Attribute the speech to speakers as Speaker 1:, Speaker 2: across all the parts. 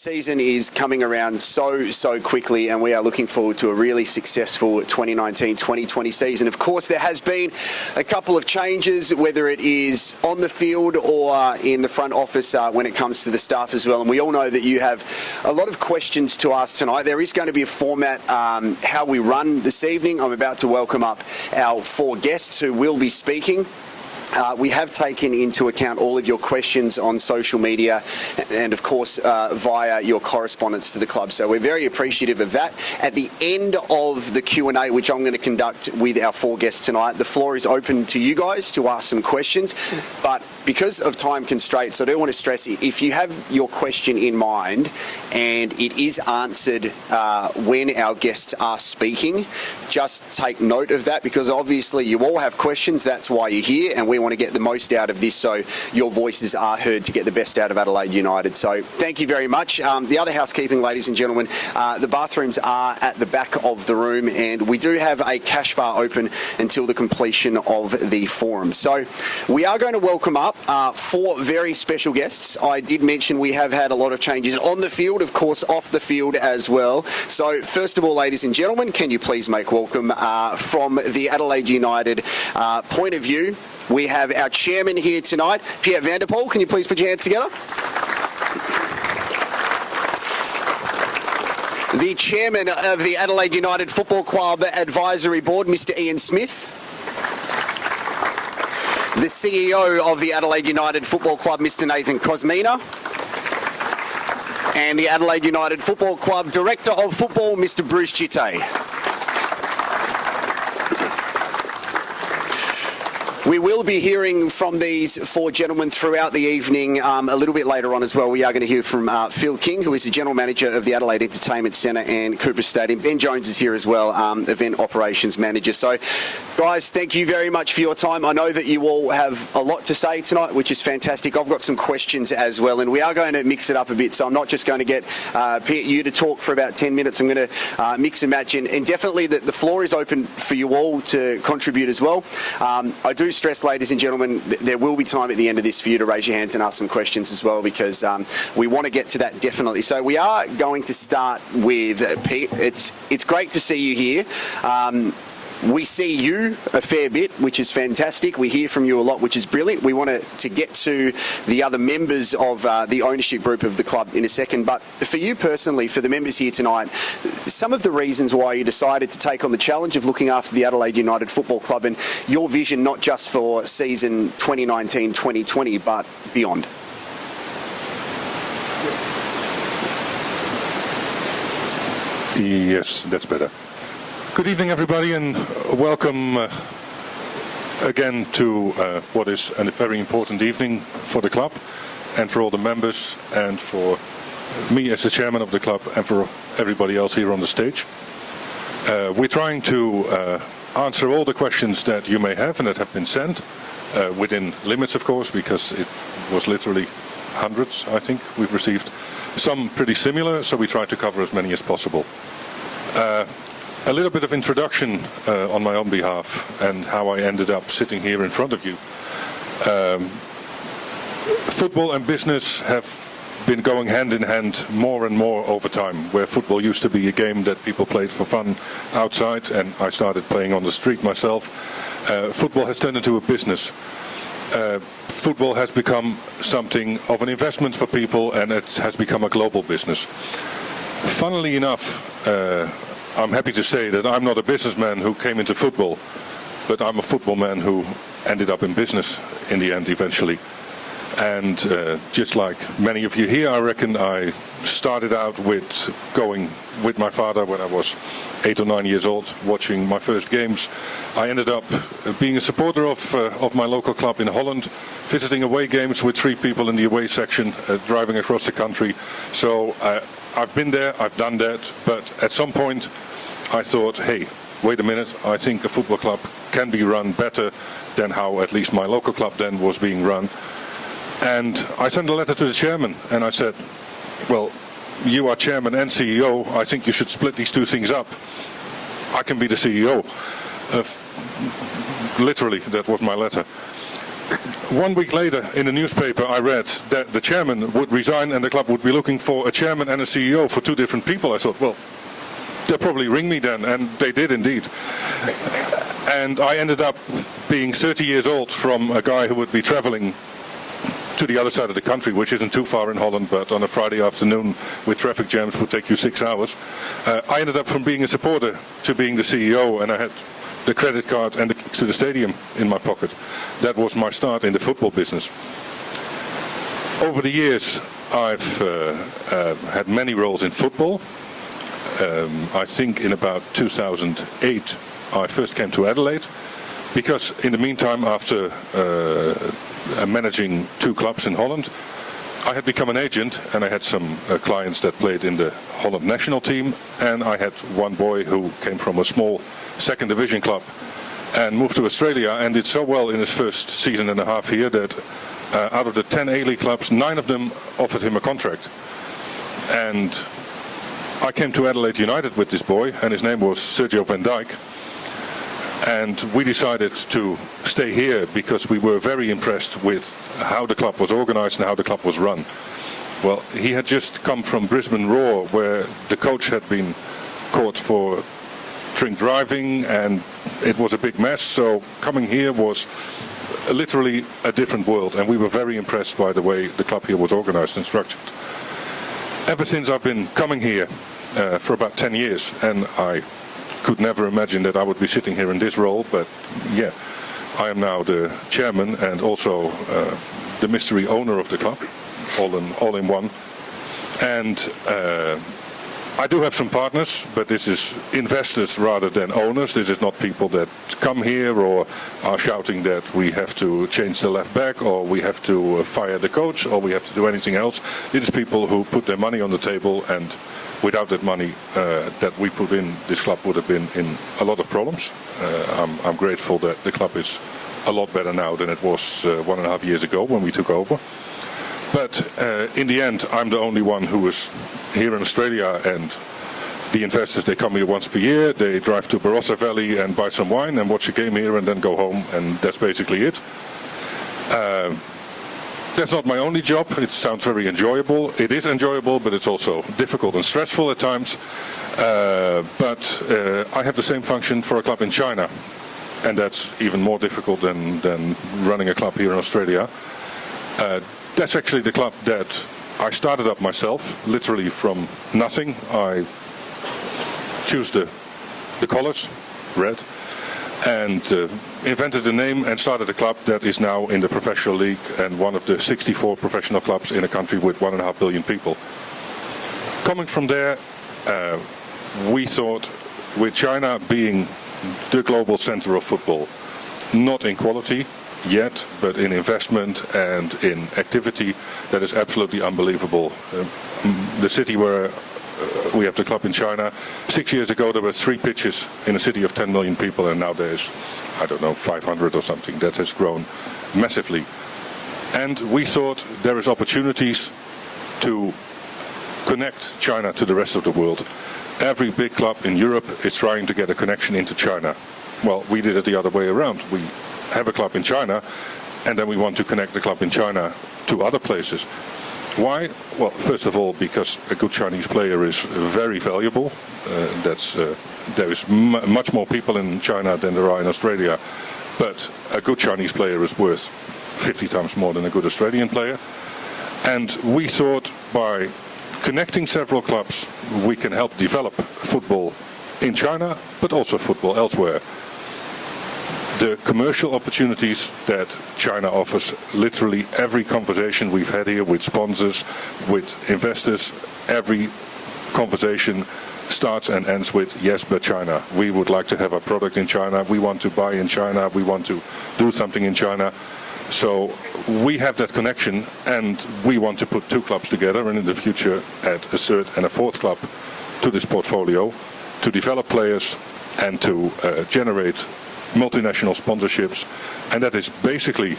Speaker 1: Season is coming around so quickly, and we are looking forward to a really successful 2019-2020 season. Of course, there has been a couple of changes, whether it is on the field or in the front office when it comes to the staff as well. And we all know that you have a lot of questions to ask tonight. There is going to be a format how we run this evening. I'm about to welcome up our four guests who will be speaking. We have taken into account all of your questions on social media and, of course, via your correspondence to the club. So we're very appreciative of that. At the end of the Q&A, which I'm going to conduct with our four guests tonight, the floor is open to you guys to ask some questions. But because of time constraints, I do want to stress, if you have your question in mind and it is answered when our guests are speaking, just take note of that, because obviously you all have questions. That's why you're here, and we want to get the most out of this so your voices are heard to get the best out of Adelaide United. So thank you very much. The other housekeeping, ladies and gentlemen, the bathrooms are at the back of the room, and we do have a cash bar open until the completion of the forum. So we are going to welcome up four very special guests. I did mention we have had a lot of changes on the field, of course off the field as well. So first of all, ladies and gentlemen, can you please make welcome from the Adelaide United point of view? We have our chairman here tonight, Piet Van Der Pol. Can you please put your hands together? The chairman of the Adelaide United Football Club Advisory Board, Mr. Ian Smith. The CEO of the Adelaide United Football Club, Mr. Nathan Kosmina. And the Adelaide United Football Club Director of Football, Mr. Bruce Djite. We will be hearing from these four gentlemen throughout the evening. A little bit later on as well, we are going to hear from Phil King, who is the General Manager of the Adelaide Entertainment Centre and Cooper Stadium. Ben Jones is here as well, Event Operations Manager. So, guys, thank you very much for your time. I know that you all have a lot to say tonight, which is fantastic. I've got some questions as well, and we are going to mix it up a bit. So I'm not just going to get Piet, you to talk for about 10 minutes. I'm going to mix and match, and definitely the floor is open for you all to contribute as well. I do stress, ladies and gentlemen, there will be time at the end of this for you to raise your hands and ask some questions as well, because we want to get to that definitely. So we are going to start with Piet. It's great to see you here. We see you a fair bit, which is fantastic. We hear from you a lot, which is brilliant. We want to get to the other members of the ownership group of the club in a second. But for you personally, for the members here tonight, some of the reasons why you decided to take on the challenge of looking after the Adelaide United Football Club and your vision, not just for season 2019-2020, but beyond.
Speaker 2: Yes, that's better. Good evening, everybody, and welcome again to what is a very important evening for the club and for all the members and for me as the chairman of the club and for everybody else here on the stage. We're trying to answer all the questions that you may have and that have been sent within limits, of course, because it was literally hundreds, I think. We've received some pretty similar, so we try to cover as many as possible. A little bit of introduction on my own behalf and how I ended up sitting here in front of you. Football and business have been going hand in hand more and more over time, where football used to be a game that people played for fun outside, and I started playing on the street myself. Football has turned into a business. Football has become something of an investment for people, and it has become a global business. Funnily enough, I'm happy to say that I'm not a businessman who came into football, but I'm a football man who ended up in business in the end eventually. And just like many of you here, I reckon I started out with going with my father when I was 8 or 9 years old, watching my first games. I ended up being a supporter of my local club in Holland, visiting away games with 3 people in the away section, driving across the country. So I've been there, I've done that, but at some point I thought, hey, wait a minute, I think a football club can be run better than how at least my local club then was being run. And I sent a letter to the chairman and I said, well, you are chairman and CEO, I think you should split these two things up. I can be the CEO. Literally, that was my letter. 1 week later, in the newspaper, I read that the chairman would resign and the club would be looking for a chairman and a CEO for two different people. I thought, well, they'll probably ring me then, and they did indeed. And I ended up being 30 years old from a guy who would be traveling to the other side of the country, which isn't too far in Holland, but on a Friday afternoon with traffic jams would take you 6 hours. I ended up from being a supporter to being the CEO, and I had the credit card and the keys to the stadium in my pocket. That was my start in the football business. Over the years, I've had many roles in football. I think in about 2008, I first came to Adelaide, because in the meantime, after managing two clubs in Holland, I had become an agent, and I had some clients that played in the Holland national team, and I had one boy who came from a small second division club and moved to Australia and did so well in his first season and a half here that out of the 10 A-League clubs, 9 of them offered him a contract. And I came to Adelaide United with this boy, and his name was Jarrod Van Der Pol. And we decided to stay here because we were very impressed with how the club was organized and how the club was run. Well, he had just come from Brisbane Roar, where the coach had been caught for drink driving, and it was a big mess. So coming here was literally a different world, and we were very impressed by the way the club here was organized and structured. Ever since I've been coming here for about 10 years, and I could never imagine that I would be sitting here in this role, but yeah, I am now the chairman and also the mystery owner of the club, all in one. And I do have some partners, but this is investors rather than owners. This is not people that come here or are shouting that we have to change the left back, or we have to fire the coach, or we have to do anything else. It is people who put their money on the table, and without that money that we put in, this club would have been in a lot of problems. I'm grateful that the club is a lot better now than it was 1.5 years ago when we took over. But in the end, I'm the only one who is here in Australia, and the investors, they come here once per year. They drive to Barossa Valley and buy some wine and watch a game here and then go home, and that's basically it. That's not my only job. It sounds very enjoyable. It is enjoyable, but it's also difficult and stressful at times. But I have the same function for a club in China, and that's even more difficult than running a club here in Australia. That's actually the club that I started up myself, literally from nothing. I chose the colors, red, and invented the name and started a club that is now in the professional league and one of the 64 professional clubs in a country with 1.5 billion people. Coming from there, we thought, with China being the global center of football, not in quality yet, but in investment and in activity, that is absolutely unbelievable. The city where we have the club in China, 6 years ago there were 3 pitches in a city of 10 million people, and now there's, I don't know, 500 or something. That has grown massively. And we thought there is opportunities to connect China to the rest of the world. Every big club in Europe is trying to get a connection into China. Well, we did it the other way around. We have a club in China, and then we want to connect the club in China to other places. Why? Well, first of all, because a good Chinese player is very valuable. There is much more people in China than there are in Australia, but a good Chinese player is worth 50 times more than a good Australian player. And we thought by connecting several clubs, we can help develop football in China, but also football elsewhere. The commercial opportunities that China offers, literally every conversation we've had here with sponsors, with investors, every conversation starts and ends with, yes, but China. We would like to have a product in China. We want to buy in China. We want to do something in China. So we have that connection, and we want to put 2 clubs together, and in the future add a 3rd and a 4th club to this portfolio to develop players and to generate multinational sponsorships. And that is basically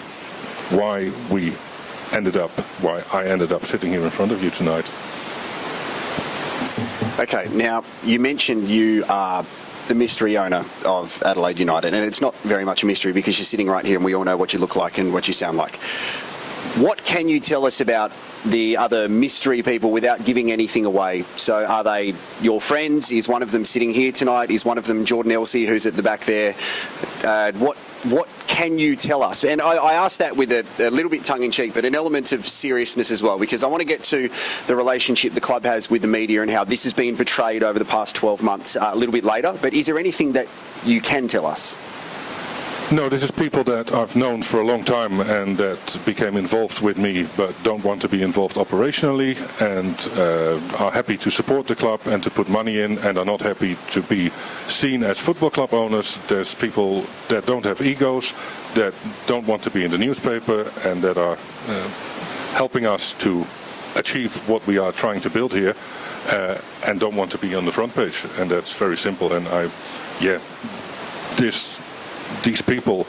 Speaker 2: why I ended up sitting here in front of you tonight.
Speaker 1: Okay, now you mentioned you are the mystery owner of Adelaide United, and it's not very much a mystery because you're sitting right here and we all know what you look like and what you sound like. What can you tell us about the other mystery people without giving anything away? So are they your friends? Is one of them sitting here tonight? Is one of them Jordan Elsey, who's at the back there? What can you tell us? And I ask that with a little bit tongue-in-cheek, but an element of seriousness as well, because I want to get to the relationship the club has with the media and how this has been portrayed over the past 12 months a little bit later. But is there anything that you can tell us?
Speaker 2: No, this is people that I've known for a long time and that became involved with me but don't want to be involved operationally and are happy to support the club and to put money in and are not happy to be seen as football club owners. There's people that don't have egos, that don't want to be in the newspaper and that are helping us to achieve what we are trying to build here and don't want to be on the front page. And that's very simple. And these people,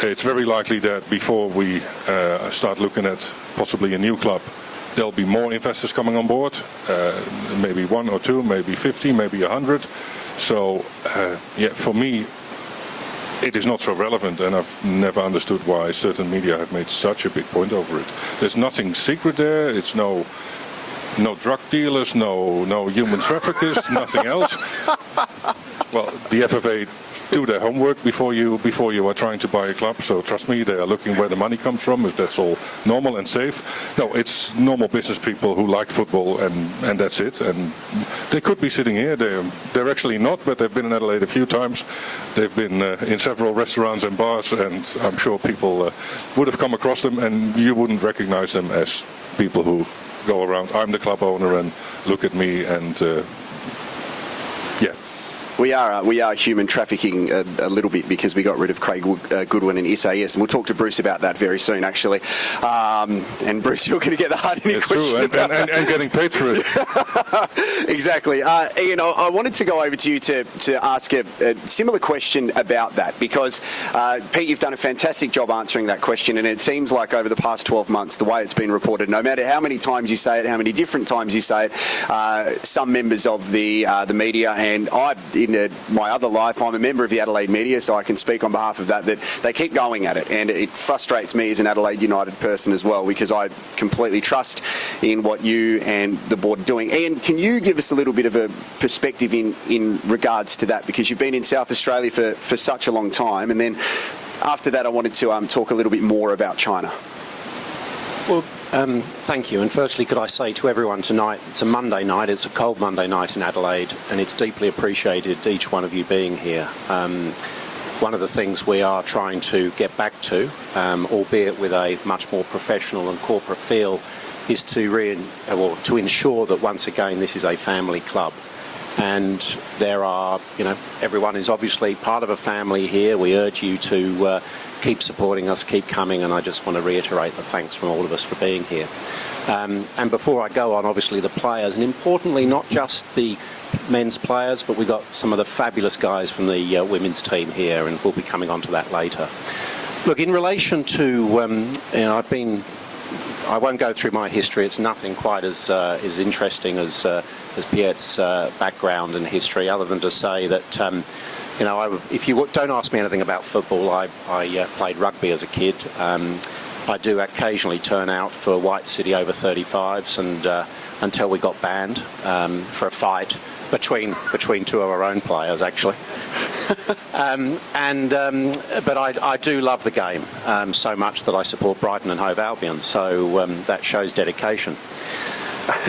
Speaker 2: it's very likely that before we start looking at possibly a new club, there'll be more investors coming on board, maybe 1 or 2, maybe 50, maybe 100. So, for me, it is not so relevant, and I've never understood why certain media have made such a big point over it. There's nothing secret there. It's no drug dealers, no human traffickers, nothing else. Well, the FFA do their homework before you are trying to buy a club. So trust me, they are looking where the money comes from, if that's all normal and safe. No, it's normal business people who like football, and that's it. And they could be sitting here. They're actually not, but they've been in Adelaide a few times. They've been in several restaurants and bars, and I'm sure people would have come across them, and you wouldn't recognize them as people who go around, I'm the club owner, and look at me, and
Speaker 1: We are human trafficking a little bit because we got rid of Craig Goodwin and SAS, and we'll talk to Bruce about that very soon, actually. And Bruce, you're going to get the hard-hitting question.
Speaker 2: True, and getting paid for it.
Speaker 1: Exactly. Ian, I wanted to go over to you to ask a similar question about that, because Pete, you've done a fantastic job answering that question, and it seems like over the past 12 months, the way it's been reported, no matter how many times you say it, how many different times you say it, some members of the media, and in my other life, I'm a member of the Adelaide media, so I can speak on behalf of that they keep going at it, and it frustrates me as an Adelaide United person as well, because I completely trust in what you and the board are doing. Ian, can you give us a little bit of a perspective in regards to that, because you've been in South Australia for such a long time, and then after that I wanted to talk a little bit more about China.
Speaker 3: Well, thank you. And firstly, could I say to everyone tonight, it's a Monday night, it's a cold Monday night in Adelaide, and it's deeply appreciated, each one of you being here. One of the things we are trying to get back to, albeit with a much more professional and corporate feel, is to ensure that once again this is a family club. And there are, everyone is obviously part of a family here. We urge you to keep supporting us, keep coming, and I just want to reiterate the thanks from all of us for being here. And before I go on, obviously the players, and importantly not just the men's players, but we've got some of the fabulous guys from the women's team here, and we'll be coming on to that later. Look, in relation to, I won't go through my history. It's nothing quite as interesting as Piet's background and history, other than to say that, if you don't ask me anything about football, I played rugby as a kid. I do occasionally turn out for White City over 35s, and until we got banned for a fight between two of our own players, actually. But I do love the game so much that I support Brighton and Hove Albion, so that shows dedication.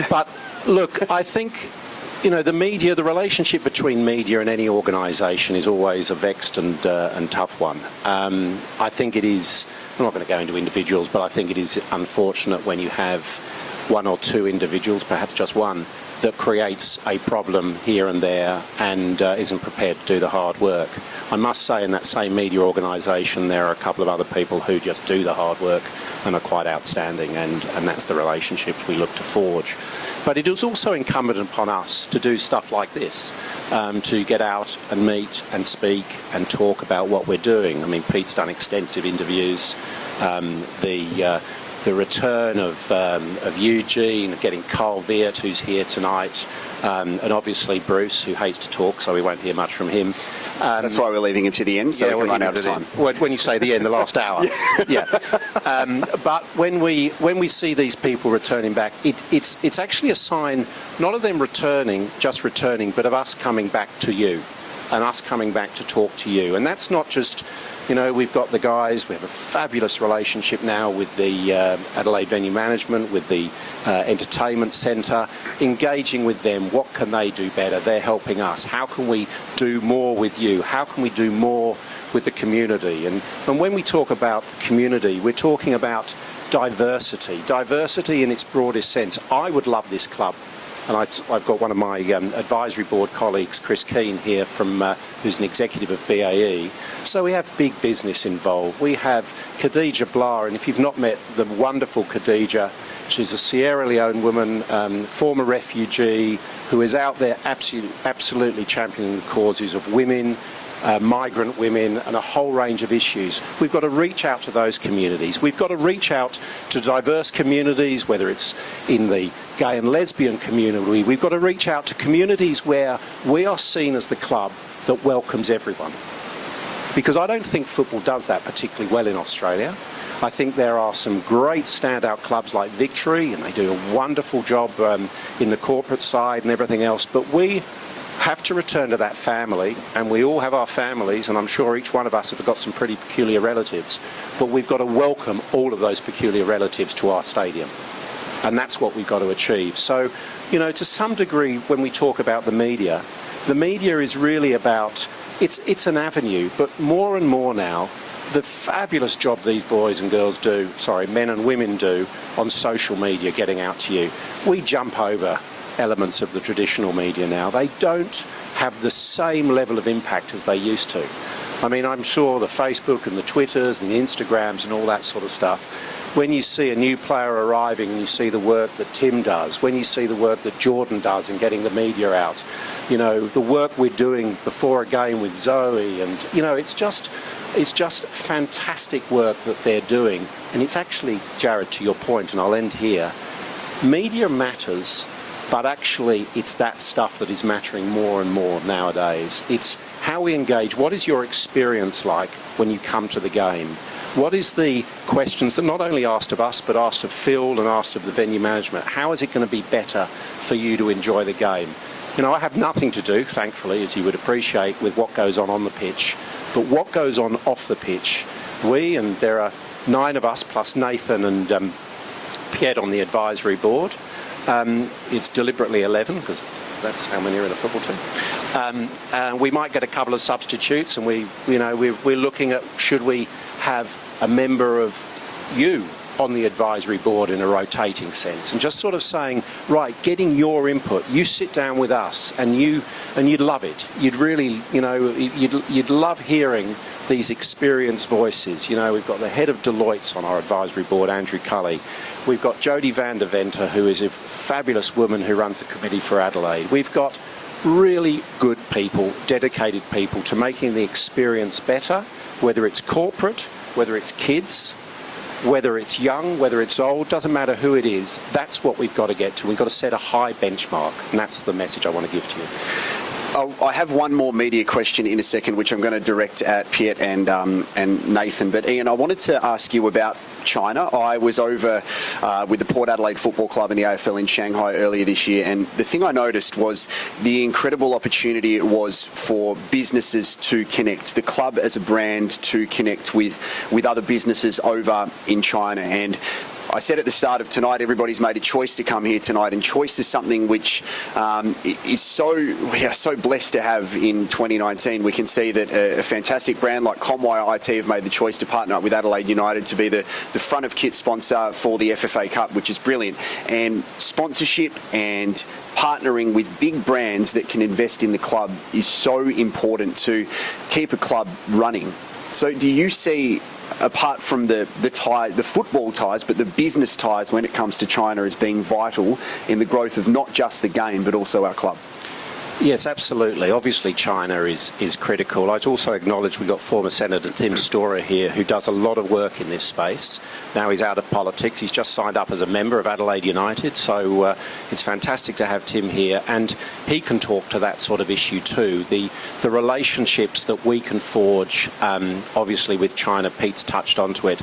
Speaker 3: But look, I think the media, the relationship between media and any organisation is always a vexed and tough one. I think it is. I'm not going to go into individuals, but I think it is unfortunate when you have one or two individuals, perhaps just one, that creates a problem here and there and isn't prepared to do the hard work. I must say in that same media organisation there are a couple of other people who just do the hard work and are quite outstanding, and that's the relationships we look to forge. But it is also incumbent upon us to do stuff like this, to get out and meet and speak and talk about what we're doing. I mean, Pete's done extensive interviews. the return of Eugene, getting Carl Viet, who's here tonight, and obviously Bruce, who hates to talk, so we won't hear much from him.
Speaker 1: That's why we're leaving him to the end, so we can run out of time.
Speaker 3: When you say the end, the last hour. Yeah. But when we see these people returning back, it's actually a sign, not of them just returning, but of us coming back to you and us coming back to talk to you. And that's not just, we've got the guys, we have a fabulous relationship now with the Adelaide Venue Management, with the Entertainment Centre, engaging with them. What can they do better? They're helping us. How can we do more with you? How can we do more with the community? And when we talk about the community, we're talking about diversity in its broadest sense. I would love this club. And I've got one of my advisory board colleagues, Chris Keane, here who's an executive of BAE. So we have big business involved. We have Khadija Blah, and if you've not met the wonderful Khadija, she's a Sierra Leone woman, former refugee, who is out there absolutely championing the causes of women, migrant women, and a whole range of issues. We've got to reach out to those communities. We've got to reach out to diverse communities, whether it's in the gay and lesbian community. We've got to reach out to communities where we are seen as the club that welcomes everyone. Because I don't think football does that particularly well in Australia. I think there are some great standout clubs like Victory, and they do a wonderful job in the corporate side and everything else, but we have to return to that family, and we all have our families, and I'm sure each one of us have got some pretty peculiar relatives, but we've got to welcome all of those peculiar relatives to our stadium, and that's what we've got to achieve. So, to some degree, when we talk about the media is really about, it's an avenue, but more and more now, the fabulous job these boys and girls do, men and women do, on social media, getting out to you. We jump over elements of the traditional media now. They don't have the same level of impact as they used to. I mean, I'm sure the Facebook and the Twitters and the Instagrams and all that sort of stuff, when you see a new player arriving and you see the work that Tim does, when you see the work that Jordan does in getting the media out, the work we're doing before a game with Zoe, and, it's just fantastic work that they're doing. And it's actually, Jarrod, to your point, and I'll end here, media matters, but actually it's that stuff that is mattering more and more nowadays. It's how we engage. What is your experience like when you come to the game? What is the questions that not only asked of us, but asked of Phil and asked of the venue management? How is it going to be better for you to enjoy the game? I have nothing to do, thankfully, as you would appreciate, with what goes on the pitch. But what goes on off the pitch, and there are 9 of us plus Nathan and Piet on the advisory board. It's deliberately 11 because that's how many are in a football team. We might get a couple of substitutes, and we're looking at, should we have a member of you on the advisory board in a rotating sense, and just sort of saying, right, getting your input. You sit down with us, and you'd love it. You'd really, you'd love hearing these experienced voices. We've got the head of Deloitte on our advisory board, Andrew Cully. We've got Jodie van der Venter, who is a fabulous woman who runs the committee for Adelaide. We've got really good people, dedicated people to making the experience better, whether it's corporate, whether it's kids, whether it's young, whether it's old, doesn't matter who it is. That's what we've got to get to. We've got to set a high benchmark, and that's the message I want to give to you.
Speaker 1: I have one more media question in a second, which I'm going to direct at Piet and Nathan. But Ian, I wanted to ask you about China. I was over with the Port Adelaide Football Club in the AFL in Shanghai earlier this year, and the thing I noticed was the incredible opportunity it was for businesses to connect, the club as a brand to connect with other businesses over in China. And I said at the start of tonight, everybody's made a choice to come here tonight, and choice is something which we are so blessed to have in 2019. We can see that a fantastic brand like Comwire IT have made the choice to partner up with Adelaide United to be the front of kit sponsor for the FFA Cup, which is brilliant. And sponsorship and partnering with big brands that can invest in the club is so important to keep a club running. So do you see, apart from the football ties, but the business ties when it comes to China as being vital in the growth of not just the game, but also our club?
Speaker 3: Yes, absolutely. Obviously, China is critical. I'd also acknowledge we've got former Senator Tim Storer here, who does a lot of work in this space. Now he's out of politics. He's just signed up as a member of Adelaide United, so it's fantastic to have Tim here, and he can talk to that sort of issue too. The relationships that we can forge, obviously with China, Pete's touched onto it.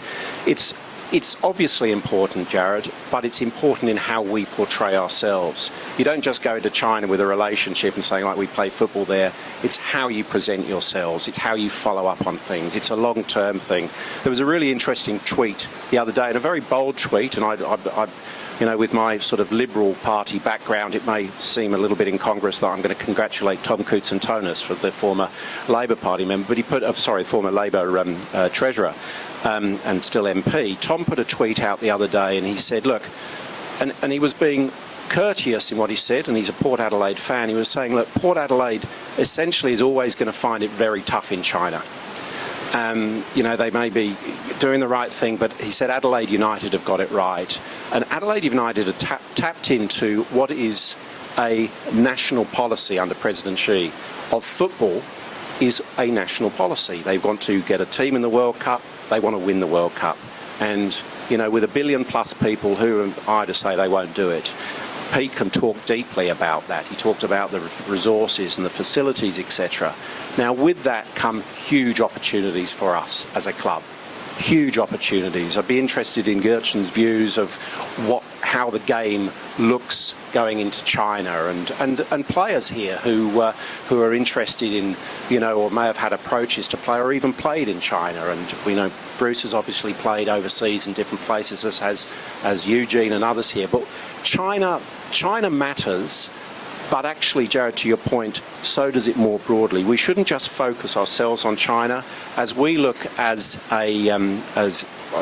Speaker 3: It's obviously important, Jarrod, but it's important in how we portray ourselves. You don't just go to China with a relationship and saying, like, we play football there. It's how you present yourselves. It's how you follow up on things. It's a long-term thing. There was a really interesting tweet the other day, and a very bold tweet, and I you know, with my sort of Liberal Party background, it may seem a little bit incongruous that I'm going to congratulate Tom Koutsantonis for the former Labor Party member, but he put, former Labor Treasurer and still MP. Tom put a tweet out the other day, and he said, look, and he was being courteous in what he said, and he's a Port Adelaide fan. He was saying, look, Port Adelaide essentially is always going to find it very tough in China. You know, they may be doing the right thing, but he said Adelaide United have got it right. And Adelaide United have tapped into what is a national policy under President Xi of football is a national policy. They want to get a team in the World Cup. They want to win the World Cup. And, you know, with 1 billion plus people, who am I to say they won't do it? Pete can talk deeply about that. He talked about the resources and the facilities, etc. Now, with that come huge opportunities for us as a club. Huge opportunities. I'd be interested in Gertjen's views of how the game looks going into China, and players here who are interested in, you know, or may have had approaches to play or even played in China. And we know Bruce has obviously played overseas in different places, as Eugene and others here. But China matters, but actually, Jarrod, to your point, so does it more broadly. We shouldn't just focus ourselves on China. As we look as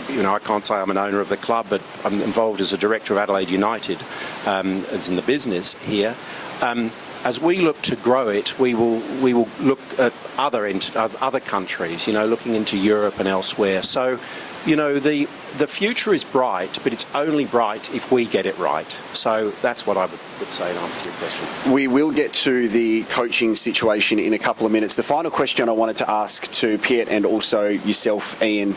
Speaker 3: you know, I can't say I'm an owner of the club, but I'm involved as a director of Adelaide United, as in the business here. As we look to grow it, we will look at other countries, you know, looking into Europe and elsewhere. So, you know, the future is bright, but it's only bright if we get it right. So that's what I would say in answer to your question.
Speaker 1: We will get to the coaching situation in a couple of minutes. The final question I wanted to ask to Piet and also yourself, Ian,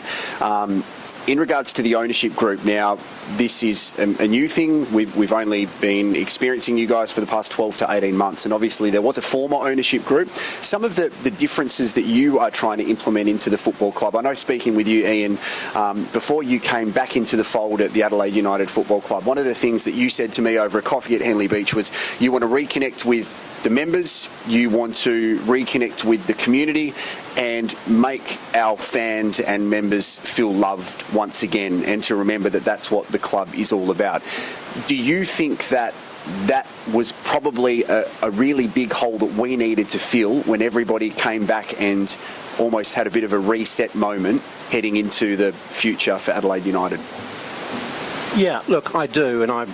Speaker 1: in regards to the ownership group. Now, this is a new thing. We've only been experiencing you guys for the past 12 to 18 months, and obviously there was a former ownership group. Some of the differences that you are trying to implement into the football club. I know, speaking with you, Ian, before you came back into the fold at the Adelaide United Football Club, one of the things that you said to me over a coffee at Henley Beach was you want to reconnect with the members, you want to reconnect with the community and make our fans and members feel loved once again, and to remember that that's what the club is all about. Do you think that was probably a really big hole that we needed to fill when everybody came back and almost had a bit of a reset moment heading into the future for Adelaide United?
Speaker 3: Yeah, look, I do, and I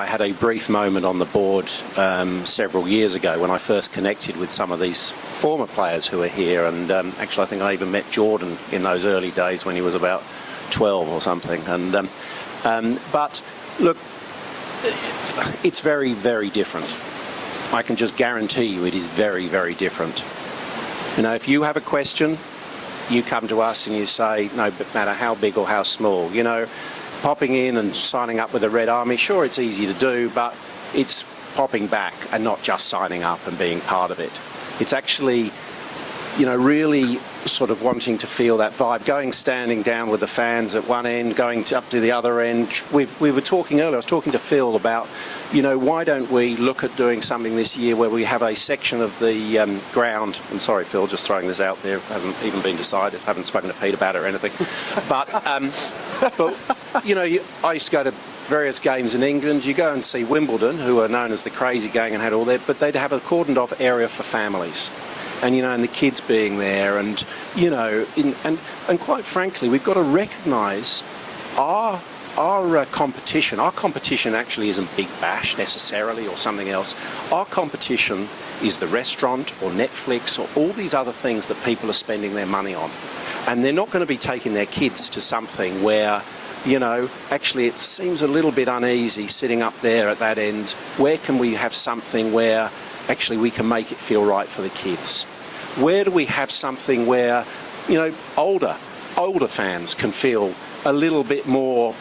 Speaker 3: had a brief moment on the board several years ago when I first connected with some of these former players who are here, and actually I think I even met Jordan in those early days when he was about 12 or something. But look, it's very, very different. I can just guarantee you it is very, very different. You know, if you have a question, you come to us and you say, no matter how big or how small, you know, popping in and signing up with the Red Army, sure, it's easy to do, but it's popping back and not just signing up and being part of it. It's actually, you know, really sort of wanting to feel that vibe, standing down with the fans at one end, going up to the other end. We were talking earlier, I was talking to Phil about, you know, why don't we look at doing something this year where we have a section of the ground, and sorry Phil, just throwing this out there, it hasn't even been decided, haven't spoken to Pete about it or anything, but you know, I used to go to various games in England. You go and see Wimbledon, who are known as the crazy gang and had all that, but they'd have a cordoned off area for families. And, you know, and the kids being there, and, you know, and quite frankly, we've got to recognise our competition. Our competition actually isn't Big Bash necessarily or something else. Our competition is the restaurant or Netflix or all these other things that people are spending their money on. And they're not going to be taking their kids to something where, you know, actually it seems a little bit uneasy sitting up there at that end. Where can we have something where, actually we can make it feel right for the kids? Where do we have something where, older fans can feel a little bit more,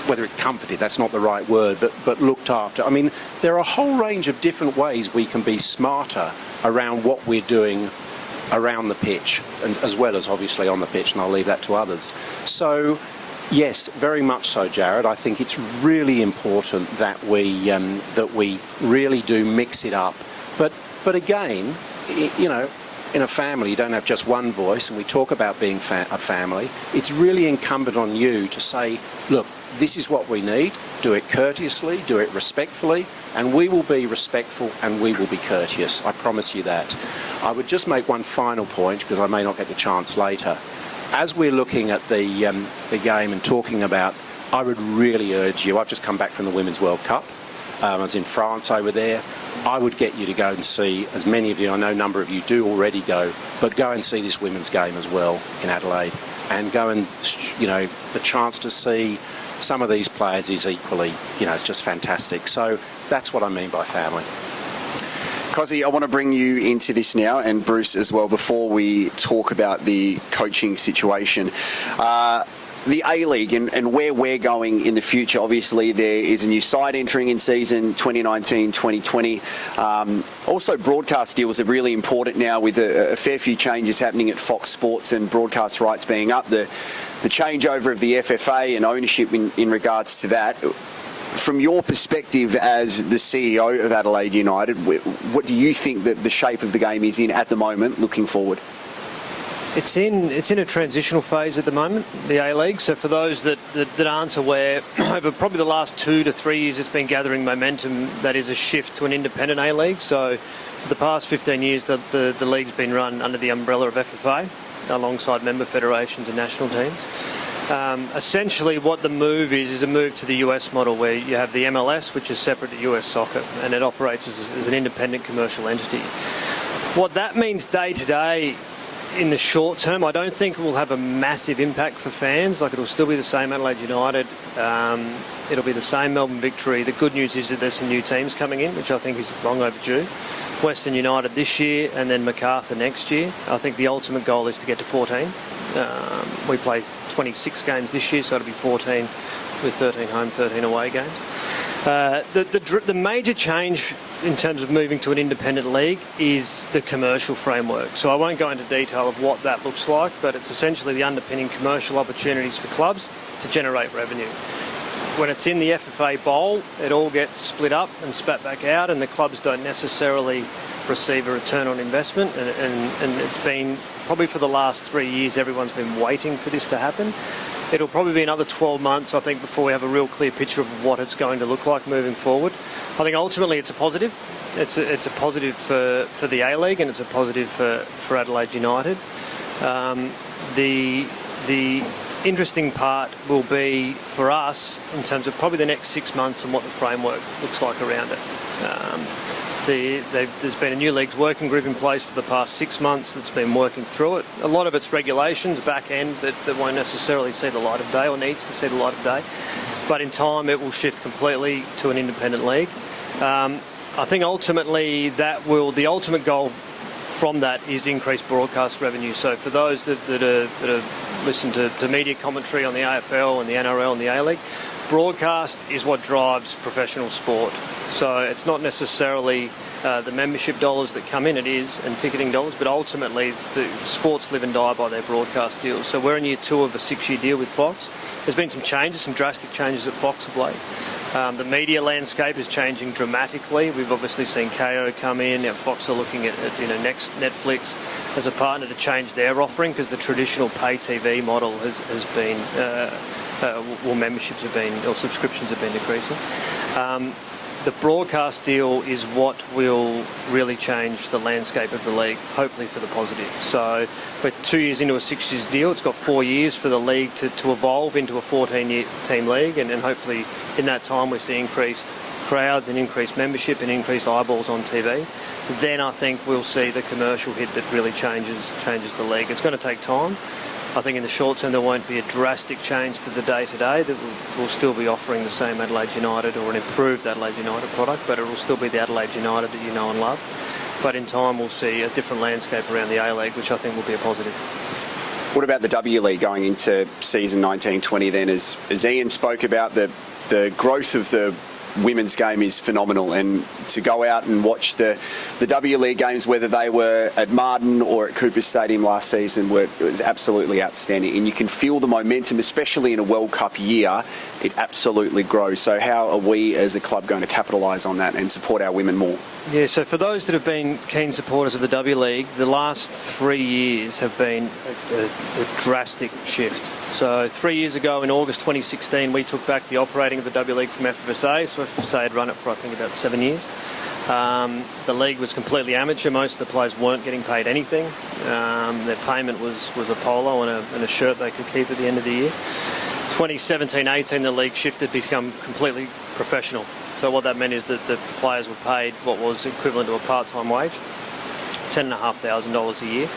Speaker 3: whether it's comforted, that's not the right word, but looked after. I mean, there are a whole range of different ways we can be smarter around what we're doing around the pitch, and as well as obviously on the pitch, and I'll leave that to others. So, yes, very much so, Jarrod. I think it's really important that we really do mix it up. But again, in a family, you don't have just one voice, and we talk about being a family. It's really incumbent on you to say, look, this is what we need. Do it courteously, do it respectfully, and we will be respectful and we will be courteous. I promise you that. I would just make one final point, because I may not get the chance later. As we're looking at the game and talking about, I would really urge you, I've just come back from the Women's World Cup. I was in France over there. I would get you to go and see, as many of you, I know a number of you do already go, but go and see this women's game as well in Adelaide, and go and, the chance to see some of these players is equally, it's just fantastic. So that's what I mean by family.
Speaker 1: Cosy, I want to bring you into this now, and Bruce as well, before we talk about the coaching situation. The A-League and where we're going in the future. Obviously, there is a new side entering in season 2019-2020. Also, broadcast deals are really important now, with a fair few changes happening at Fox Sports and broadcast rights being up. The changeover of the FFA and ownership in regards to that. From your perspective as the CEO of Adelaide United, what do you think that the shape of the game is in at the moment, looking forward?
Speaker 4: It's in a transitional phase at the moment, the A-League. So for those that aren't aware, over probably the last 2 to 3 years, it's been gathering momentum. That is a shift to an independent A-League. So for the past 15 years, the league's been run under the umbrella of FFA, alongside member federations and national teams. Essentially, what the move is a move to the US model, where you have the MLS, which is separate to US soccer, and it operates as an independent commercial entity. What that means day to day, in the short term, I don't think it will have a massive impact for fans. Like, it'll still be the same Adelaide United. It'll be the same Melbourne Victory. The good news is that there's some new teams coming in, which I think is long overdue. Western United this year, and then Macarthur next year. I think the ultimate goal is to get to 14. We play 26 games this year, so it'll be 14 with 13 home, 13 away games. The major change in terms of moving to an independent league is the commercial framework. So I won't go into detail of what that looks like, but it's essentially the underpinning commercial opportunities for clubs to generate revenue. When it's in the FFA bowl, it all gets split up and spat back out, and the clubs don't necessarily receive a return on investment. And it's been, probably for the last 3 years, everyone's been waiting for this to happen. It'll probably be another 12 months, I think, before we have a real clear picture of what it's going to look like moving forward. I think ultimately it's a positive. It's a positive for the A-League, and it's a positive for Adelaide United. The interesting part will be for us in terms of probably the next 6 months and what the framework looks like around it. There's been a new leagues working group in place for the past 6 months that's been working through it. A lot of it's regulations, back end, that won't necessarily see the light of day, or needs to see the light of day. But in time, it will shift completely to an independent league. I think ultimately the ultimate goal from that is increased broadcast revenue. So for those that listen to media commentary on the AFL and the NRL and the A-League, broadcast is what drives professional sport. So it's not necessarily the membership dollars that come in, it is, and ticketing dollars, but ultimately the sports live and die by their broadcast deals. So we're in year 2 of a 6-year deal with Fox. There's been some changes, some drastic changes at Fox of late. The media landscape is changing dramatically. We've obviously seen KO come in. Now Fox are looking at next Netflix as a partner to change their offering, because the traditional pay TV model has been, memberships have been, or subscriptions have been decreasing. The broadcast deal is what will really change the landscape of the league, hopefully for the positive. So we're 2 years into a 6-year deal. It's got 4 years for the league to evolve into a 14-team league, and hopefully in that time we see increased crowds and increased membership and increased eyeballs on TV. Then I think we'll see the commercial hit that really changes the league. It's going to take time. I think in the short term there won't be a drastic change to the day-to-day, that we'll still be offering the same Adelaide United or an improved Adelaide United product, but it will still be the Adelaide United that you know and love. But in time we'll see a different landscape around the A-League, which I think will be a positive.
Speaker 1: What about the W League going into season 19-20 then? As Ian spoke about, the growth of the women's game is phenomenal, and to go out and watch the W League games, whether they were at Marden or at Cooper Stadium last season, was absolutely outstanding, and you can feel the momentum, especially in a World Cup year. It absolutely grows. So how are we as a club going to capitalise on that and support our women more?
Speaker 4: Yeah, so for those that have been keen supporters of the W League, the last 3 years have been a drastic shift. So 3 years ago, in August 2016, we took back the operating of the W League from FFSA. So FFSA had run it for, I think, about 7 years. The league was completely amateur. Most of the players weren't getting paid anything. Their payment was a polo and a shirt they could keep at the end of the year. 2017-18, the league shifted to become completely professional. So what that meant is that the players were paid what was equivalent to a part-time wage, $10,500 a year.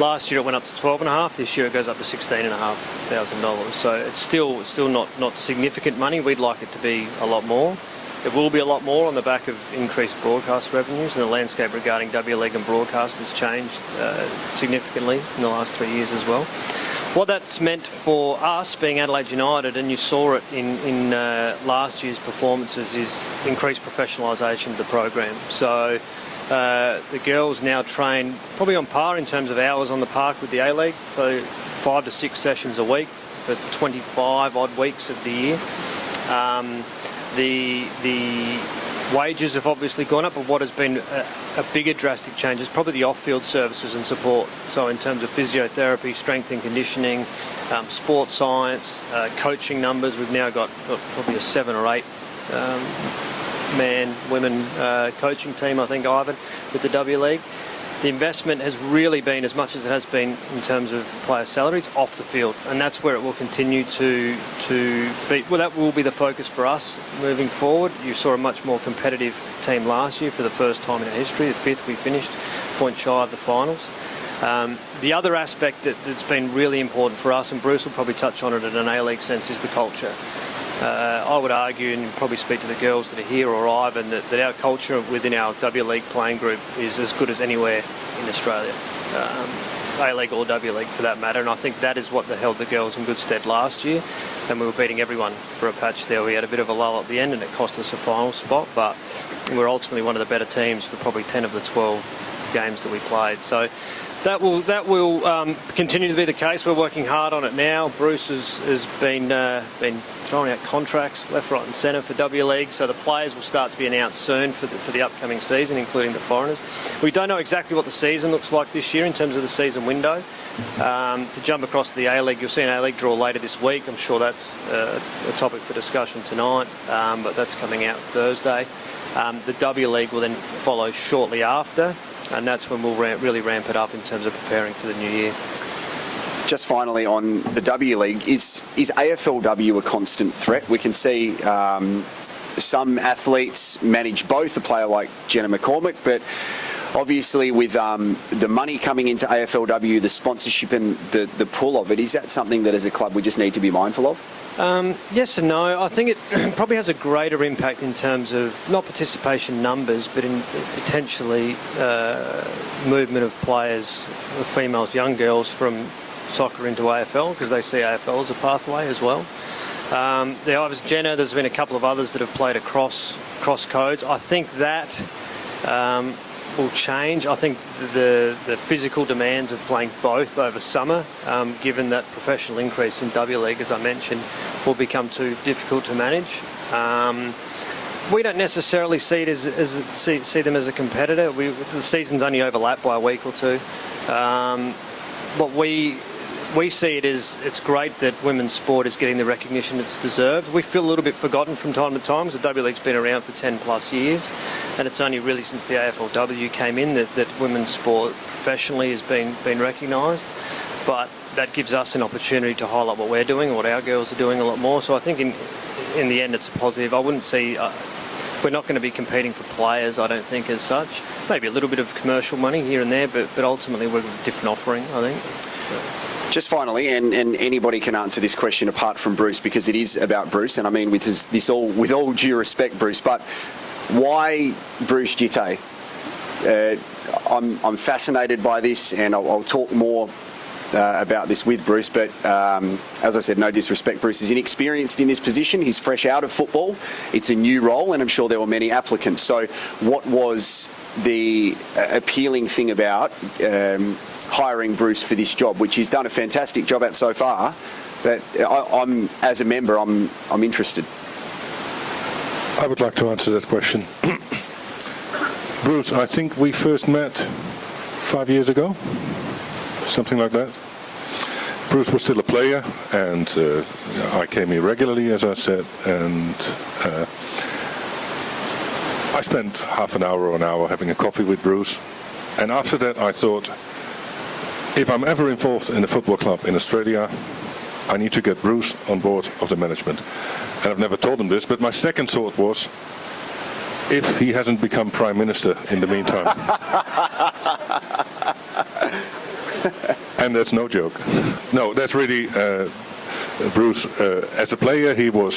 Speaker 4: Last year it went up to $12,500. This year it goes up to $16,500. So it's still not significant money. We'd like it to be a lot more. It will be a lot more on the back of increased broadcast revenues, and the landscape regarding W League and broadcast has changed significantly in the last 3 years as well. What that's meant for us, being Adelaide United, and you saw it in last year's performances, is increased professionalisation of the program. So the girls now train probably on par in terms of hours on the park with the A-League, so 5 to 6 sessions a week for 25 odd weeks of the year. The wages have obviously gone up, but what has been a bigger drastic change is probably the off-field services and support. So in terms of physiotherapy, strength and conditioning, sports science, coaching numbers, we've now got probably a 7 or 8 women coaching team, I think, Ivan, with the W League. The investment has really been, as much as it has been in terms of player salaries, off the field, and that's where it will continue to be. Well, that will be the focus for us moving forward. You saw a much more competitive team last year for the first time in our history. The 5th, we finished point shy of the finals. The other aspect that's been really important for us, and Bruce will probably touch on it in an A-League sense, is the culture. I would argue, and probably speak to the girls that are here or Ivan, that our culture within our W League playing group is as good as anywhere in Australia, A-League or W League for that matter, and I think that is what held the girls in good stead last year, and we were beating everyone for a patch there. We had a bit of a lull at the end and it cost us a final spot, but we were ultimately one of the better teams for probably 10 of the 12 games that we played. So that will continue to be the case. We're working hard on it now. Bruce has been throwing out contracts left, right and centre for W League, so the players will start to be announced soon for the upcoming season, including the foreigners. We don't know exactly what the season looks like this year in terms of the season window. To jump across to the A-League, you'll see an A-League draw later this week. I'm sure that's a topic for discussion tonight, but that's coming out Thursday. The W League will then follow shortly after, and that's when we'll really ramp it up in terms of preparing for the new year.
Speaker 1: Just finally on the W League, is AFLW a constant threat? We can see some athletes manage both, a player like Jenna McCormick, but obviously with the money coming into AFLW, the sponsorship and the pull of it, is that something that as a club we just need to be mindful of?
Speaker 4: Yes and no. I think it probably has a greater impact in terms of not participation numbers, but in potentially movement of players, females, young girls, from soccer into AFL, because they see AFL as a pathway as well. There was Jenna, there's been a couple of others that have played across codes. I think that will change. I think the physical demands of playing both over summer, given that professional increase in W League, as I mentioned, will become too difficult to manage. We don't necessarily see it see them as a competitor. The seasons only overlap by a week or two. What we see it as, it's great that women's sport is getting the recognition it's deserved. We feel a little bit forgotten from time to time, because the W League's been around for 10 plus years, and it's only really since the AFLW came in that women's sport professionally has been recognised. But that gives us an opportunity to highlight what we're doing, what our girls are doing a lot more. So I think in the end it's a positive. I wouldn't see... we're not going to be competing for players, I don't think, as such. Maybe a little bit of commercial money here and there, but ultimately we're a different offering, I think. So.
Speaker 1: Just finally, and anybody can answer this question apart from Bruce, because it is about Bruce, and I mean with all due respect, Bruce, but why Bruce Djite? I'm fascinated by this, and I'll talk more about this with Bruce, but as I said, no disrespect, Bruce is inexperienced in this position. He's fresh out of football. It's a new role, and I'm sure there were many applicants. So what was the appealing thing about hiring Bruce for this job, which he's done a fantastic job at so far, but I'm as a member, I'm interested.
Speaker 2: I would like to answer that question. Bruce, I think we first met 5 years ago, something like that. Bruce was still a player, and I came here regularly, as I said, and I spent half an hour or an hour having a coffee with Bruce, and after that I thought, if I'm ever involved in a football club in Australia, I need to get Bruce on board of the management. And I've never told him this, but my second thought was, if he hasn't become Prime Minister in the meantime. And that's no joke. No, that's really... Bruce, as a player, he was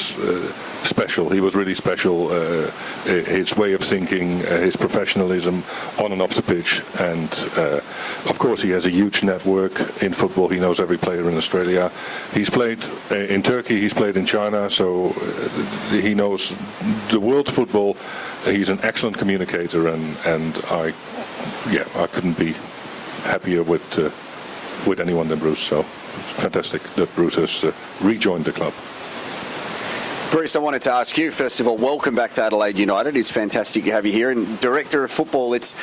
Speaker 2: special. He was really special. His way of thinking, his professionalism on and off the pitch, and of course he has a huge network in football. He knows every player in Australia. He's played in Turkey. He's played in China, so he knows the world football. He's an excellent communicator, and I couldn't be happier with anyone than Bruce. So. Fantastic that Bruce has rejoined the club.
Speaker 1: Bruce, I wanted to ask you, first of all, welcome back to Adelaide United. It's fantastic to have you here. And Director of Football, is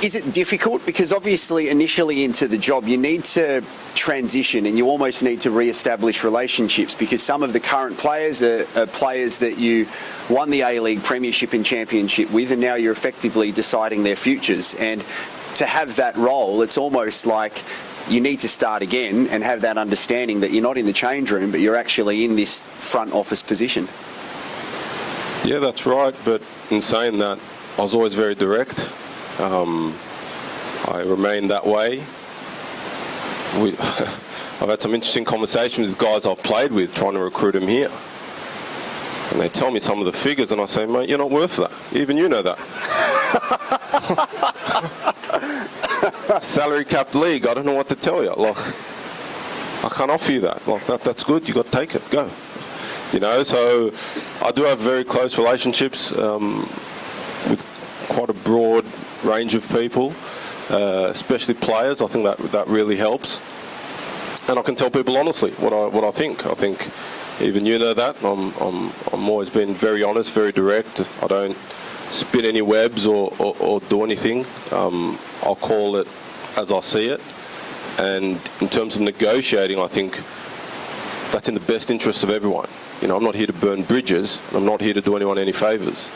Speaker 1: it difficult? Because obviously initially into the job you need to transition and you almost need to re-establish relationships, because some of the current players are players that you won the A-League Premiership and Championship with, and now you're effectively deciding their futures. And to have that role, it's almost like you need to start again and have that understanding that you're not in the change room, but you're actually in this front office position.
Speaker 5: Yeah, that's right. But in saying that, I was always very direct. I remained that way. I've had some interesting conversations with guys I've played with trying to recruit them here. And they tell me some of the figures and I say, mate, you're not worth that. Even you know that. Salary capped league, I don't know what to tell you. Like, I can't offer you that. Like, that's good, you got to take it, go. You know, so I do have very close relationships with quite a broad range of people, especially players. I think that really helps. And I can tell people honestly what I think. I think even you know that. I'm always been very honest, very direct. I don't spin any webs or do anything. I'll call it as I see it. And in terms of negotiating, I think that's in the best interest of everyone. You know, I'm not here to burn bridges. I'm not here to do anyone any favours.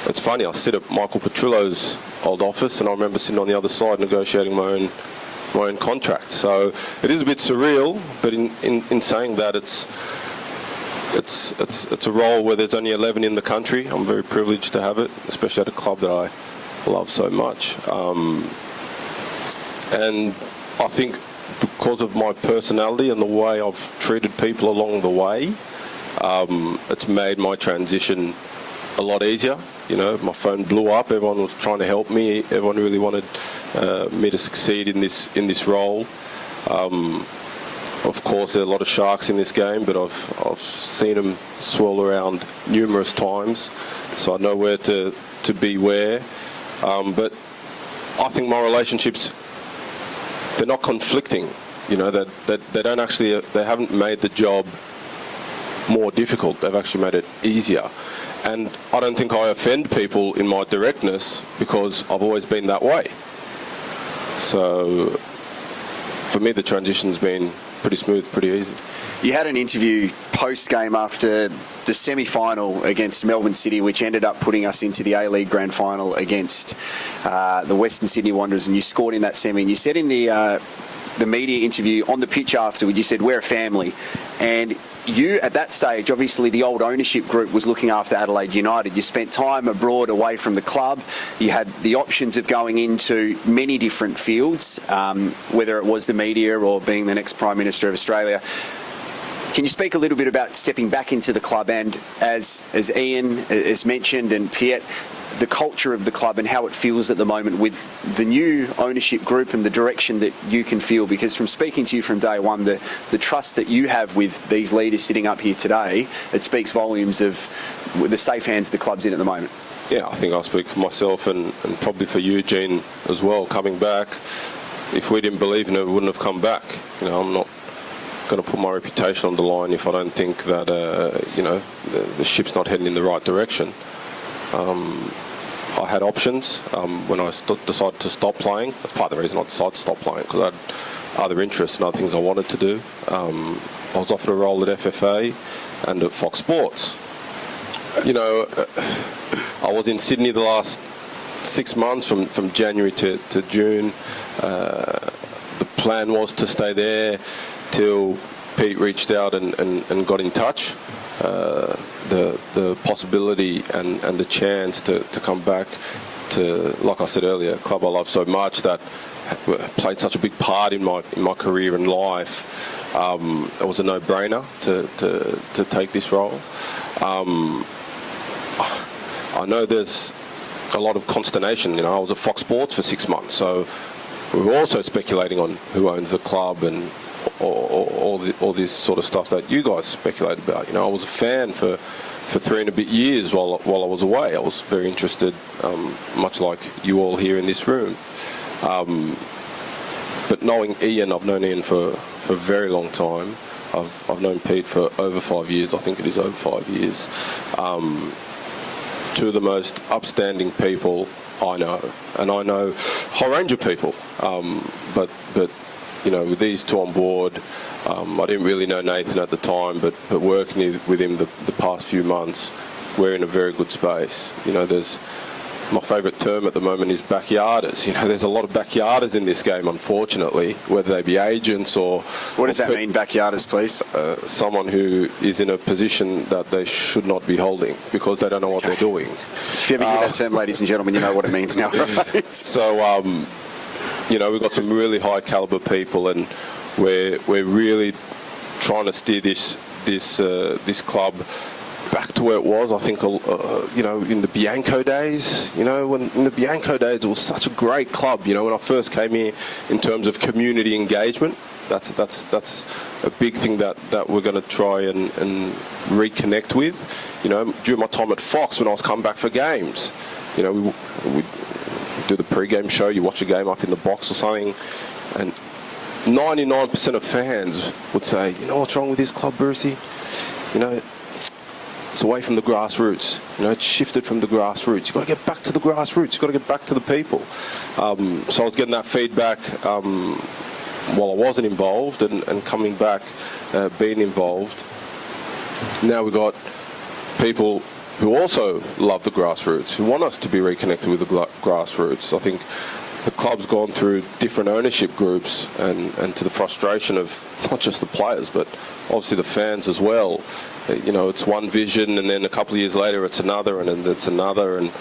Speaker 5: It's funny, I sit at Michael Petrillo's old office and I remember sitting on the other side negotiating my own contract. So it is a bit surreal, but in saying that, it's a role where there's only 11 in the country. I'm very privileged to have it, especially at a club that I love so much. And I think because of my personality and the way I've treated people along the way, it's made my transition a lot easier. You know, my phone blew up. Everyone was trying to help me. Everyone really wanted me to succeed in this role. Of course, there are a lot of sharks in this game, but I've seen them swirl around numerous times, so I know where to beware. But I think my relationships, they're not conflicting. You know, that they don't actually, they haven't made the job more difficult. They've actually made it easier. And I don't think I offend people in my directness because I've always been that way. So for me, the transition's been pretty smooth, pretty easy.
Speaker 1: You had an interview post-game after the semi-final against Melbourne City, which ended up putting us into the A-League Grand Final against the Western Sydney Wanderers, and you scored in that semi. And you said in the media interview on the pitch afterward, you said, we're a family. And you, at that stage, obviously the old ownership group was looking after Adelaide United. You spent time abroad away from the club. You had the options of going into many different fields, whether it was the media or being the next Prime Minister of Australia. Can you speak a little bit about stepping back into the club and, as Ian has mentioned and Piet, the culture of the club and how it feels at the moment with the new ownership group and the direction that you can feel? Because from speaking to you from day one, the trust that you have with these leaders sitting up here today, it speaks volumes of the safe hands the club's in at the moment.
Speaker 5: Yeah, I think I'll speak for myself and probably for Eugene as well. Coming back, if we didn't believe in it, we wouldn't have come back. You know, I'm not going to put my reputation on the line if I don't think that the ship's not heading in the right direction. I had options when I decided to stop playing. That's part of the reason I decided to stop playing, because I had other interests and other things I wanted to do. I was offered a role at FFA and at Fox Sports. You know, I was in Sydney the last 6 months, from January to June. The plan was to stay there till Pete reached out and got in touch. The possibility and the chance to come back to, like I said earlier, a club I love so much that played such a big part in my career and life. It was a no-brainer to take this role. I know there's a lot of consternation. You know, I was at Fox Sports for 6 months, so we were also speculating on who owns the club and all this sort of stuff that you guys speculate about. You know, I was a fan for 3 and a bit years while I was away. I was very interested, much like you all here in this room. But knowing Ian, I've known Ian for a very long time. I've known Pete for over 5 years. I think it is over 5 years. Two of the most upstanding people I know, and I know a whole range of people. But you know, with these two on board, I didn't really know Nathan at the time, but working with him the past few months, we're in a very good space. You know, my favourite term at the moment is backyarders. You know, there's a lot of backyarders in this game, unfortunately, whether they be agents or...
Speaker 1: What does that mean, backyarders, please?
Speaker 5: Someone who is in a position that they should not be holding because they don't know what they're doing.
Speaker 1: If you ever hear that term, ladies and gentlemen, you know what it means now, right?
Speaker 5: So, you know, we've got some really high caliber people, and we're really trying to steer this club back to where it was. I think, you know, in the Bianco days, you know, in the Bianco days, it was such a great club. You know, when I first came here, in terms of community engagement, that's a big thing that we're going to try and reconnect with. You know, during my time at Fox, when I was coming back for games, you know, we do the pre-game show, you watch a game up in the box or something, and 99% of fans would say, you know what's wrong with this club, Brucey? You know, it's away from the grassroots. You know, it's shifted from the grassroots. You've got to get back to the grassroots. You've got to get back to the people. So I was getting that feedback while I wasn't involved, and coming back, being involved. Now we've got people who also love the grassroots, who want us to be reconnected with the grassroots. I think the club's gone through different ownership groups, and to the frustration of not just the players, but obviously the fans as well. You know, it's one vision, and then a couple of years later it's another, and then it's another, and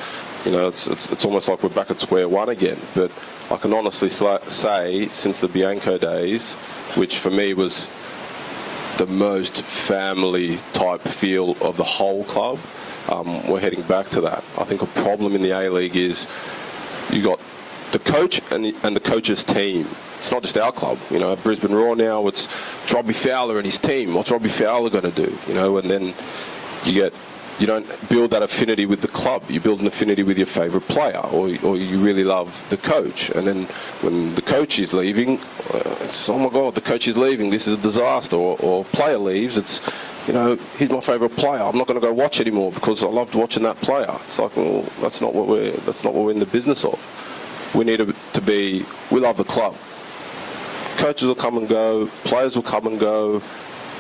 Speaker 5: you know, it's almost like we're back at square one again. But I can honestly say, since the Bianco days, which for me was the most family type feel of the whole club, we're heading back to that. I think a problem in the A-League is you got the coach and the coach's team. It's not just our club. You know, at Brisbane Roar now, it's Robbie Fowler and his team. What's Robbie Fowler going to do? You know, and then you don't build that affinity with the club. You build an affinity with your favourite player, or you really love the coach. And then when the coach is leaving, it's, oh my God, the coach is leaving. This is a disaster. Or player leaves, it's, you know, he's my favourite player. I'm not going to go watch anymore because I loved watching that player. It's like, well, that's not what we're in the business of. We need to be. We love the club. Coaches will come and go, players will come and go,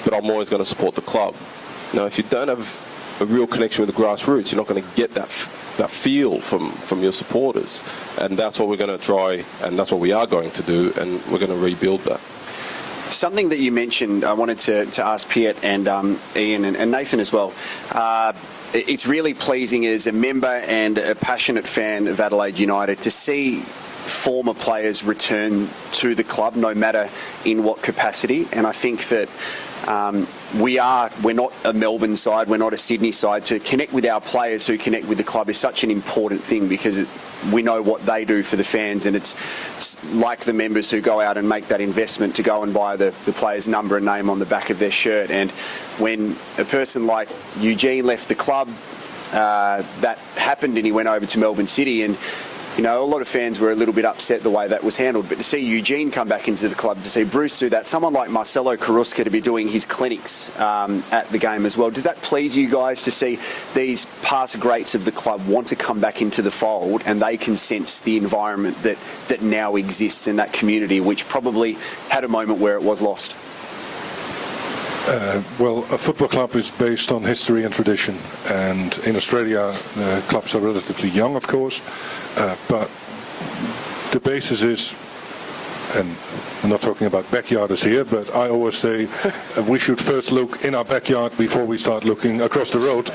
Speaker 5: but I'm always going to support the club. Now, if you don't have a real connection with the grassroots, you're not going to get that feel from your supporters. And that's what we're going to try, and that's what we are going to do, and we're going to rebuild that.
Speaker 1: Something that you mentioned, I wanted to ask Piet and Ian and Nathan as well. It's really pleasing as a member and a passionate fan of Adelaide United to see former players return to the club, no matter in what capacity. And I think that we're not a Melbourne side, we're not a Sydney side. To connect with our players who connect with the club is such an important thing, because we know what they do for the fans, and it's like the members who go out and make that investment to go and buy the player's number and name on the back of their shirt. And when a person like Eugene left the club, that happened, and he went over to Melbourne City, and you know, a lot of fans were a little bit upset the way that was handled. But to see Eugene come back into the club, to see Bruce do that, someone like Marcelo Carrusca to be doing his clinics at the game as well, does that please you guys to see these past greats of the club want to come back into the fold, and they can sense the environment that now exists in that community, which probably had a moment where it was lost?
Speaker 2: Well, a football club is based on history and tradition, and in Australia, clubs are relatively young, of course, but the basis is, and I'm not talking about backyarders here, but I always say we should first look in our backyard before we start looking across the road.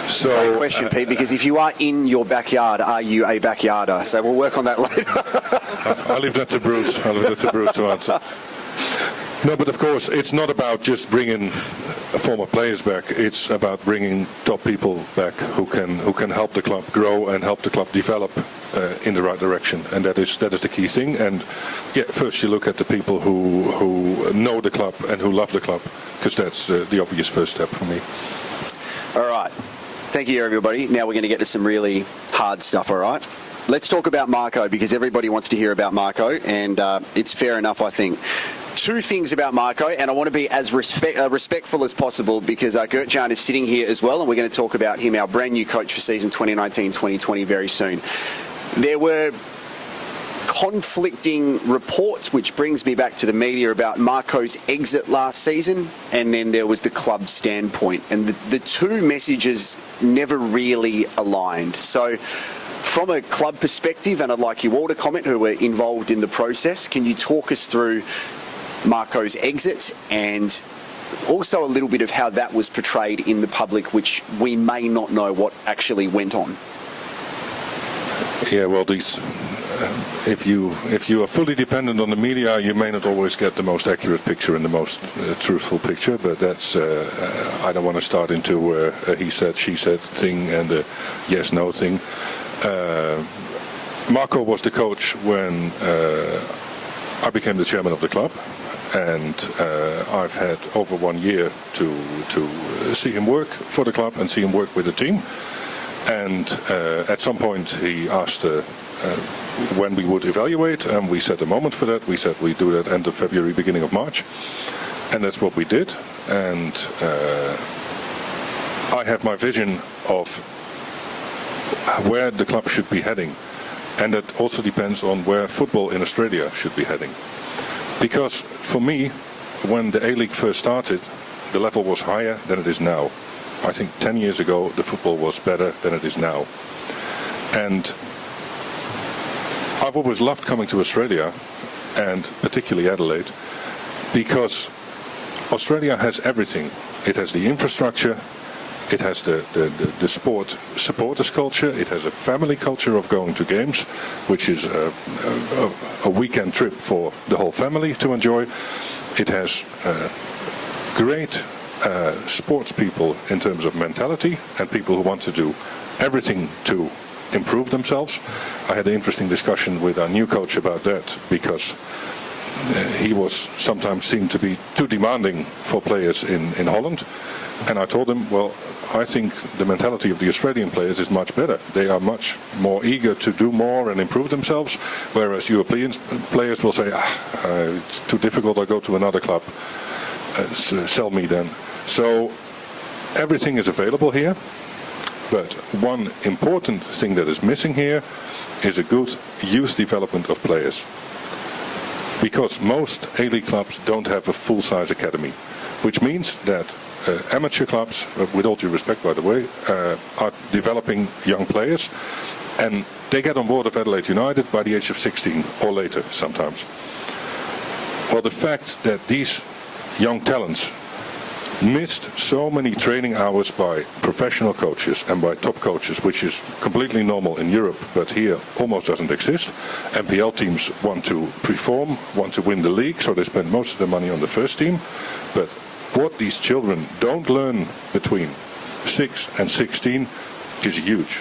Speaker 2: So,
Speaker 1: great question, Pete, because if you are in your backyard, are you a backyarder? So we'll work on that later.
Speaker 2: I'll leave that to Bruce. To answer. No, but of course, it's not about just bringing former players back. It's about bringing top people back who can help the club grow and help the club develop in the right direction. And that is the key thing. And yeah, first you look at the people who know the club and who love the club, because that's the obvious first step for me.
Speaker 1: All right. Thank you, everybody. Now we're going to get to some really hard stuff, all right? Let's talk about Marco, because everybody wants to hear about Marco, and it's fair enough, I think. Two things about Marco, and I want to be as respectful as possible, because Gert-Jan is sitting here as well, and we're going to talk about him, our brand new coach for season 2019-2020, very soon. There were conflicting reports, which brings me back to the media, about Marco's exit last season, and then there was the club standpoint, and the two messages never really aligned. So from a club perspective, and I'd like you all to comment who were involved in the process, can you talk us through Marco's exit, and also a little bit of how that was portrayed in the public, which we may not know what actually went on?
Speaker 2: Yeah, well, these if you are fully dependent on the media, you may not always get the most accurate picture and the most truthful picture. But that's I don't want to start into a he said, she said thing and a yes no thing. Marco was the coach when I became the chairman of the club. And I've had over 1 year to see him work for the club and see him work with the team. And at some point he asked when we would evaluate, and we set a moment for that. We said we'd do that end of February, beginning of March. And that's what we did. And I have my vision of where the club should be heading. And that also depends on where football in Australia should be heading. Because for me, when the A-League first started, the level was higher than it is now. I think 10 years ago, the football was better than it is now. And I've always loved coming to Australia, and particularly Adelaide, because Australia has everything. It has the infrastructure, it has the sport supporters culture, it has a family culture of going to games, which is a weekend trip for the whole family to enjoy. It has great sports people in terms of mentality, and people who want to do everything to improve themselves. I had an interesting discussion with our new coach about that, because he was sometimes seen to be too demanding for players in Holland. And I told him, well, I think the mentality of the Australian players is much better. They are much more eager to do more and improve themselves, whereas European players will say, it's too difficult, I'll go to another club, sell me then. So everything is available here, but one important thing that is missing here is a good youth development of players. Because most A-League clubs don't have a full-size academy, which means that amateur clubs, with all due respect by the way, are developing young players, and they get on board of Adelaide United by the age of 16 or later sometimes. Well, the fact that these young talents missed so many training hours by professional coaches and by top coaches, which is completely normal in Europe, but here almost doesn't exist. NPL teams want to perform, want to win the league, so they spend most of their money on the first team. But what these children don't learn between 6 and 16 is huge.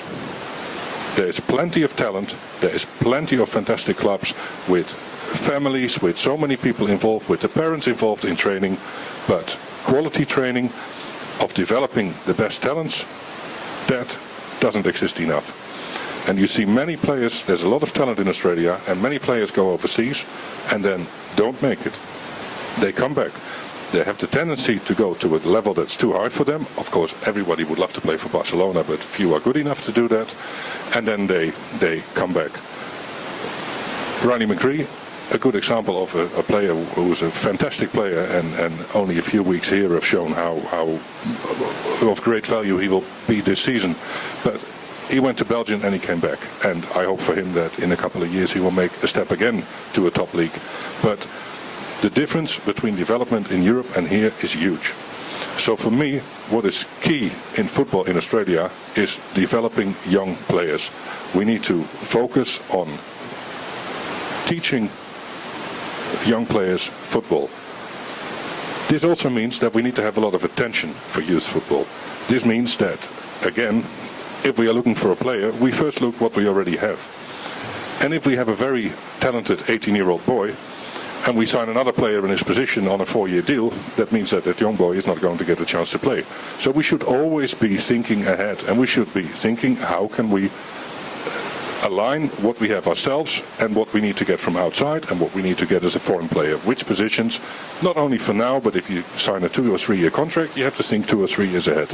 Speaker 2: There is plenty of talent, there is plenty of fantastic clubs with families, with so many people involved, with the parents involved in training, but quality training of developing the best talents, that doesn't exist enough. And you see many players, there's a lot of talent in Australia, and many players go overseas and then don't make it. They come back. They have the tendency to go to a level that's too high for them. Of course, everybody would love to play for Barcelona, but few are good enough to do that. And then they come back. Ronnie McCree, a good example of a player who's a fantastic player, and only a few weeks here have shown how of great value he will be this season. But he went to Belgium and he came back. And I hope for him that in a couple of years he will make a step again to a top league. But the difference between development in Europe and here is huge. So for me, what is key in football in Australia is developing young players. We need to focus on teaching young players football. This also means that we need to have a lot of attention for youth football. This means that, again, if we are looking for a player, we first look what we already have. And if we have a very talented 18-year-old boy, and we sign another player in his position on a 4-year deal, that means that that young boy is not going to get a chance to play. So we should always be thinking ahead, and we should be thinking, how can we align what we have ourselves and what we need to get from outside and what we need to get as a foreign player. Which positions, not only for now, but if you sign a 2 or 3 year contract, you have to think 2 or 3 years ahead.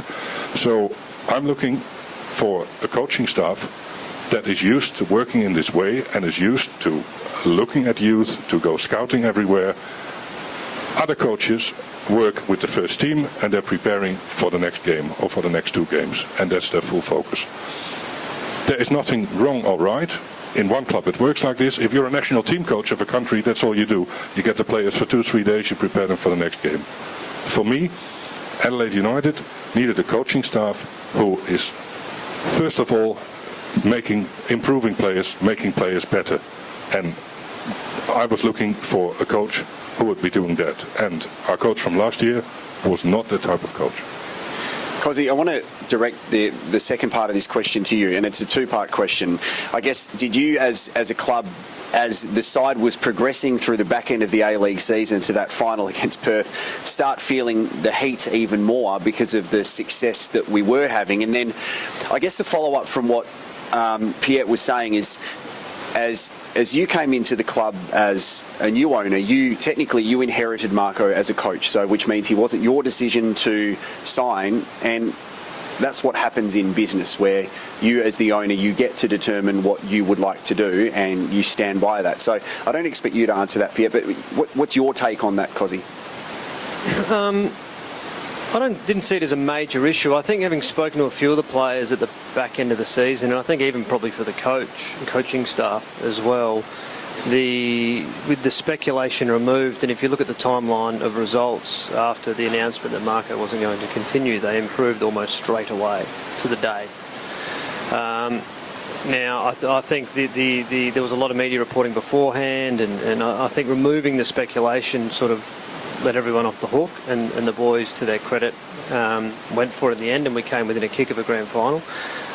Speaker 2: So I'm looking for a coaching staff that is used to working in this way and is used to looking at youth, to go scouting everywhere. Other coaches work with the first team and they're preparing for the next game or for the next 2 games, and that's their full focus. There is nothing wrong or right. In one club it works like this. If you're a national team coach of a country, that's all you do. You get the players for 2-3 days, you prepare them for the next game. For me, Adelaide United needed a coaching staff who is, first of all, improving players, making players better. And I was looking for a coach who would be doing that. And our coach from last year was not that type of coach.
Speaker 1: Cosy, I want to direct the second part of this question to you, and it's a 2-part question. I guess, did you as a club, as the side was progressing through the back end of the A-League season to that final against Perth, start feeling the heat even more because of the success that we were having? And then I guess the follow-up from what Piet was saying is, as you came into the club as a new owner, you inherited Marco as a coach, so which means he wasn't your decision to sign, and that's what happens in business, where you as the owner, you get to determine what you would like to do and you stand by that. So I don't expect you to answer that, Piet, but what's your take on that, Cosy?
Speaker 4: I didn't see it as a major issue. I think, having spoken to a few of the players at the back end of the season, and I think even probably for the coaching staff as well, with the speculation removed, and if you look at the timeline of results after the announcement that Marco wasn't going to continue, they improved almost straight away to the day. Now, I think there was a lot of media reporting beforehand, and I think removing the speculation sort of let everyone off the hook, and the boys, to their credit, went for it in the end, and we came within a kick of a grand final.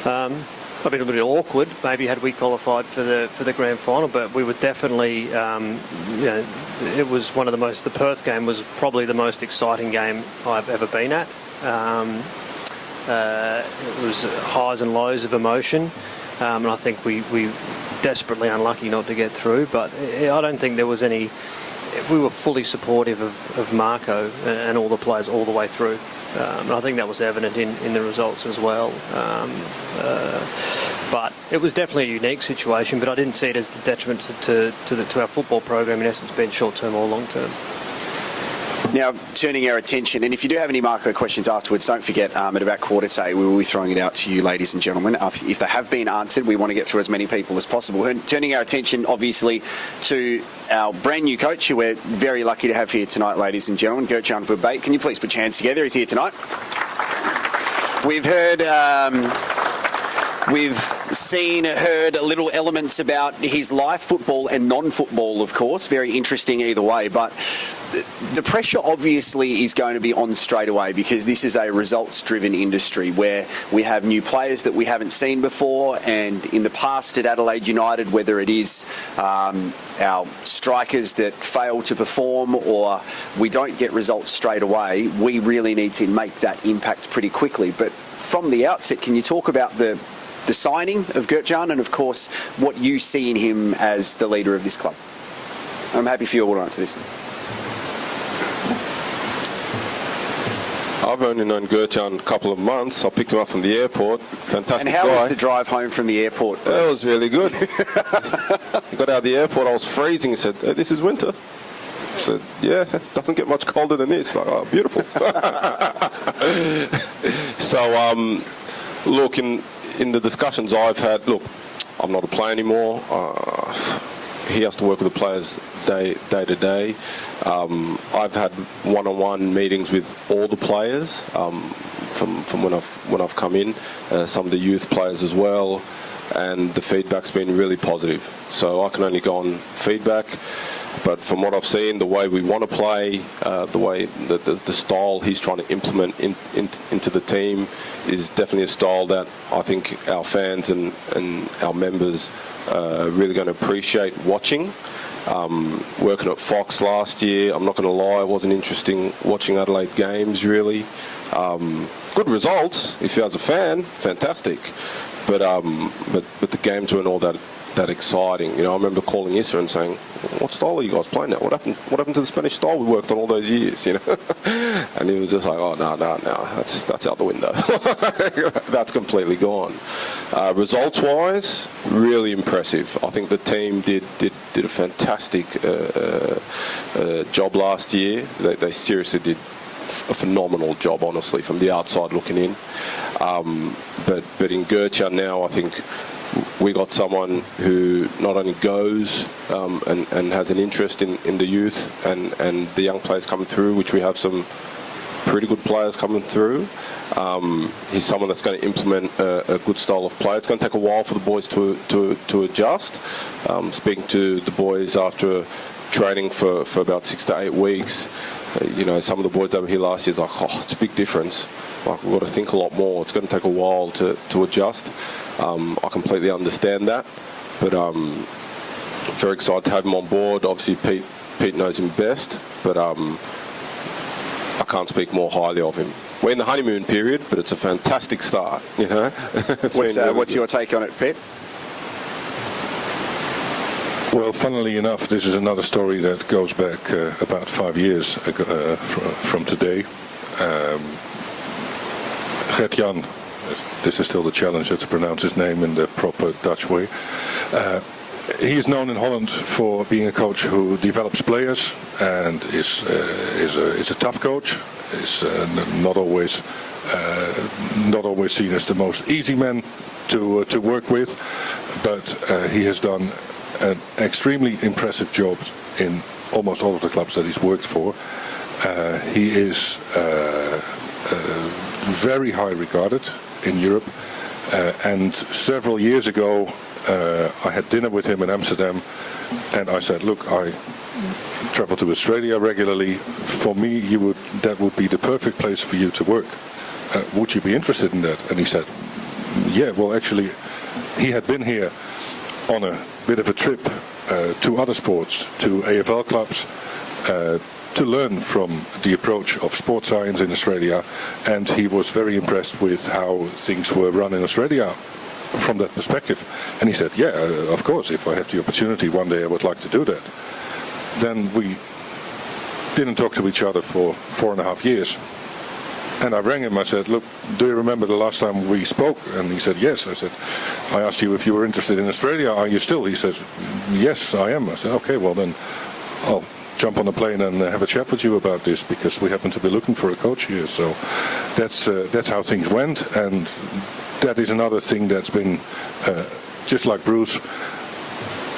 Speaker 4: Probably a little bit awkward, maybe, had we qualified for the grand final, but we were definitely, it was one of the Perth game was probably the most exciting game I've ever been at. It was highs and lows of emotion, and I think we desperately unlucky not to get through, but I don't think there was any. We were fully supportive of Marco and all the players all the way through. And I think that was evident in the results as well. But it was definitely a unique situation, but I didn't see it as the detriment to our football program, in essence, being short-term or long-term.
Speaker 1: Now, turning our attention, and if you do have any Marco questions afterwards, don't forget at about 8:15 we will be throwing it out to you, ladies and gentlemen. If they have been answered, we want to get through as many people as possible. And turning our attention, obviously, to our brand new coach, who we're very lucky to have here tonight, ladies and gentlemen, Jarrod Walsh. Can you please put your hands together? He's here tonight. We've heard... We've heard little elements about his life, football and non-football, of course. Very interesting either way. But the pressure obviously is going to be on straight away, because this is a results-driven industry where we have new players that we haven't seen before. And in the past at Adelaide United, whether it is our strikers that fail to perform or we don't get results straight away, we really need to make that impact pretty quickly. But from the outset, can you talk about the signing of Jarrod and, of course, what you see in him as the leader of this club? I'm happy for you all to answer this.
Speaker 5: I've only known Jarrod a couple of months. I picked him up from the airport. Fantastic
Speaker 1: guy. And how
Speaker 5: guy.
Speaker 1: was the drive home from the airport?
Speaker 5: It was really good. He got out of the airport, I was freezing. He said, "Hey, this is winter." I said, "Yeah, it doesn't get much colder than this." Like, oh, beautiful. So, look, in the discussions I've had, look, I'm not a player anymore. He has to work with the players day to day. I've had one-on-one meetings with all the players from when I've come in, some of the youth players as well, and the feedback's been really positive. So I can only go on feedback. But from what I've seen, the way we want to play, the way the style he's trying to implement into the team is definitely a style that I think our fans and our members are really going to appreciate watching. Working at Fox last year, I'm not going to lie, it wasn't interesting watching Adelaide games really. Good results if you as a fan, fantastic. But the games weren't all that exciting. You know, I remember calling Issa and saying, "What style are you guys playing now? What happened to the Spanish style we worked on all those years?" You know, and he was just like, "Oh no, that's out the window. That's completely gone." Results-wise, really impressive. I think the team did a fantastic job last year. They seriously did a phenomenal job, honestly, from the outside looking in. But in Jarrod now, I think we got someone who not only goes and has an interest in the youth and the young players coming through, which we have some pretty good players coming through. He's someone that's going to implement a good style of play. It's going to take a while for the boys to adjust. Speaking to the boys after training for about 6 to 8 weeks, you know, some of the boys over here last year is like, "Oh, it's a big difference. Like, we've got to think a lot more. It's going to take a while to adjust." I completely understand that, but very excited to have him on board. Obviously, Pete knows him best, but I can't speak more highly of him. We're in the honeymoon period, but it's a fantastic start. You know.
Speaker 1: What's your take on it, Pete?
Speaker 2: Well, funnily enough, this is another story that goes back about 5 years ago, from today. Gert-Jan, this is still the challenge, to pronounce his name in the proper Dutch way. He is known in Holland for being a coach who develops players and is a tough coach. Is not always seen as the most easy man to work with, but he has done an extremely impressive job in almost all of the clubs that he's worked for. He is very high regarded in Europe, and several years ago I had dinner with him in Amsterdam, and I said, "Look, I travel to Australia regularly. For me, that would be the perfect place for you to work. Would you be interested in that?" And he said, "Yeah, well, actually, he had been here on a bit of a trip to other sports, to AFL clubs, to learn from the approach of sports science in Australia, and he was very impressed with how things were run in Australia from that perspective." And he said, "Yeah, of course, if I have the opportunity one day I would like to do that." Then we didn't talk to each other for 4.5 years. And I rang him, I said, "Look, do you remember the last time we spoke?" And he said, "Yes." I said, "I asked you if you were interested in Australia, are you still?" He said, "Yes, I am." I said, "Okay, well then I'll jump on a plane and have a chat with you about this, because we happen to be looking for a coach here. So that's how things went, and that is another thing that's been just like Bruce.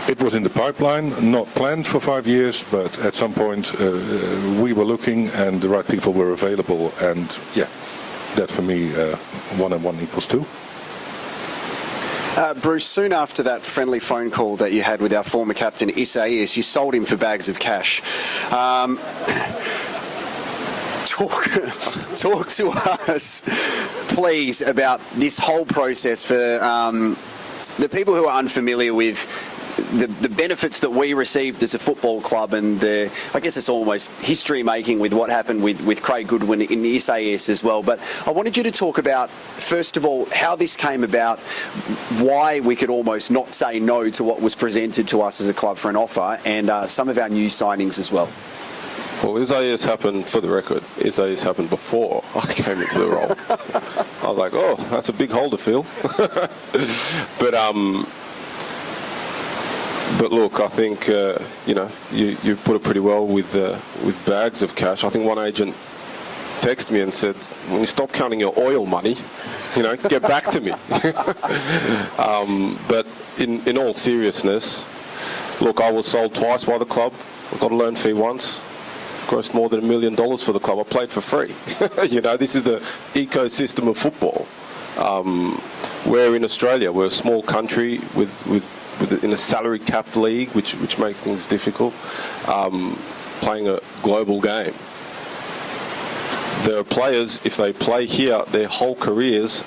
Speaker 2: It was in the pipeline, not planned for 5 years, but at some point we were looking and the right people were available, and yeah, that for me, 1 and 1 equals 2.
Speaker 1: Bruce, soon after that friendly phone call that you had with our former captain Isaias, you sold him for bags of cash. Talk to us, please, about this whole process for the people who are unfamiliar with the benefits that we received as a football club, and I guess it's almost history making with what happened with Craig Goodwin in the SAS as well. But I wanted you to talk about, first of all, how this came about, why we could almost not say no to what was presented to us as a club for an offer, and some of our new signings as well.
Speaker 5: Well, Isaias happened, for the record, Isaias happened before I came into the role. I was like, oh, that's a big hole to fill. But look, I think you put it pretty well with bags of cash. I think one agent texted me and said, "When you stop counting your oil money, get back to me." But in all seriousness, look, I was sold twice by the club. I got a loan fee once. Grossed more than $1 million for the club. I played for free. This is the ecosystem of football. We're in Australia. We're a small country in a salary capped league, which makes things difficult, playing a global game. There are players, if they play here their whole careers,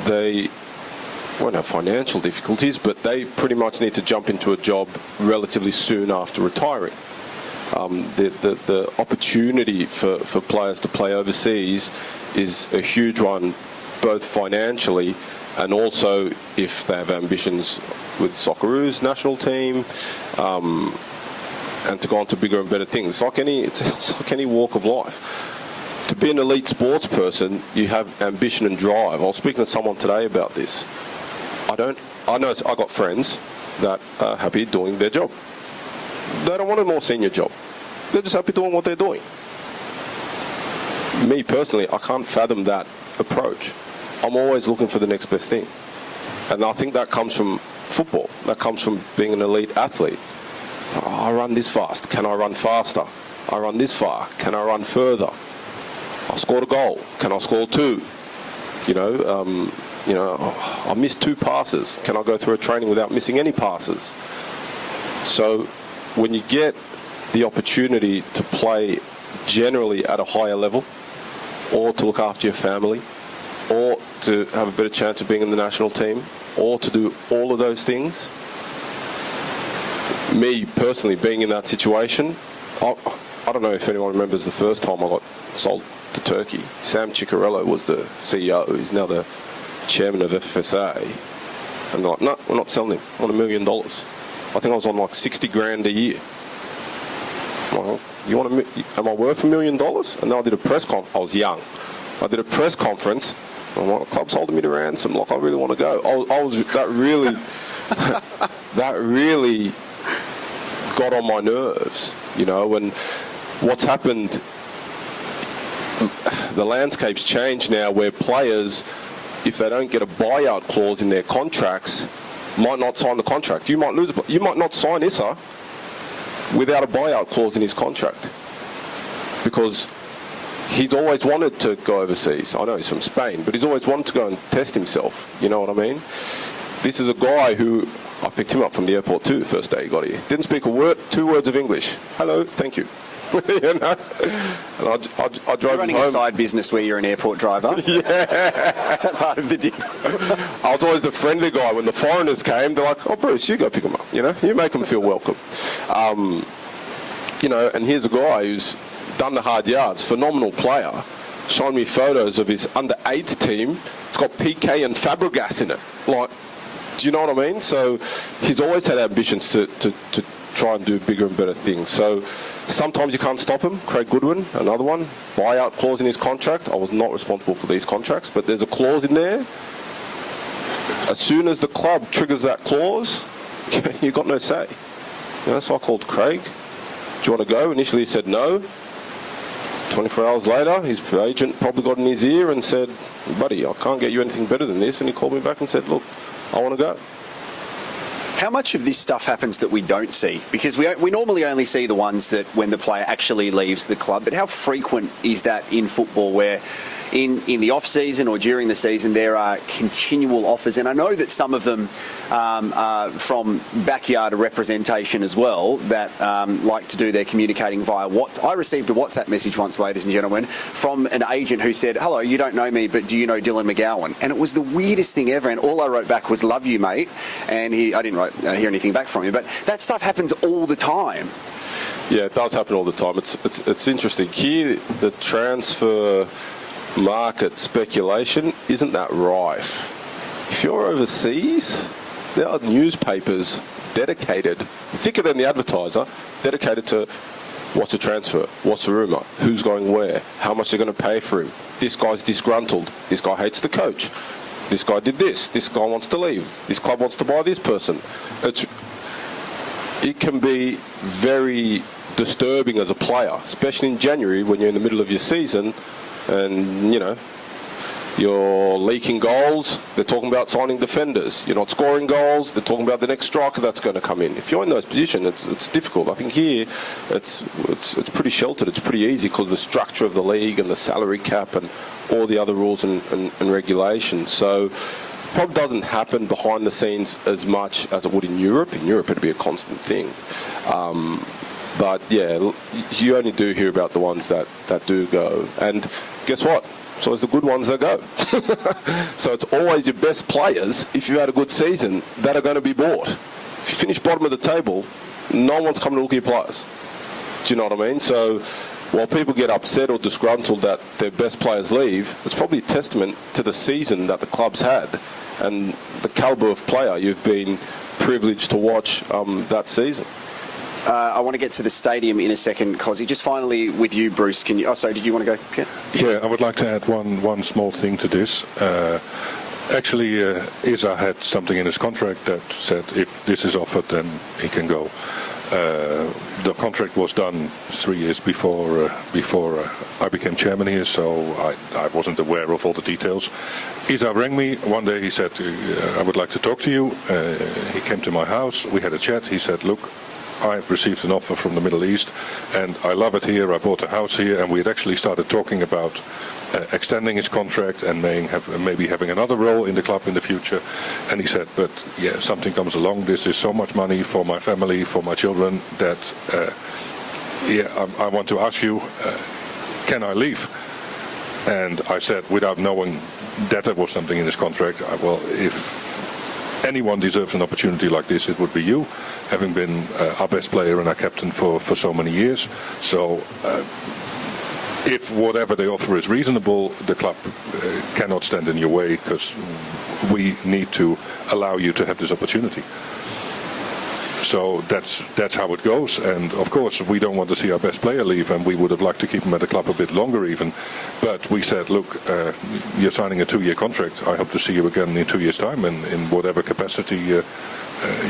Speaker 5: they won't have financial difficulties, but they pretty much need to jump into a job relatively soon after retiring. The opportunity for players to play overseas is a huge one, both financially and also if they have ambitions with Socceroos national team, and to go on to bigger and better things. It's like any walk of life. To be an elite sports person, you have ambition and drive. I was speaking to someone today about this. I know I got friends that are happy doing their job. They don't want a more senior job. They're just happy doing what they're doing. Me personally, I can't fathom that approach. I'm always looking for the next best thing. And I think that comes from football. That comes from being an elite athlete. I run this fast. Can I run faster? I run this far. Can I run further? I scored a goal. Can I score 2? I missed 2 passes. Can I go through a training without missing any passes? So when you get the opportunity to play generally at a higher level, or to look after your family, or to have a better chance of being in the national team, or to do all of those things, me personally being in that situation, I don't know if anyone remembers the first time I got sold to Turkey. Sam Ciccarello was the CEO. He's now the chairman of FFSA. And they're like, no, we're not selling him. I want $1 million. I think I was on like 60 grand a year. Well, am I worth $1 million? And then I did a press conference. I was young. I did a press conference. And the club's holding me to ransom. Like, I really want to go. That really got on my nerves, and what's happened, the landscape's changed now where players, if they don't get a buyout clause in their contracts, might not sign the contract. You might not sign Issa without a buyout clause in his contract, because he's always wanted to go overseas. I know he's from Spain, but he's always wanted to go and test himself. You know what I mean? This is a guy who, I picked him up from the airport too, first day he got here. Didn't speak a word, 2 words of English. Hello, thank you. And I drove
Speaker 1: You're running
Speaker 5: home.
Speaker 1: a side business where you're an airport driver.
Speaker 5: Yeah.
Speaker 1: Is that part of the deal?
Speaker 5: I was always the friendly guy. When the foreigners came, they're like, oh, Bruce, you go pick them up. You make them feel welcome. And here's a guy who's done the hard yards, phenomenal player, showing me photos of his under-8s team. It's got PK and Fabregas in it. Like, do you know what I mean? So he's always had ambitions to try and do bigger and better things. So sometimes you can't stop him. Craig Goodwin, another one, buyout clause in his contract. I was not responsible for these contracts, but there's a clause in there. As soon as the club triggers that clause, you've got no say. So I called Craig. do you want to go? Initially he said no. 24 hours later, his agent probably got in his ear and said, buddy, I can't get you anything better than this. And he called me back and said, look, I want to go.
Speaker 1: How much of this stuff happens that we don't see? Because we normally only see the ones that when the player actually leaves the club. But how frequent is that in football where in the off-season or during the season there are continual offers? And I know that some of them are from backyard representation as well that like to do their communicating via WhatsApp. I received a WhatsApp message once, ladies and gentlemen, from an agent who said, hello, you don't know me, but do you know Dylan McGowan? And it was the weirdest thing ever. And all I wrote back was, love you, mate. And I didn't hear anything back from him. But that stuff happens all the time.
Speaker 5: Yeah, it does happen all the time. It's interesting. Here, the transfer market speculation isn't that rife. If you're overseas, there are newspapers dedicated, thicker than the Advertiser, dedicated to what's a transfer, what's a rumour, who's going where, how much they're going to pay for him. This guy's disgruntled. This guy hates the coach. This guy did this. This guy wants to leave. This club wants to buy this person. It can be very disturbing as a player, especially in January when you're in the middle of your season and, you know, you're leaking goals. They're talking about signing defenders. You're not scoring goals. They're talking about the next striker that's going to come in. If you're in those positions, it's difficult. I think here it's pretty sheltered. It's pretty easy because of the structure of the league and the salary cap and all the other rules and regulations. So probably doesn't happen behind the scenes as much as it would in Europe. In Europe, it'd be a constant thing. But yeah, you only do hear about the ones that do go. And guess what? So it's the good ones that go. So it's always your best players, if you've had a good season, that are going to be bought. If you finish bottom of the table, no one's coming to look at your players. Do you know what I mean? So while people get upset or disgruntled that their best players leave, it's probably a testament to the season that the club's had and the calibre of player you've been privileged to watch that season.
Speaker 1: I want to get to the stadium in a second, Cosy. Just finally with you, Bruce, can you... Oh, sorry, did you want to go, Piet?
Speaker 2: Yeah, I would like to add one small thing to this. Actually, Isa had something in his contract that said if this is offered, then he can go. The contract was done 3 years before I became chairman here, so I wasn't aware of all the details. Isa rang me one day. He said, I would like to talk to you. He came to my house. We had a chat. He said, look, I've received an offer from the Middle East and I love it here. I bought a house here, and we had actually started talking about extending his contract and maybe having another role in the club in the future. And he said, but yeah, something comes along. This is so much money for my family, for my children, that I want to ask you, can I leave? And I said, without knowing that there was something in his contract, well, if anyone deserves an opportunity like this, it would be you, having been our best player and our captain for so many years. So if whatever they offer is reasonable, the club cannot stand in your way, because we need to allow you to have this opportunity. So that's how it goes. And of course, we don't want to see our best player leave, and we would have liked to keep him at the club a bit longer even. But we said, look, you're signing a 2-year contract. I hope to see you again in 2 years' time, and in whatever capacity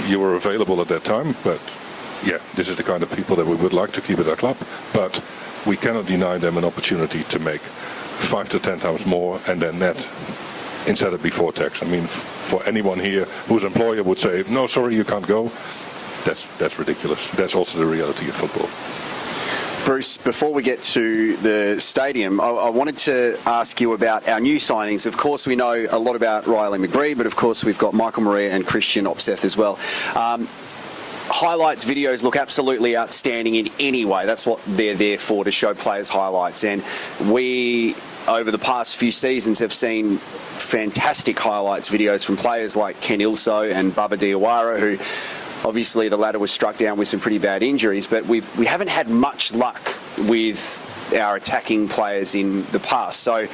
Speaker 2: you were available at that time. But yeah, this is the kind of people that we would like to keep at our club. But we cannot deny them an opportunity to make 5 to 10 times more, and then net instead of before tax. I mean, for anyone here whose employer would say, no, sorry, you can't go, that's ridiculous. That's also the reality of football.
Speaker 1: Bruce, before we get to the stadium, I wanted to ask you about our new signings. Of course, we know a lot about Riley McBree, but of course we've got Michael Maria and Christian Opseth as well. Highlights videos look absolutely outstanding in any way. That's what they're there for, to show players' highlights. And we, over the past few seasons, have seen fantastic highlights videos from players like Ken Ilso and Baba Diawara, who obviously the latter was struck down with some pretty bad injuries, but we haven't had much luck with our attacking players in the past. So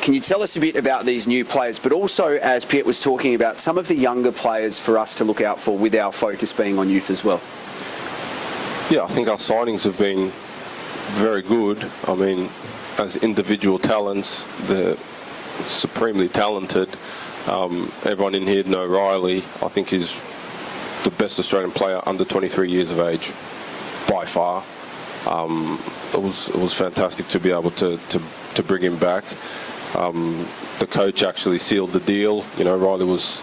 Speaker 1: can you tell us a bit about these new players, but also, as Piet was talking about, some of the younger players for us to look out for, with our focus being on youth as well?
Speaker 5: Yeah, I think our signings have been very good. I mean, as individual talents, they're supremely talented. Everyone in here know Riley. I think he's the best Australian player under 23 years of age, by far. It was fantastic to be able to bring him back. The coach actually sealed the deal. You know, Riley was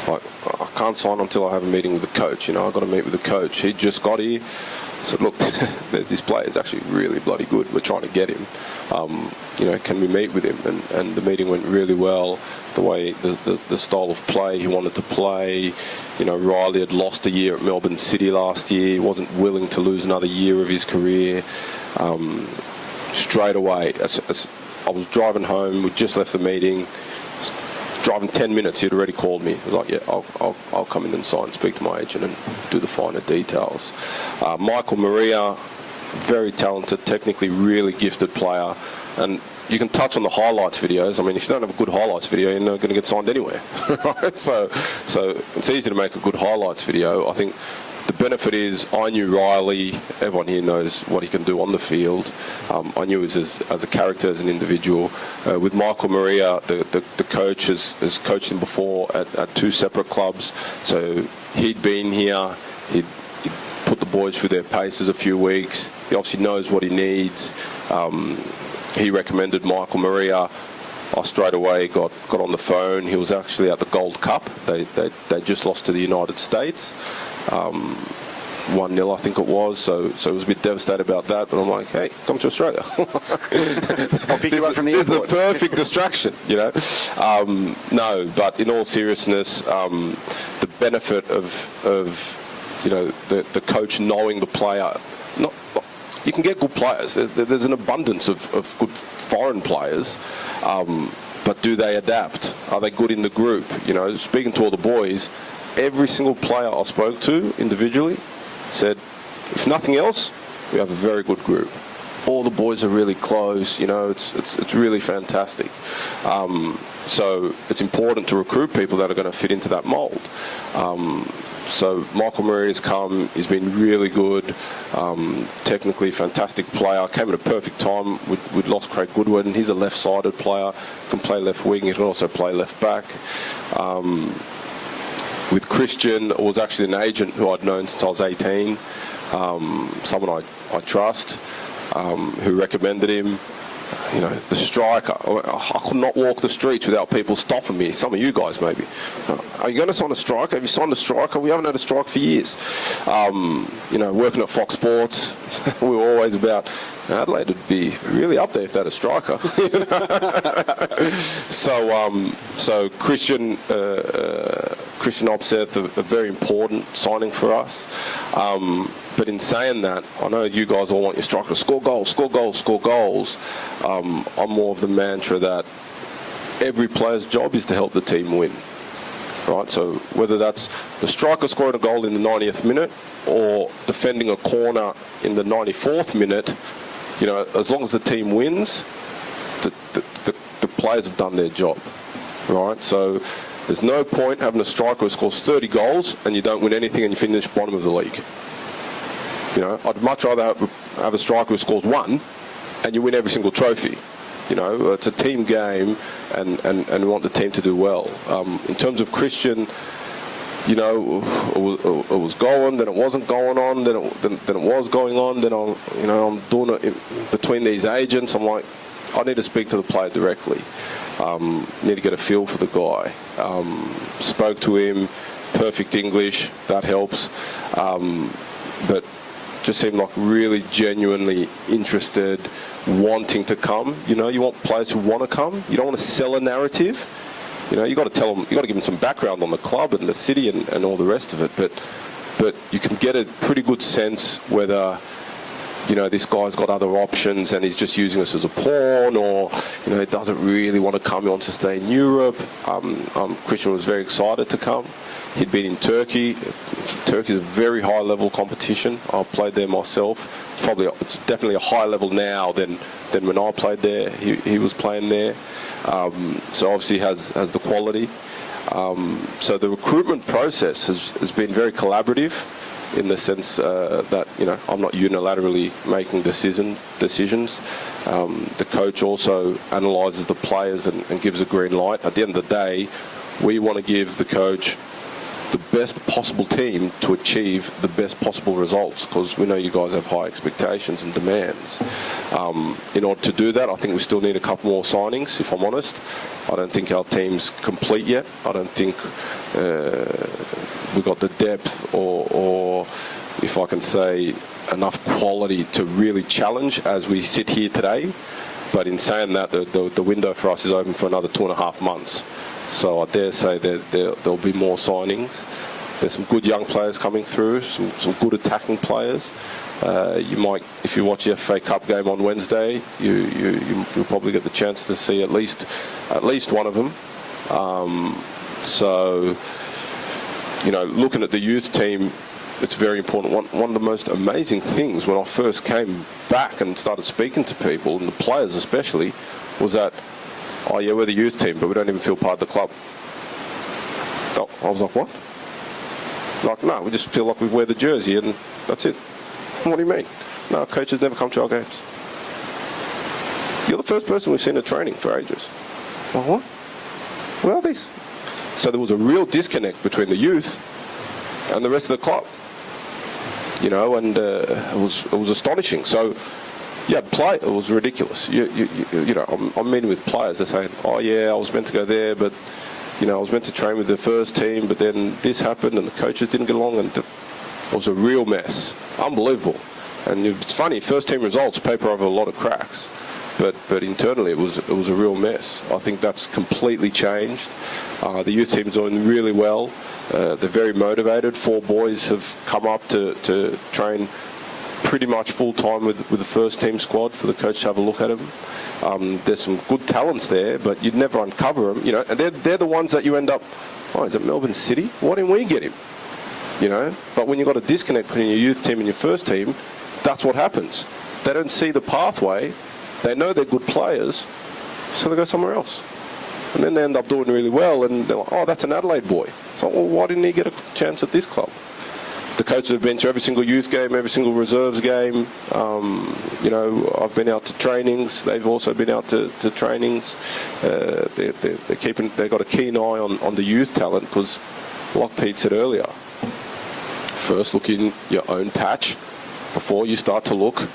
Speaker 5: like, I can't sign until I have a meeting with the coach. You know, I've got to meet with the coach. He just got here. So look, this player is actually really bloody good. We're trying to get him. You know, can we meet with him? And the meeting went really well. The way, the style of play he wanted to play. You know, Riley had lost a year at Melbourne City last year. He wasn't willing to lose another year of his career. Straight away, as I was driving home, we just left the meeting. Driving 10 minutes, he'd already called me. I was like, yeah, I'll come in and sign, speak to my agent and do the finer details. Michael Maria, very talented, technically really gifted player. And you can touch on the highlights videos. I mean, if you don't have a good highlights video, you're not going to get signed anywhere, right? So it's easy to make a good highlights video. I think the benefit is I knew Riley. Everyone here knows what he can do on the field. I knew him as a character, as an individual. With Michael Maria, the coach has coached him before at two separate clubs. So he'd been here. He'd put the boys through their paces a few weeks. He obviously knows what he needs. He recommended Michael Maria. I straight away got on the phone. He was actually at the Gold Cup. They just lost to the United States. 1-0 I think it was, so I was a bit devastated about that, but I'm like, hey, come to Australia.
Speaker 1: I'll pick you up from the airport.
Speaker 5: This is the perfect distraction, you know. No, but in all seriousness, the benefit of you know, the coach knowing the player, you can get good players. There's an abundance of good foreign players, but do they adapt? Are they good in the group? You know, speaking to all the boys, every single player I spoke to individually said, if nothing else, we have a very good group. All the boys are really close. You know, it's really fantastic. So it's important to recruit people that are going to fit into that mould. So Michael Murray has come. He's been really good. Technically fantastic player. Came at a perfect time. We'd lost Craig Goodwin. He's a left-sided player. Can play left wing. He can also play left back. With Christian, it was actually an agent who I'd known since I was 18. Someone I trust, who recommended him. You know, the striker. I could not walk the streets without people stopping me. Some of you guys, maybe. Are you going to sign a striker? Have you signed a striker? We haven't had a striker for years. You know, working at Fox Sports, we were always about, Adelaide would be really up there if they had a striker. So Christian Opseth, a very important signing for us. But in saying that, I know you guys all want your striker to score goals, score goals, score goals. I'm more of the mantra that every player's job is to help the team win. Right? So whether that's the striker scoring a goal in the 90th minute or defending a corner in the 94th minute, you know, as long as the team wins, the players have done their job. Right? So there's no point having a striker who scores 30 goals and you don't win anything and you finish bottom of the league. You know, I'd much rather have a striker who scores 1 and you win every single trophy. You know, it's a team game and we want the team to do well. In terms of Christian, you know, it was going, then it wasn't going on, then it was going on, then I'm doing it between these agents. I'm like, I need to speak to the player directly. Need to get a feel for the guy. Spoke to him, perfect English, that helps. But just seemed like really genuinely interested, wanting to come. You know, you want players who want to come. You don't want to sell a narrative. You know, you got to tell them, you got to give them some background on the club and the city and all the rest of it. But you can get a pretty good sense whether, you know, this guy's got other options and he's just using us as a pawn, or, you know, he doesn't really want to come. He wants to stay in Europe. Christian was very excited to come. He'd been in Turkey. Turkey's a very high-level competition. I played there myself. It's definitely a high level now than when I played there. He was playing there. So obviously has the quality. So the recruitment process has been very collaborative in the sense that, you know, I'm not unilaterally making decisions. The coach also analyses the players and gives a green light. At the end of the day, we want to give the coach the best possible team to achieve the best possible results, because we know you guys have high expectations and demands. In order to do that, I think we still need a couple more signings, if I'm honest. I don't think our team's complete yet. I don't think we've got the depth or, if I can say, enough quality to really challenge as we sit here today. But in saying that, the window for us is open for another 2.5 months. So I dare say that there'll be more signings. There's some good young players coming through, some good attacking players. You might, if you watch the FA Cup game on Wednesday, you'll probably get the chance to see at least one of them. So, you know, looking at the youth team, it's very important. One of the most amazing things when I first came back and started speaking to people, and the players especially, was that, oh yeah, we're the youth team, but we don't even feel part of the club. I was like, what? Like, no, we just feel like we wear the jersey and that's it. What do you mean? No, coaches never come to our games. You're the first person we've seen at training for ages. Like, what? Where are these? So there was a real disconnect between the youth and the rest of the club. You know, and it was astonishing. So, yeah, it was ridiculous. You know, I'm meeting with players. They're saying, oh yeah, I was meant to go there, but you know, I was meant to train with the first team, but then this happened, and the coaches didn't get along, and it was a real mess. Unbelievable. And it's funny, first team results paper over a lot of cracks, but internally it was a real mess. I think that's completely changed. The youth team's doing really well. They're very motivated. 4 boys have come up to train pretty much full time with the first team squad for the coach to have a look at them. There's some good talents there, but you'd never uncover them. You know, and they're the ones that you end up. Oh, is it Melbourne City? Why didn't we get him? You know, but when you've got a disconnect between your youth team and your first team, that's what happens. They don't see the pathway. They know they're good players, so they go somewhere else. And then they end up doing really well, and they're like, oh, that's an Adelaide boy. So, well, why didn't he get a chance at this club? The coaches have been to every single youth game, every single reserves game. You know, I've been out to trainings. They've also been out to trainings. They've got a keen eye on the youth talent, because, like Pete said earlier, first look in your own patch before you start to look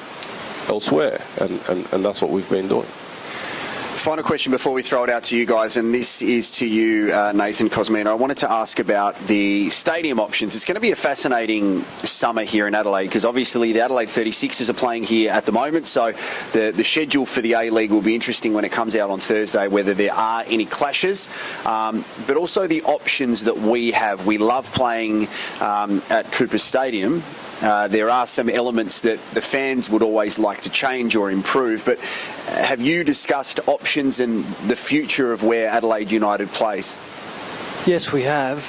Speaker 5: elsewhere, and that's what we've been doing.
Speaker 1: Final question before we throw it out to you guys, and this is to you, Nathan, Kosmina. I wanted to ask about the stadium options. It's going to be a fascinating summer here in Adelaide, because obviously the Adelaide 36ers are playing here at the moment, so the schedule for the A-League will be interesting when it comes out on Thursday, whether there are any clashes, but also the options that we have. We love playing at Cooper Stadium. There are some elements that the fans would always like to change or improve, but have you discussed options and the future of where Adelaide United plays?
Speaker 4: Yes, we have.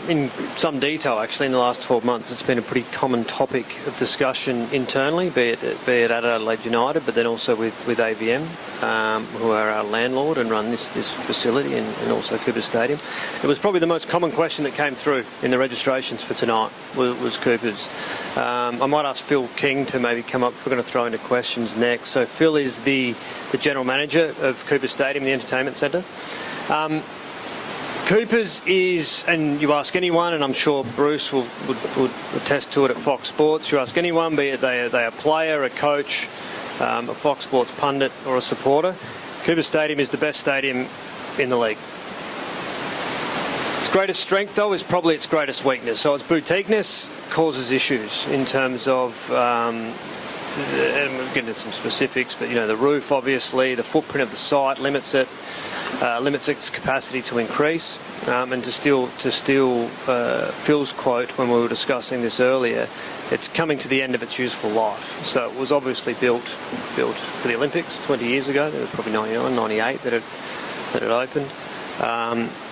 Speaker 4: In some detail, actually, in the last 12 months, it's been a pretty common topic of discussion internally, be it at Adelaide United, but then also with AVM, who are our landlord and run this facility, and also Cooper Stadium. It was probably the most common question that came through in the registrations for tonight was Cooper's. I might ask Phil King to maybe come up if we're going to throw into questions next. So Phil is the general manager of Cooper Stadium, the entertainment centre. Cooper's is, and you ask anyone, and I'm sure Bruce would attest to it at Fox Sports, you ask anyone, be it they a player, a coach, a Fox Sports pundit or a supporter, Cooper Stadium is the best stadium in the league. Its greatest strength, though, is probably its greatest weakness. So its boutiqueness causes issues in terms of, and we'll get into some specifics, but, you know, the roof, obviously, the footprint of the site limits its capacity to increase, and to steal Phil's quote when we were discussing this earlier, it's coming to the end of its useful life. So it was obviously built for the Olympics 20 years ago. It was probably 99, 98 that it opened.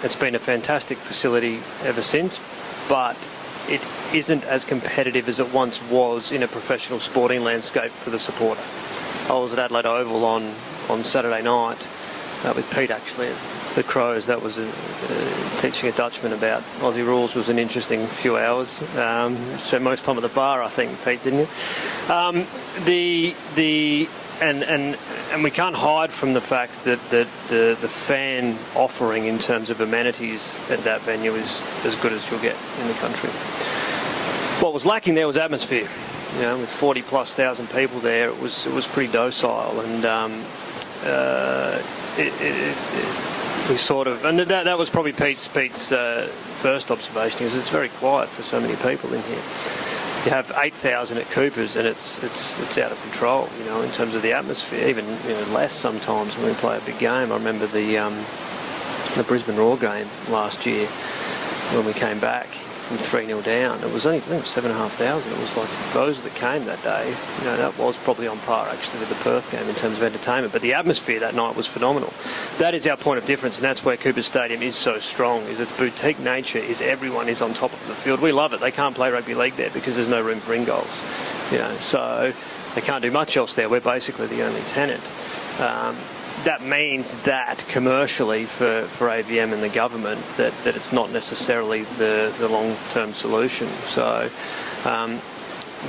Speaker 4: It's been a fantastic facility ever since, but it isn't as competitive as it once was in a professional sporting landscape for the supporter. I was at Adelaide Oval on Saturday night with Pete, actually, at the Crows. That was teaching a Dutchman about Aussie rules was an interesting few hours. Spent most time at the bar, I think, Pete, didn't you? and we can't hide from the fact that the fan offering in terms of amenities at that venue is as good as you'll get in the country. What was lacking there was atmosphere. You know, with 40,000+ people there, it was pretty docile, and we sort of, and that was probably Pete's first observation, is it's very quiet for so many people in here. You have 8,000 at Cooper's, and it's out of control, you know, in terms of the atmosphere. Even, you know, less sometimes when we play a big game. I remember the Brisbane Roar game last year when we came back from 3-0 down. It was only, I think, 7,500. It was like those that came that day. You know, that was probably on par actually with the Perth game in terms of entertainment. But the atmosphere that night was phenomenal. That is our point of difference, and that's where Cooper's Stadium is so strong. Is its boutique nature. Is everyone is on top of the field. We love it. They can't play rugby league there because there's no room for in goals. You know, so they can't do much else there. We're basically the only tenant. That means that commercially for AVM and the government that it's not necessarily the long-term solution. So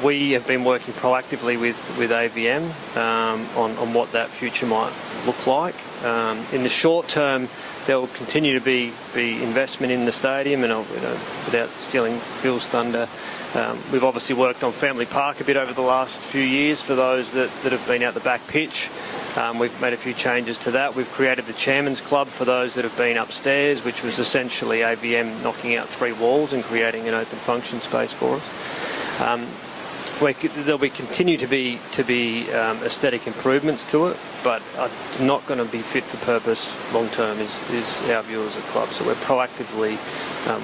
Speaker 4: we have been working proactively with AVM on what that future might look like. In the short term, there will continue to be investment in the stadium, and without stealing Phil's thunder, we've obviously worked on Family Park a bit over the last few years for those that have been out the back pitch. We've made a few changes to that. We've created the Chairman's Club for those that have been upstairs, which was essentially AVM knocking out 3 walls and creating an open function space for us. There'll continue to be aesthetic improvements to it, but it's not going to be fit for purpose long term is our view as a club. So we're proactively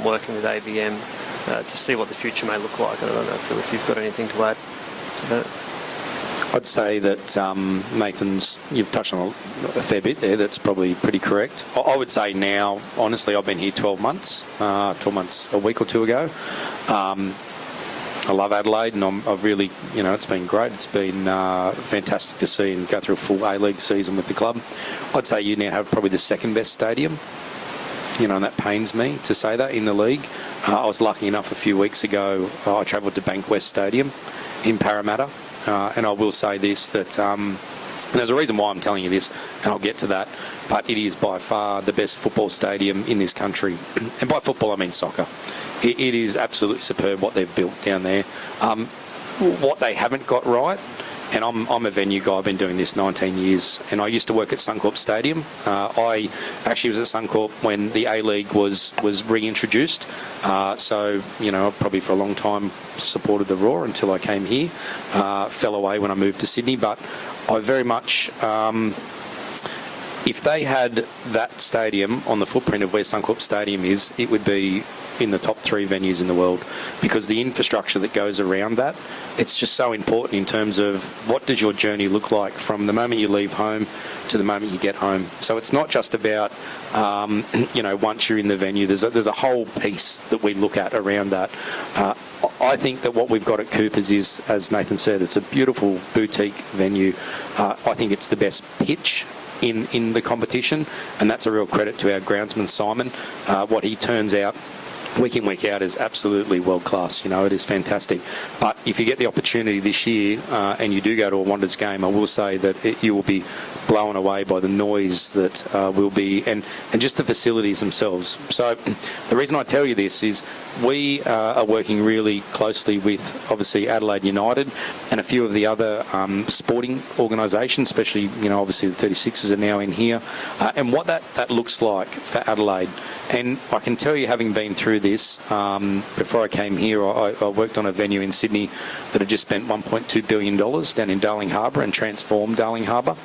Speaker 4: working with AVM to see what the future may look like. I don't know, Phil, if you've got anything to add to that.
Speaker 3: I'd say that Nathan's, you've touched on a fair bit there, that's probably pretty correct. I would say now, honestly, I've been here 12 months, a week or two ago. I love Adelaide, and I've really, you know, it's been great. It's been fantastic to see and go through a full A-League season with the club. I'd say you now have probably the second best stadium, you know, and that pains me to say that in the league. I was lucky enough a few weeks ago, I travelled to Bankwest Stadium in Parramatta. And I will say this, that and there's a reason why I'm telling you this, and I'll get to that, but it is by far the best football stadium in this country. And by football, I mean soccer. It is absolutely superb what they've built down there. What they haven't got right, and I'm a venue guy, I've been doing this 19 years, and I used to work at Suncorp Stadium. I actually was at Suncorp when the A-League was reintroduced. So, you know, I probably for a long time supported the Roar until I came here. Fell away when I moved to Sydney, but I very much, if they had that stadium on the footprint of where Suncorp Stadium is, it would be in the top 3 venues in the world, because the infrastructure that goes around that, it's just so important in terms of what does your journey look like from the moment you leave home to the moment you get home. So it's not just about, you know, once you're in the venue, there's a whole piece that we look at around that. I think that what we've got at Cooper's is, as Nathan said, it's a beautiful boutique venue. I think it's the best pitch in the competition, and that's a real credit to our groundsman Simon. What he turns out week in, week out is absolutely world class. You know, it is fantastic. But if you get the opportunity this year and you do go to a Wanderers game, I will say that you will be blown away by the noise that will be, and just the facilities themselves. So the reason I tell you this is we are working really closely with, obviously, Adelaide United and a few of the other sporting organisations, especially, you know, obviously the 36ers are now in here, and what that looks like for Adelaide. And I can tell you, having been through this, before I came here, I worked on a venue in Sydney that had just spent $1.2 billion down in Darling Harbour and transformed Darling Harbour.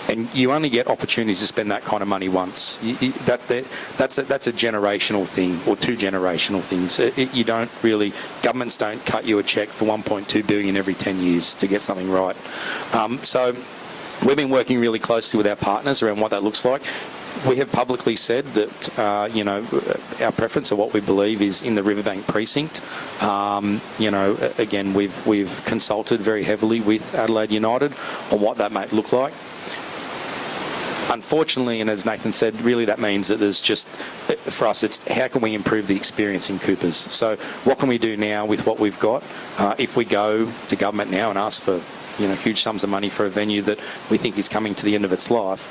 Speaker 3: And you only get opportunities to spend that kind of money once. That's a generational thing, or 2 generational things. You don't really, governments don't cut you a cheque for $1.2 billion every 10 years to get something right. So we've been working really closely with our partners around what that looks like. We have publicly said that, you know, our preference or what we believe is in the Riverbank precinct. You know, again, we've consulted very heavily with Adelaide United on what that might look like. Unfortunately, and as Nathan said, really that means that there's just, for us, it's how can we improve the experience in Coopers? So what can we do now with what we've got? If we go to government now and ask for,
Speaker 6: huge sums of money for a venue that we think is coming to the end of its life,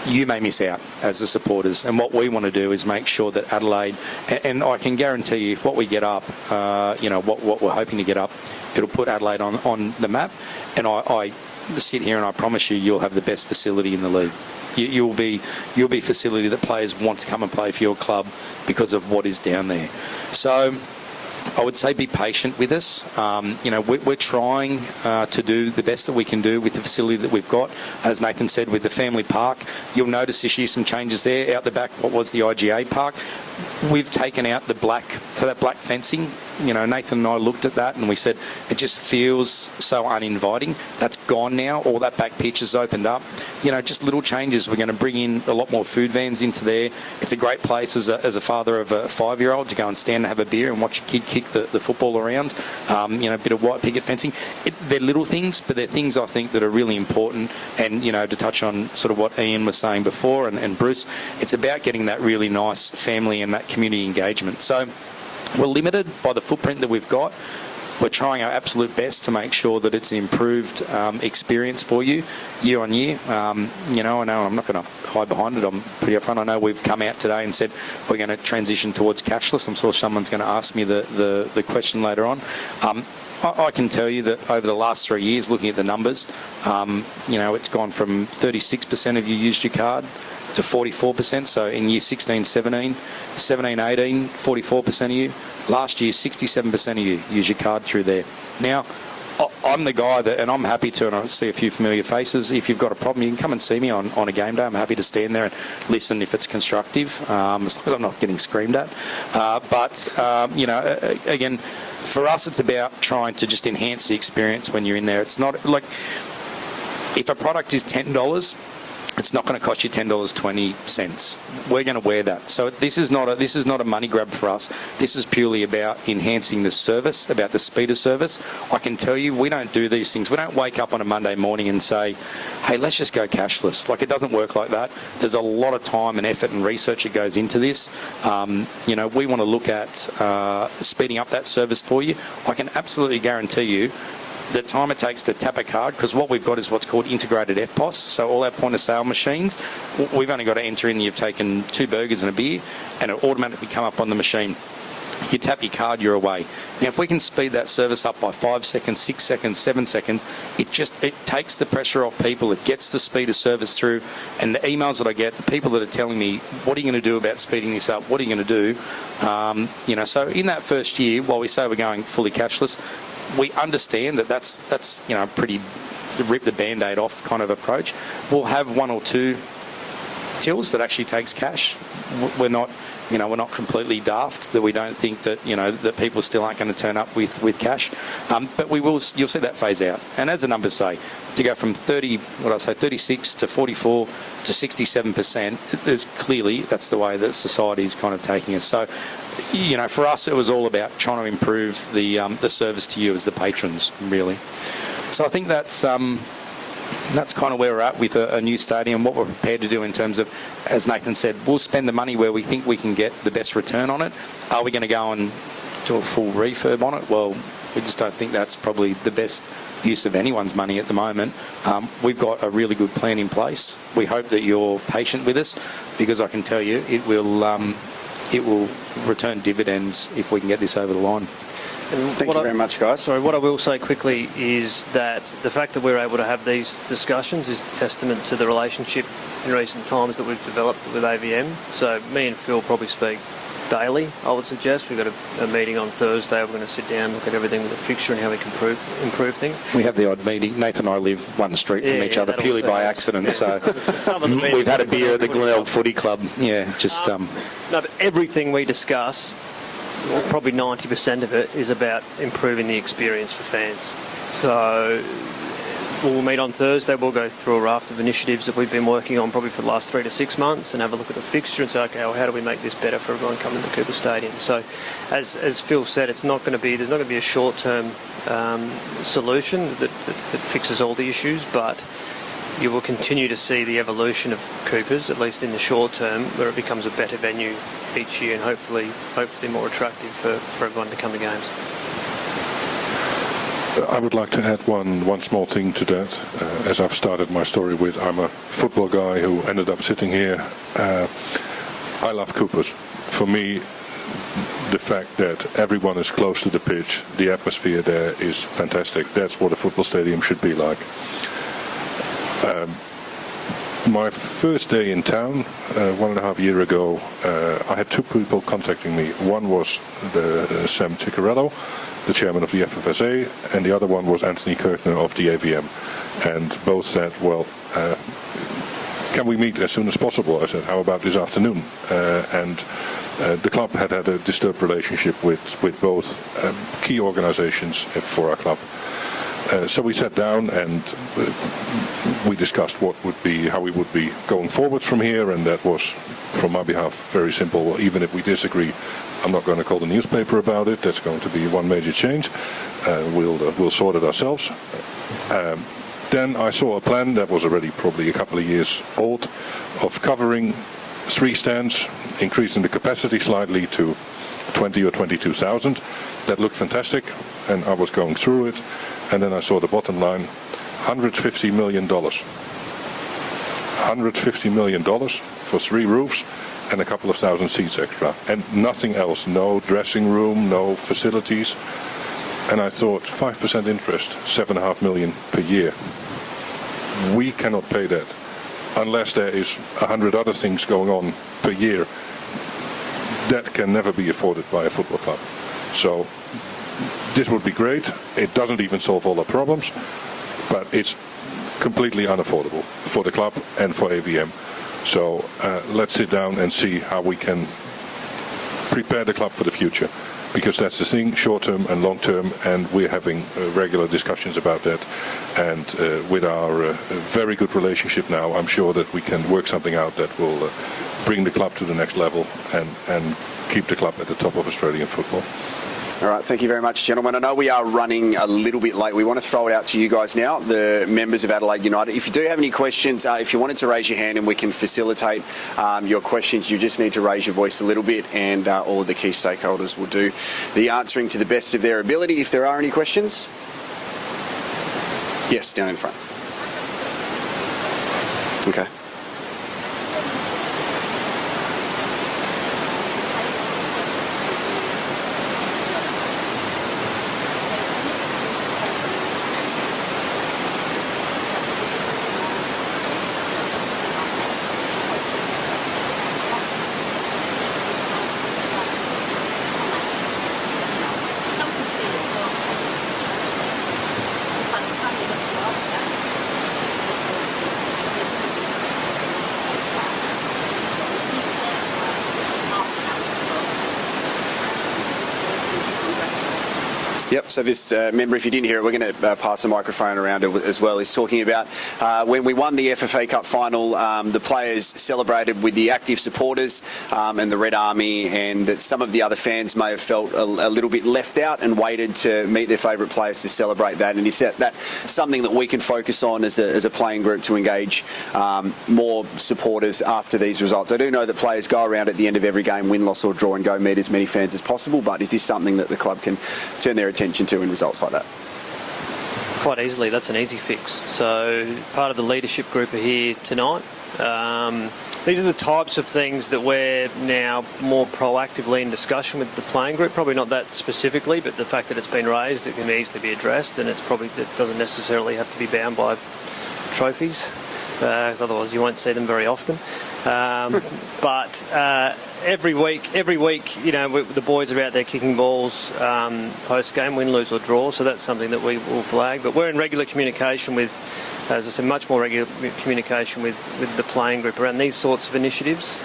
Speaker 6: you may miss out as the supporters. And what we want to do is make sure that Adelaide, and I can guarantee you, if what we get up, what we're hoping to get up, it'll put Adelaide on the map. And I sit here and I promise you'll have the best facility in the league. You'll be a facility that players want to come and play for your club because of what is down there. So I would say be patient with us. We're trying to do the best that we can do with the facility that we've got. As Nathan said, with the family park, you'll notice this year some changes there. Out the back, what was the IGA park, we've taken out that black fencing. Nathan and I looked at that and we said it just feels so uninviting. That's gone now. All that back pitch has opened up. Just little changes. We're going to bring in a lot more food vans into there. It's a great place as a father of a 5-year-old to go and stand and have a beer and watch your kid kick the football around. A bit of white picket fencing. They're little things, but they're things I think that are really important. And, to touch on sort of what Ian was saying before and Bruce, it's about getting that really nice family and that community engagement. So we're limited by the footprint that we've got. We're trying our absolute best to make sure that it's an improved experience for you year on year. I know I'm not going to hide behind it. I'm pretty upfront. I know we've come out today and said we're going to transition towards cashless. I'm sure someone's going to ask me the question later on. I can tell you that over the last 3 years, looking at the numbers, it's gone from 36% of you used your card to 44%. So in year 16, 17, 18, 44% of you. Last year, 67% of you use your card through there. Now, I'm the guy that, and I'm happy to, and I see a few familiar faces. If you've got a problem, you can come and see me on a game day. I'm happy to stand there and listen if it's constructive, as long as I'm not getting screamed at. Again, for us, it's about trying to just enhance the experience when you're in there. It's not like if a product is $10, it's not going to cost you $10.20. We're going to wear that. So this is not a money grab for us. This is purely about enhancing the service, about the speed of service. I can tell you, we don't do these things. We don't wake up on a Monday morning and say, hey, let's just go cashless. Like, it doesn't work like that. There's a lot of time and effort and research that goes into this. We want to look at speeding up that service for you. I can absolutely guarantee you the time it takes to tap a card, because what we've got is what's called integrated FPOS, so all our point-of-sale machines, we've only got to enter in you've taken 2 burgers and a beer, and it'll automatically come up on the machine. You tap your card, you're away. Now, if we can speed that service up by 5 seconds, 6 seconds, 7 seconds, it takes the pressure off people. It gets the speed of service through. And the emails that I get, the people that are telling me, what are you going to do about speeding this up? What are you going to do? So in that first year, while we say we're going fully cashless, we understand that's pretty rip the band-aid off kind of approach. We'll have 1 or 2 tills that actually takes cash. We're not completely daft that we don't think that that people still aren't going to turn up with cash. But you'll see that phase out. And as the numbers say, to go from 36 to 44 to 67%, that's the way that society is kind of taking us. So, for us, it was all about trying to improve the service to you as the patrons, really. So I think that's kind of where we're at with a new stadium, what we're prepared to do in terms of, as Nathan said, we'll spend the money where we think we can get the best return on it. Are we going to go and do a full refurb on it? Well, we just don't think that's probably the best use of anyone's money at the moment. We've got a really good plan in place. We hope that you're patient with us, because I can tell you it will return dividends if we can get this over the line.
Speaker 1: Thank you very much, guys.
Speaker 4: Sorry, what I will say quickly is that the fact that we're able to have these discussions is testament to the relationship in recent times that we've developed with AVM. So me and Phil probably speak daily, I would suggest. We've got a meeting on Thursday. We're going to sit down, look at everything with the fixture and how we can improve things.
Speaker 6: We have the odd meeting. Nathan and I live one street from each other purely by accident. So we've had a beer at the Glenelg Footy Club. Yeah, just... No,
Speaker 4: but everything we discuss, probably 90% of it, is about improving the experience for fans. So we'll meet on Thursday. We'll go through a raft of initiatives that we've been working on probably for the last 3 to 6 months and have a look at the fixture and say, okay, well, how do we make this better for everyone coming to Cooper Stadium? So as Phil said, there's not going to be a short-term solution that fixes all the issues, but you will continue to see the evolution of Coopers, at least in the short term, where it becomes a better venue each year and hopefully more attractive for everyone to come to games.
Speaker 2: I would like to add one small thing to that. As I've started my story with, I'm a football guy who ended up sitting here. I love Coopers. For me, the fact that everyone is close to the pitch, the atmosphere there is fantastic. That's what a football stadium should be like. My first day in town, 1.5 years ago, I had two people contacting me. One was Sam Ciccarello, the chairman of the FFSA, and the other one was Anthony Kirchner of the AVM. And both said, well, can we meet as soon as possible? I said, how about this afternoon? And the club had a disturbed relationship with both key organizations for our club. So we sat down and we discussed how we would be going forward from here, and that was, from my behalf, very simple. Well, even if we disagree, I'm not going to call the newspaper about it. That's going to be one major change. We'll sort it ourselves. Then I saw a plan that was already probably a couple of years old of covering 3 stands, increasing the capacity slightly to 20 or 22,000. That looked fantastic, and I was going through it, and then I saw the bottom line, $150 million. $150 million for 3 roofs and a couple of thousand seats extra, and nothing else, no dressing room, no facilities. And I thought, 5% interest, $7.5 million per year. We cannot pay that unless there is 100 other things going on per year. That can never be afforded by a football club. So this would be great. It doesn't even solve all our problems, but it's completely unaffordable for the club and for AVM. So let's sit down and see how we can prepare the club for the future, because that's the thing, short-term and long-term, and we're having regular discussions about that. And with our very good relationship now, I'm sure that we can work something out that will bring the club to the next level and keep the club at the top of Australian football.
Speaker 1: All right, thank you very much, gentlemen. I know we are running a little bit late. We want to throw it out to you guys now, the members of Adelaide United. If you do have any questions, if you wanted to raise your hand and we can facilitate your questions, you just need to raise your voice a little bit, and all of the key stakeholders will do the answering to the best of their ability. If there are any questions. Yes, down in the front. Okay. Yep, so this member, if you didn't hear it, we're going to pass the microphone around as well. He's talking about when we won the FFA Cup final, the players celebrated with the active supporters and the Red Army, and that some of the other fans may have felt a little bit left out and waited to meet their favourite players to celebrate that. And he said that's something that we can focus on as a playing group to engage more supporters after these results. I do know that players go around at the end of every game, win, loss or draw, and go meet as many fans as possible, but is this something that the club can turn their attention to in results like that?
Speaker 4: Quite easily. That's an easy fix. So part of the leadership group are here tonight. These are the types of things that we're now more proactively in discussion with the playing group. Probably not that specifically, but the fact that it's been raised, it can easily be addressed, and it doesn't necessarily have to be bound by trophies, because otherwise you won't see them very often. But every week, you know, the boys are out there kicking balls post-game, win, lose or draw, so that's something that we will flag. But we're in regular communication with, as I said, much more regular communication with the playing group around these sorts of initiatives,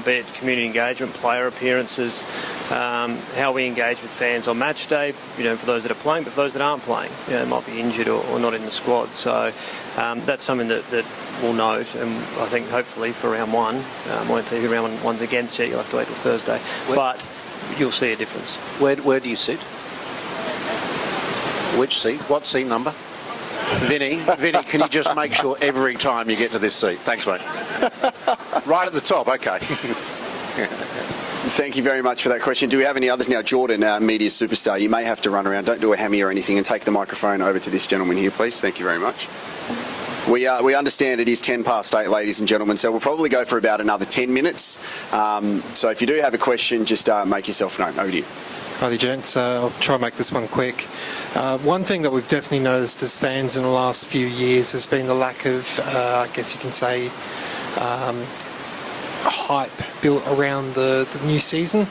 Speaker 4: be it community engagement, player appearances, how we engage with fans on match day, you know, for those that are playing, but for those that aren't playing, you know, might be injured or not in the squad. So that's something that we'll note, and I think hopefully for round one, I won't tell you who round one's against yet, you'll have to wait till Thursday, but you'll see a difference.
Speaker 3: Where do you sit? Which seat? What seat number? Vinny, can you just make sure every time you get to this seat? Thanks, mate. Right at the top, okay.
Speaker 1: Thank you very much for that question. Do we have any others now? Jordan, media superstar, you may have to run around. Don't do a hammy or anything, and take the microphone over to this gentleman here, please. Thank you very much. We understand it is 8:10, ladies and gentlemen, so we'll probably go for about another 10 minutes. So if you do have a question, just make yourself known. Over to you.
Speaker 7: Hi there, gents. I'll try and make this one quick. One thing that we've definitely noticed as fans in the last few years has been the lack of, I guess you can say, hype built around the new season.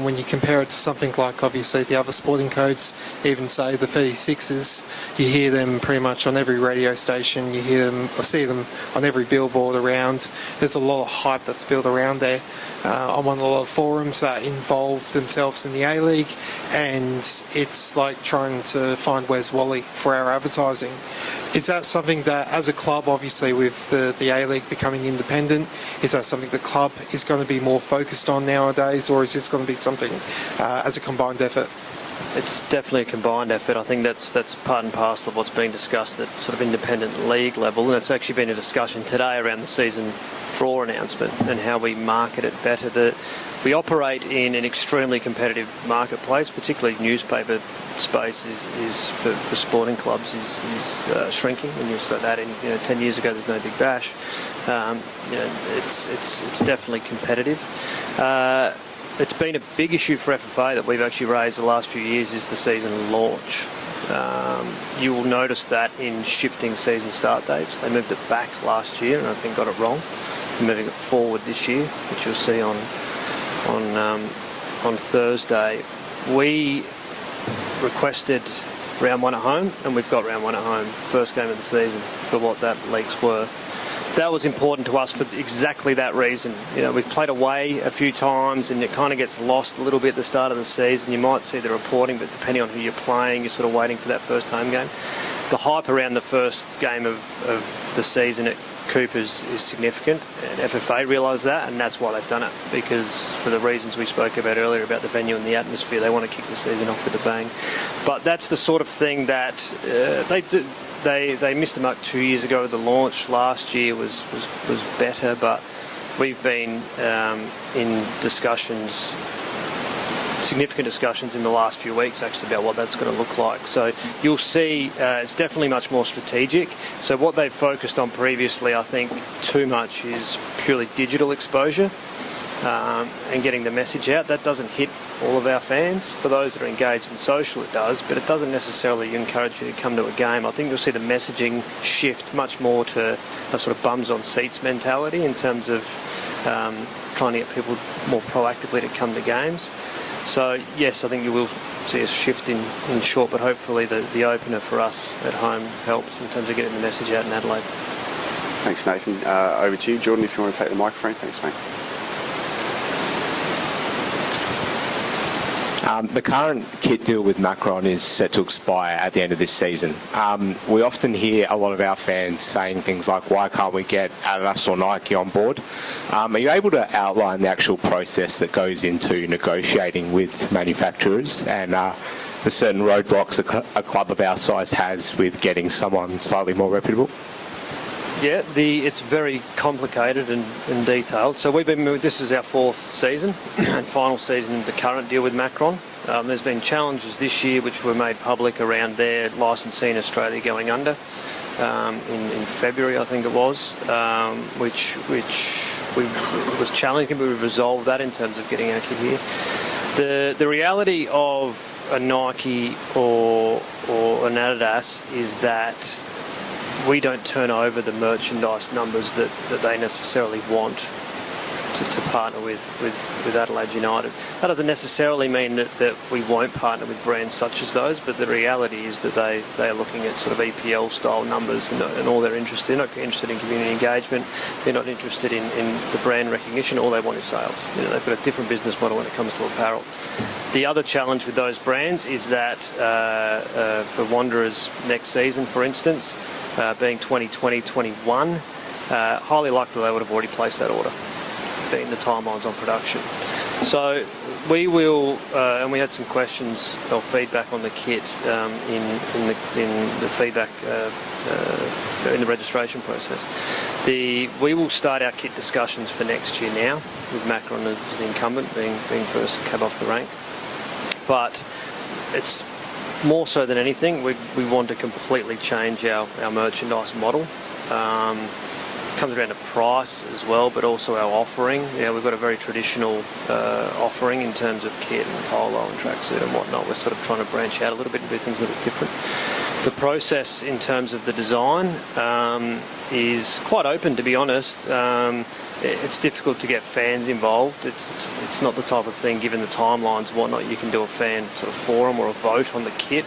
Speaker 7: When you compare it to something like, obviously, the other sporting codes, even say the 36ers, you hear them pretty much on every radio station, you hear them or see them on every billboard around. There's a lot of hype that's built around there. I'm on a lot of forums that involve themselves in the A-League, and it's like trying to find where's Wally for our advertising. Is that something that, as a club, obviously with the A-League becoming independent, is that something the club is going to be more focused on nowadays, or is this going to be something as a combined effort?
Speaker 4: It's definitely a combined effort. I think that's part and parcel of what's being discussed at sort of independent league level, and it's actually been a discussion today around the season draw announcement and how we market it better. We operate in an extremely competitive marketplace, particularly newspaper space is for sporting clubs is shrinking. When you start that in 10 years ago, there's no Big Bash. It's definitely competitive. It's been a big issue for FFA that we've actually raised the last few years is the season launch. You will notice that in shifting season start dates. They moved it back last year and I think got it wrong. They're moving it forward this year, which you'll see on Thursday. We requested round one at home, and we've got round one at home, first game of the season, for what that league's worth. That was important to us for exactly that reason. We've played away a few times and it kind of gets lost a little bit at the start of the season. You might see the reporting, but depending on who you're playing, you're sort of waiting for that first home game. The hype around the first game of the season at Coopers is significant, and FFA realise that, and that's why they've done it, because for the reasons we spoke about earlier about the venue and the atmosphere, they want to kick the season off with a bang. But that's the sort of thing that they do. They missed the mark 2 years ago with the launch. Last year was better, but we've been in discussions, significant discussions in the last few weeks actually about what that's going to look like. So you'll see it's definitely much more strategic. So what they've focused on previously, I think, too much is purely digital exposure and getting the message out. That doesn't hit all of our fans. For those that are engaged in social, it does, but it doesn't necessarily encourage you to come to a game. I think you'll see the messaging shift much more to a sort of bums on seats mentality in terms of trying to get people more proactively to come to games. So yes, I think you will see a shift in short, but hopefully the opener for us at home helps in terms of getting the message out in Adelaide.
Speaker 1: Thanks, Nathan. Over to you, Jordan, if you want to take the microphone. Thanks, mate.
Speaker 8: The current kit deal with Macron is set to expire at the end of this season. We often hear a lot of our fans saying things like, why can't we get Adidas or Nike on board? Are you able to outline the actual process that goes into negotiating with manufacturers and the certain roadblocks a club of our size has with getting someone slightly more reputable?
Speaker 4: Yeah, it's very complicated and detailed. So this is our fourth season and final season of the current deal with Macron. There's been challenges this year which were made public around their licensee in Australia going under in February, I think it was, which was challenging, but we've resolved that in terms of getting our kit here. The reality of a Nike or an Adidas is that we don't turn over the merchandise numbers that they necessarily want to partner with Adelaide United. That doesn't necessarily mean that we won't partner with brands such as those, but the reality is that they are looking at sort of EPL style numbers and all they're interested in. They're not interested in community engagement. They're not interested in the brand recognition. All they want is sales. They've got a different business model when it comes to apparel. The other challenge with those brands is that for Wanderers next season, for instance, being 2020-21, highly likely they would have already placed that order, being the timelines on production. So we will, and we had some questions or feedback on the kit in the feedback in the registration process. We will start our kit discussions for next year now, with Macron as the incumbent being first cab off the rank. But it's more so than anything, we want to completely change our merchandise model. Comes around to price as well, but also our offering. We've got a very traditional offering in terms of kit and polo and tracksuit and whatnot. We're sort of trying to branch out a little bit and do things a little bit different. The process in terms of the design is quite open, to be honest. It's difficult to get fans involved. It's not the type of thing, given the timelines and whatnot, you can do a fan sort of forum or a vote on the kit.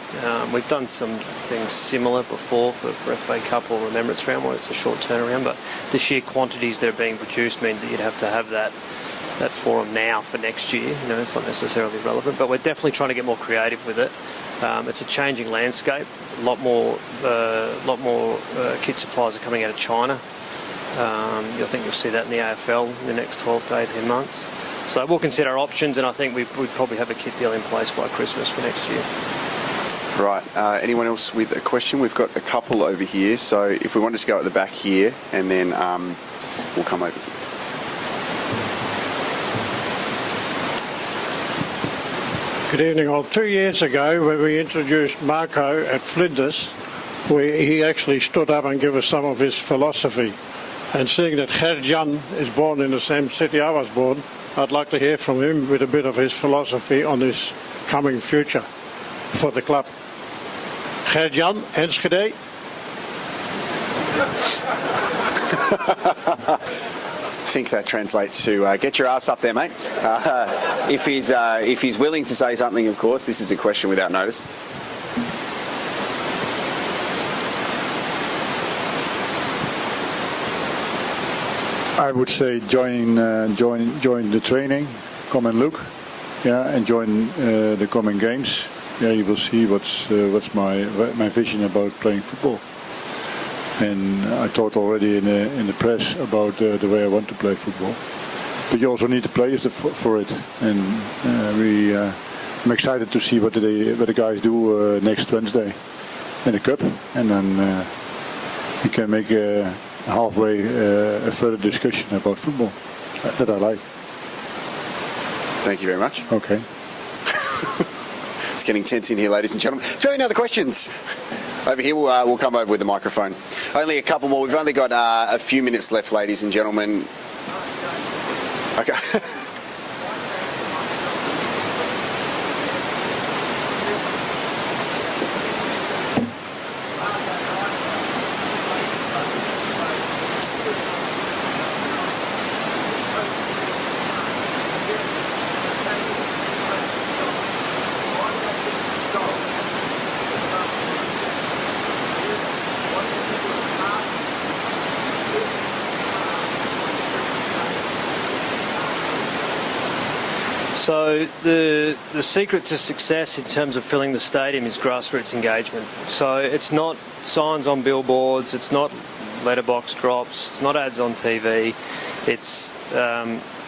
Speaker 4: We've done some things similar before for FA Cup or Remembrance Round, where it's a short turnaround, but the sheer quantities that are being produced means that you'd have to have that forum now for next year. It's not necessarily relevant, but we're definitely trying to get more creative with it. It's a changing landscape. A lot more kit suppliers are coming out of China. I think you'll see that in the AFL in the next 12 to 18 months. So we'll consider our options, and I think we'd probably have a kit deal in place by Christmas for next year.
Speaker 1: Right. Anyone else with a question? We've got a couple over here. So if we wanted to go at the back here, and then we'll come over here.
Speaker 9: Good evening. Well, 2 years ago, when we introduced Marco at Flinders, he actually stood up and gave us some of his philosophy. And seeing that Jarrod is born in the same city I was born, I'd like to hear from him with a bit of his philosophy on his coming future for the club. Jarrod, Enschede.
Speaker 1: I think that translates to get your ass up there, mate. If he's willing to say something, of course. This is a question without notice.
Speaker 10: I would say join the training, come and look, and join the coming games. You will see what's my vision about playing football. And I talked already in the press about the way I want to play football. But you also need the players for it, and I'm excited to see what the guys do next Wednesday in the cup, and then we can make a further discussion about football that I like.
Speaker 1: Thank you very much.
Speaker 10: Okay.
Speaker 1: It's getting tense in here, ladies and gentlemen. Do you have any other questions? Over here, we'll come over with the microphone. Only a couple more. We've only got a few minutes left, ladies and gentlemen. Okay.
Speaker 4: So the secret to success in terms of filling the stadium is grassroots engagement. So it's not signs on billboards, it's not letterbox drops, it's not ads on TV, it's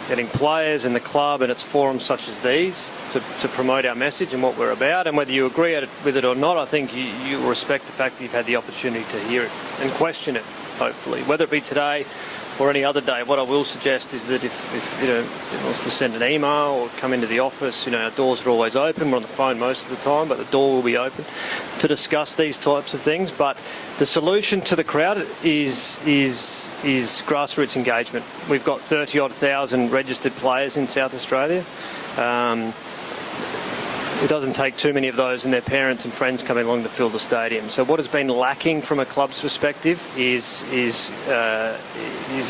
Speaker 4: getting players in the club, and it's forums such as these to promote our message and what we're about. And whether you agree with it or not, I think you respect the fact that you've had the opportunity to hear it and question it, hopefully, whether it be today or any other day. What I will suggest is that if it wants to send an email or come into the office, our doors are always open. We're on the phone most of the time, but the door will be open to discuss these types of things. But the solution to the crowd is grassroots engagement. We've got 30-odd thousand registered players in South Australia. It doesn't take too many of those and their parents and friends coming along to fill the stadium. So what has been lacking from a club's perspective is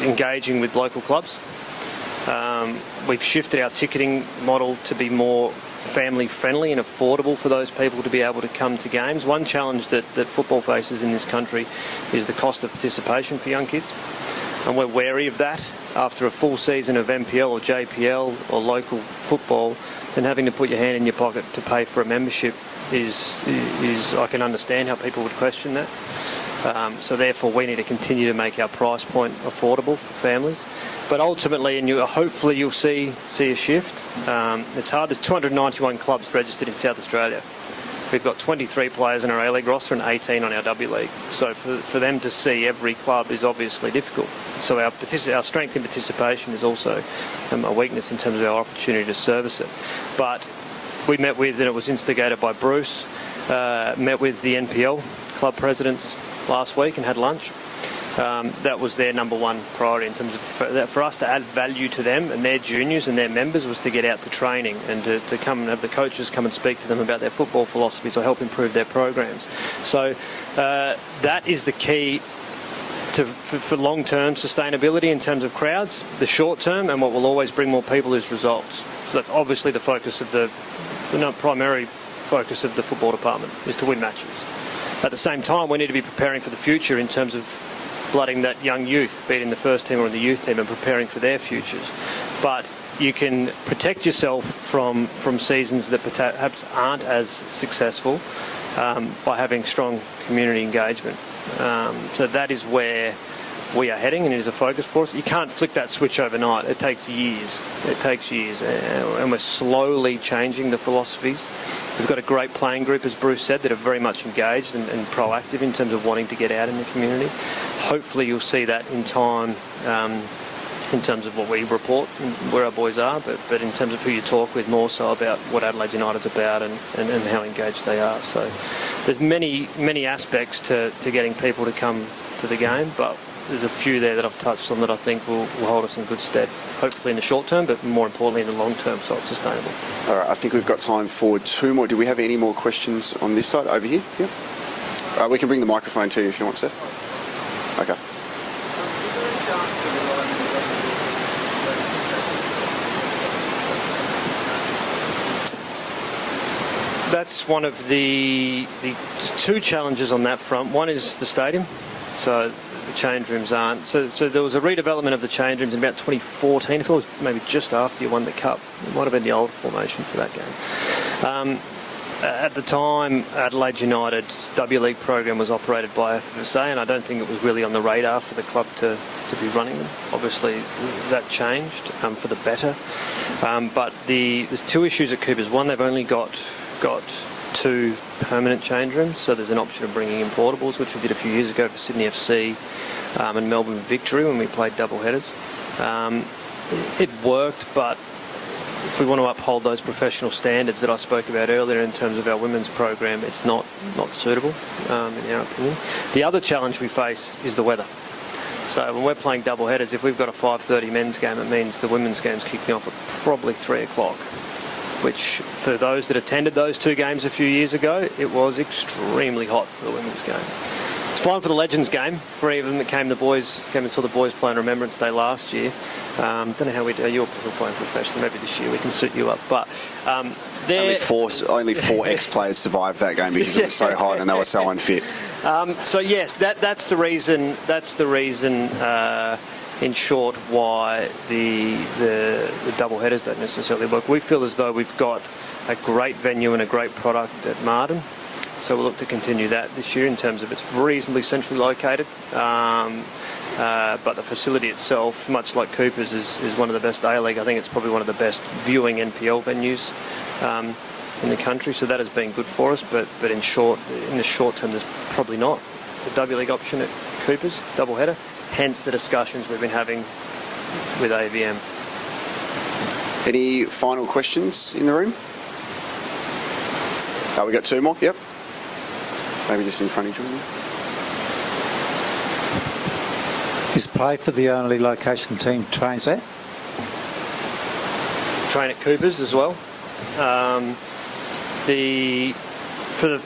Speaker 4: engaging with local clubs. We've shifted our ticketing model to be more family friendly and affordable for those people to be able to come to games. One challenge that football faces in this country is the cost of participation for young kids, and we're wary of that. After a full season of NPL or JPL or local football, and having to put your hand in your pocket to pay for a membership is I can understand how people would question that. So therefore, we need to continue to make our price point affordable for families. But ultimately, and hopefully you'll see a shift. It's hard. There's 291 clubs registered in South Australia. We've got 23 players in our A-League roster and 18 on our W-League. So for them to see every club is obviously difficult. So our strength in participation is also a weakness in terms of our opportunity to service it. But we met with, and it was instigated by Bruce, met with the NPL club presidents last week and had lunch. That was their number one priority in terms of for us to add value to them and their juniors and their members was to get out to training and to come and have the coaches come and speak to them about their football philosophies or help improve their programs. So that is the key for long-term sustainability in terms of crowds. The short-term and what will always bring more people is results. So that's obviously the focus of the primary focus of the football department is to win matches. At the same time, we need to be preparing for the future in terms of blooding that young youth, be it in the first team or in the youth team, and preparing for their futures. But you can protect yourself from seasons that perhaps aren't as successful by having strong community engagement. So that is where we are heading, and it is a focus for us. You can't flick that switch overnight. It takes years. And we're slowly changing the philosophies. We've got a great playing group, as Bruce said, that are very much engaged and proactive in terms of wanting to get out in the community. Hopefully you'll see that in time in terms of what we report and where our boys are, but in terms of who you talk with, more so about what Adelaide United's about and how engaged they are. So there's many aspects to getting people to come to the game, but there's a few there that I've touched on that I think will hold us in good stead, hopefully in the short term, but more importantly in the long term, so it's sustainable.
Speaker 1: All right, I think we've got time for two more. Do we have any more questions on this side over here? Yeah. We can bring the microphone to you if you want, sir. Okay.
Speaker 4: That's one of the two challenges on that front. One is the stadium, so the change rooms aren't. So there was a redevelopment of the change rooms in about 2014. If it was maybe just after you won the Cup, it might have been the old formation for that game. At the time, Adelaide United's W-League program was operated by FFSA, and I don't think it was really on the radar for the club to be running them. Obviously, that changed for the better. But there's two issues at Coopers. One, they've only got two permanent change rooms, so there's an option of bringing in portables, which we did a few years ago for Sydney FC and Melbourne Victory when we played double headers. It worked, but if we want to uphold those professional standards that I spoke about earlier in terms of our women's program, it's not suitable in our opinion. The other challenge we face is the weather. So when we're playing double headers, if we've got a 5:30 men's game, it means the women's game's kicking off at probably 3 o'clock. Which, for those that attended those two games a few years ago, it was extremely hot for the women's game. It's fine for the Legends game, for any of them that came and saw the boys play on Remembrance Day last year. Don't know how we do. You're still playing professionally. Maybe this year we can suit you up. But
Speaker 1: only four ex-players survived that game because it was so hot and they were so unfit.
Speaker 4: So yes, that's the reason. That's the reason. In short, why the double headers don't necessarily work. We feel as though we've got a great venue and a great product at Marden, so we'll look to continue that this year in terms of it's reasonably centrally located, but the facility itself, much like Coopers, is one of the best A-League. I think it's probably one of the best viewing NPL venues in the country, so that has been good for us, but in the short term there's probably not the W-League option at Coopers, double header. Hence the discussions we've been having with AVM.
Speaker 1: Any final questions in the room? We got two more? Yep. Maybe just in front of you.
Speaker 11: Is Play for the only location team trains at?
Speaker 4: Train at Coopers as well.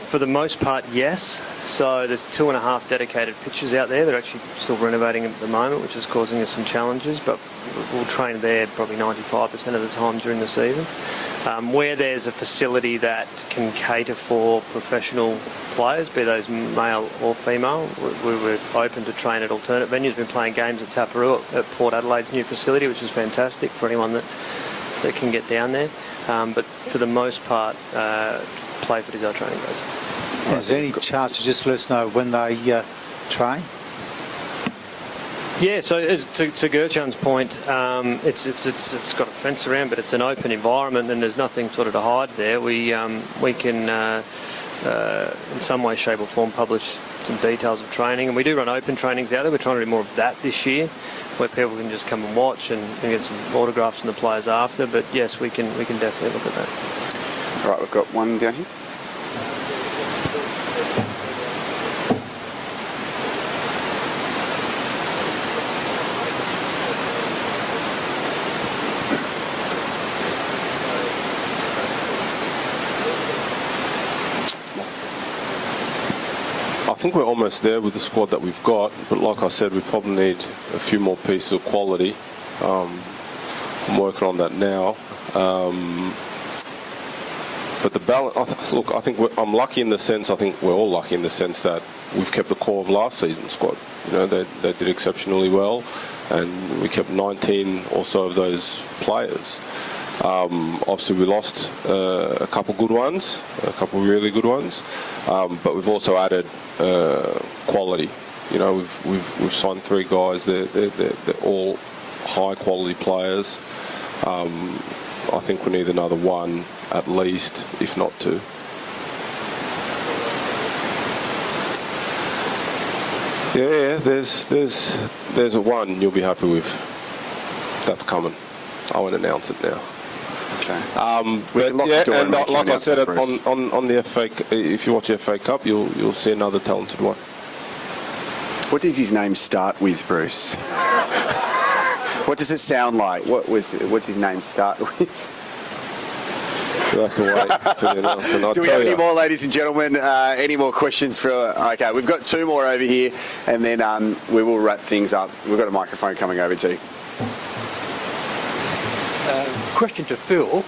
Speaker 4: For the most part, yes. So there's 2.5 dedicated pitches out there. They're actually still renovating at the moment, which is causing us some challenges, but we'll train there probably 95% of the time during the season. Where there's a facility that can cater for professional players, be those male or female, we're open to train at alternate venues. We've been playing games at Taparoo at Port Adelaide's new facility, which is fantastic for anyone that can get down there. But for the most part, Playford is our training base.
Speaker 11: Is there any chance to just let us know when they train?
Speaker 4: Yeah, so as to Gertjan's point, it's got a fence around, but it's an open environment, and there's nothing sort of to hide there. We can, in some way, shape or form, publish some details of training, and we do run open trainings out there. We're trying to do more of that this year, where people can just come and watch and get some autographs from the players after. But yes, we can definitely look at that.
Speaker 1: All right, we've got one down here.
Speaker 5: I think we're almost there with the squad that we've got, but like I said, we probably need a few more pieces of quality. I'm working on that now. But the balance, look, I think I'm lucky in the sense, I think we're all lucky in the sense that we've kept the core of last season's squad. You know, they did exceptionally well, and we kept 19 or so of those players. Obviously, we lost a couple good ones, a couple really good ones, but we've also added quality. You know, we've signed 3 guys. They're all high quality players. I think we need another 1 at least, if not 2. Yeah, there's a 1 you'll be happy with. That's coming. I won't announce it now.
Speaker 1: Okay.
Speaker 5: But yeah, and like I said, on the FA, if you watch the FA Cup, you'll see another talented one.
Speaker 1: What does his name start with, Bruce? What does it sound like? What's his name start with?
Speaker 5: You'll have to wait for the announcement.
Speaker 1: Do we have any more, ladies and gentlemen? Any more questions for... Okay, we've got 2 more over here, and then we will wrap things up. We've got a microphone coming over to you.
Speaker 12: Question to Phil.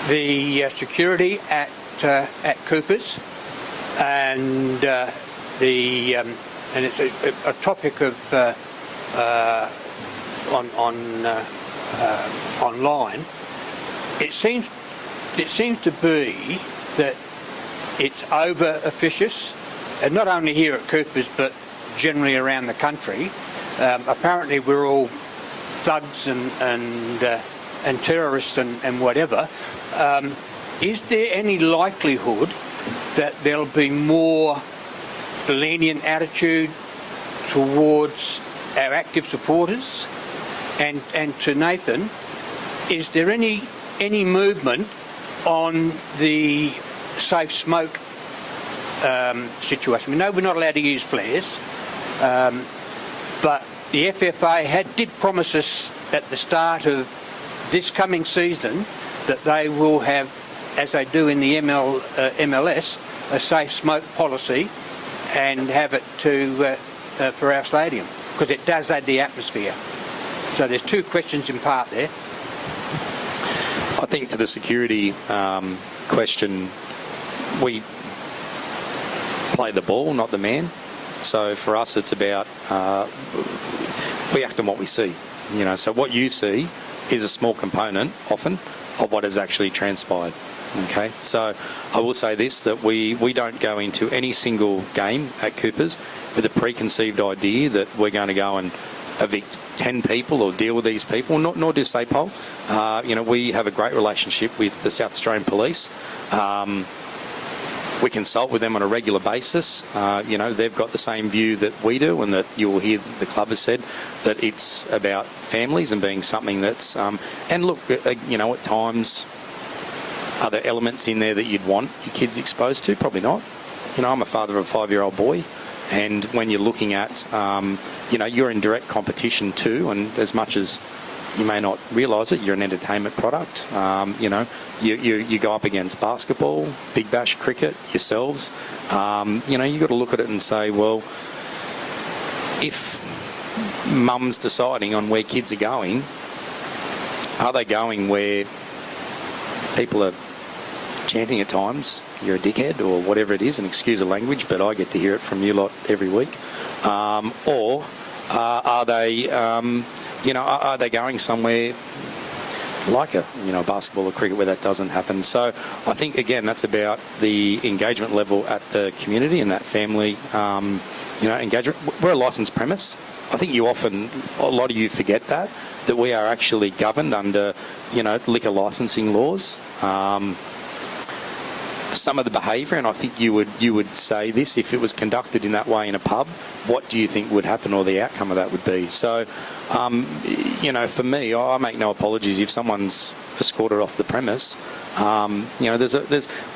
Speaker 12: The security at Coopers, and it's a topic of online. It seems to be that it's over officious, and not only here at Coopers but generally around the country. Apparently, we're all thugs and terrorists and whatever. Is there any likelihood that there'll be more lenient attitude towards our active supporters? And to Nathan, is there any movement on the safe smoke situation? We know we're not allowed to use flares, but the FFA did promise us at the start of this coming season that they will have, as they do in the MLS, a safe smoke policy and have it for our stadium, because it does add the atmosphere. So there's 2 questions in part there.
Speaker 6: I think to the security question, we play the ball, not the man. So for us, it's about we act on what we see. You know, so what you see is a small component, often, of what has actually transpired. Okay, so I will say this, that we don't go into any single game at Coopers with a preconceived idea that we're going to go and evict 10 people or deal with these people, nor do SAPOL. You know, we have a great relationship with the South Australian Police. We consult with them on a regular basis. You know, they've got the same view that we do, and that you will hear the club has said that it's about families and being something that's... and look, you know, at times, are there elements in there that you'd want your kids exposed to? Probably not. You know, I'm a father of a 5-year-old boy, and when you're looking at, you know, you're in direct competition too, and as much as you may not realise it, you're an entertainment product. You know, you go up against basketball, Big Bash, cricket, yourselves. You know, you've got to look at it and say, well, if mum's deciding on where kids are going, are they going where people are chanting at times, you're a dickhead, or whatever it is, and excuse the language, but I get to hear it from you lot every week. Or are they, you know, are they going somewhere like a basketball or cricket where that doesn't happen. So I think, again, that's about the engagement level at the community and that family engagement. We're a licensed premise. I think a lot of you forget that we are actually governed under liquor licensing laws. Some of the behaviour, and I think you would say this, if it was conducted in that way in a pub, what do you think would happen or the outcome of that would be? So, for me, I make no apologies if someone's escorted off the premise.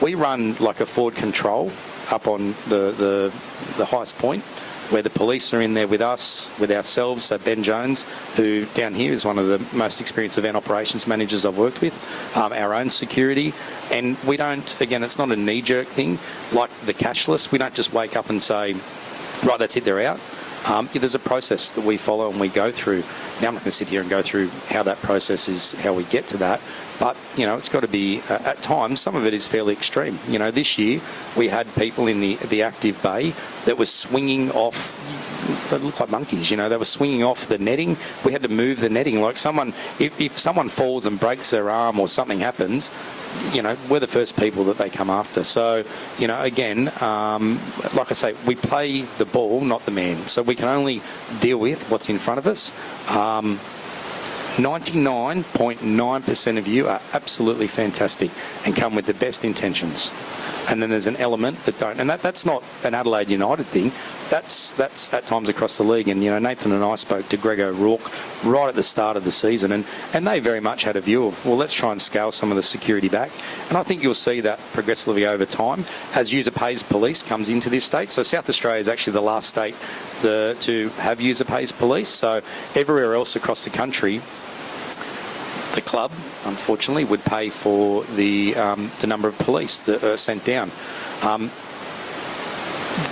Speaker 6: We run like a forward control up on the highest point, where the police are in there with us, with ourselves. So Ben Jones, who down here is one of the most experienced event operations managers I've worked with, our own security. And we don't, again, it's not a knee-jerk thing like the cashless. We don't just wake up and say, right, that's it, they're out. There's a process that we follow and we go through. Now, I'm not going to sit here and go through how that process is, how we get to that. But, it's got to be, at times, some of it is fairly extreme. This year we had people in the active bay that were swinging off, they look like monkeys, they were swinging off the netting. We had to move the netting. Like if someone falls and breaks their arm or something happens, we're the first people that they come after. So, again, like I say, we play the ball, not the man. So we can only deal with what's in front of us. 99.9% of you are absolutely fantastic and come with the best intentions. And then there's an element that don't. And that's not an Adelaide United thing. That's at times across the league. And, Nathan and I spoke to Greg O'Rourke right at the start of the season. And they very much had a view of, well, let's try and scale some of the security back. And I think you'll see that progressively over time as user pays police comes into this state. So South Australia is actually the last state to have user pays police. So everywhere else across the country, the club, unfortunately, would pay for the number of police that are sent down.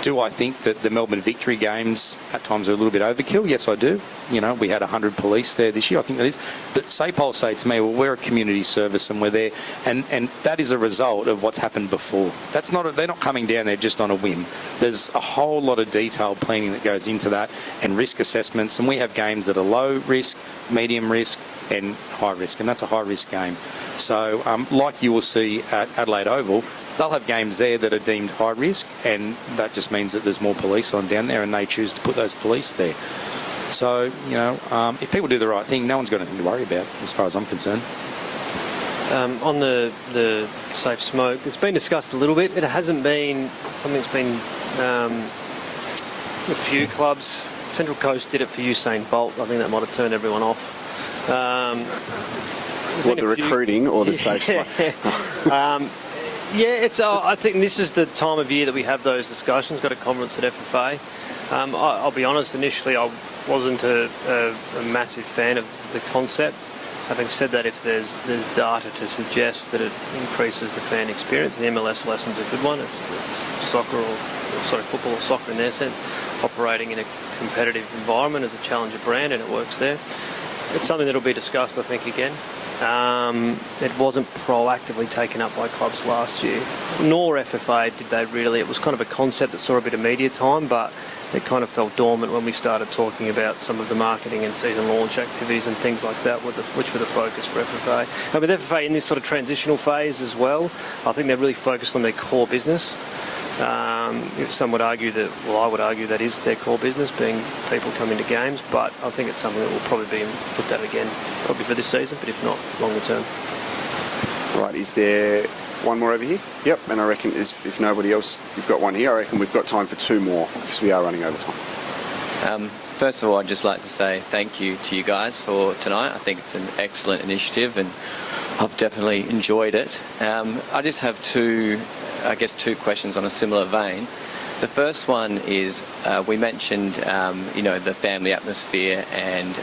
Speaker 6: Do I think that the Melbourne Victory games at times are a little bit overkill? Yes, I do. We had 100 police there this year. I think that is. But SAPOL say to me, well, we're a community service and we're there. And that is a result of what's happened before. They're not coming down there just on a whim. There's a whole lot of detailed planning that goes into that and risk assessments. And we have games that are low risk, medium risk, and high risk, and that's a high risk game. So like you will see at Adelaide Oval, they'll have games there that are deemed high risk, and that just means that there's more police on down there and they choose to put those police there. So, if people do the right thing, no one's got anything to worry about as far as I'm concerned.
Speaker 4: On the safe smoke, it's been discussed a little bit. It hasn't been something that's been a few clubs. Central Coast did it for Usain Bolt. I think that might have turned everyone off.
Speaker 1: What, the recruiting or the safe smoke?
Speaker 4: I think this is the time of year that we have those discussions. Got a conference at FFA. I'll be honest, initially I wasn't a massive fan of the concept. Having said that, if there's data to suggest that it increases the fan experience, and the MLS lesson's a good one. It's football or soccer in their sense, operating in a competitive environment as a challenger brand, and it works there. It's something that'll be discussed, I think, again. It wasn't proactively taken up by clubs last year, nor FFA did they really. It was kind of a concept that saw a bit of media time, but it kind of fell dormant when we started talking about some of the marketing and season launch activities and things like that, which were the focus for FFA. And with FFA in this sort of transitional phase as well, I think they're really focused on their core business. Some would argue that, well, I would argue that is their core business, being people coming to games, but I think it's something that will probably be looked at again, probably for this season, but if not, longer term.
Speaker 1: Right, is there one more over here? Yep, and I reckon if nobody else, you've got one here, I reckon we've got time for two more, because we are running over time.
Speaker 13: First of all, I'd just like to say thank you to you guys for tonight. I think it's an excellent initiative, and I've definitely enjoyed it. I just have two questions on a similar vein. The first one is we mentioned, the family atmosphere and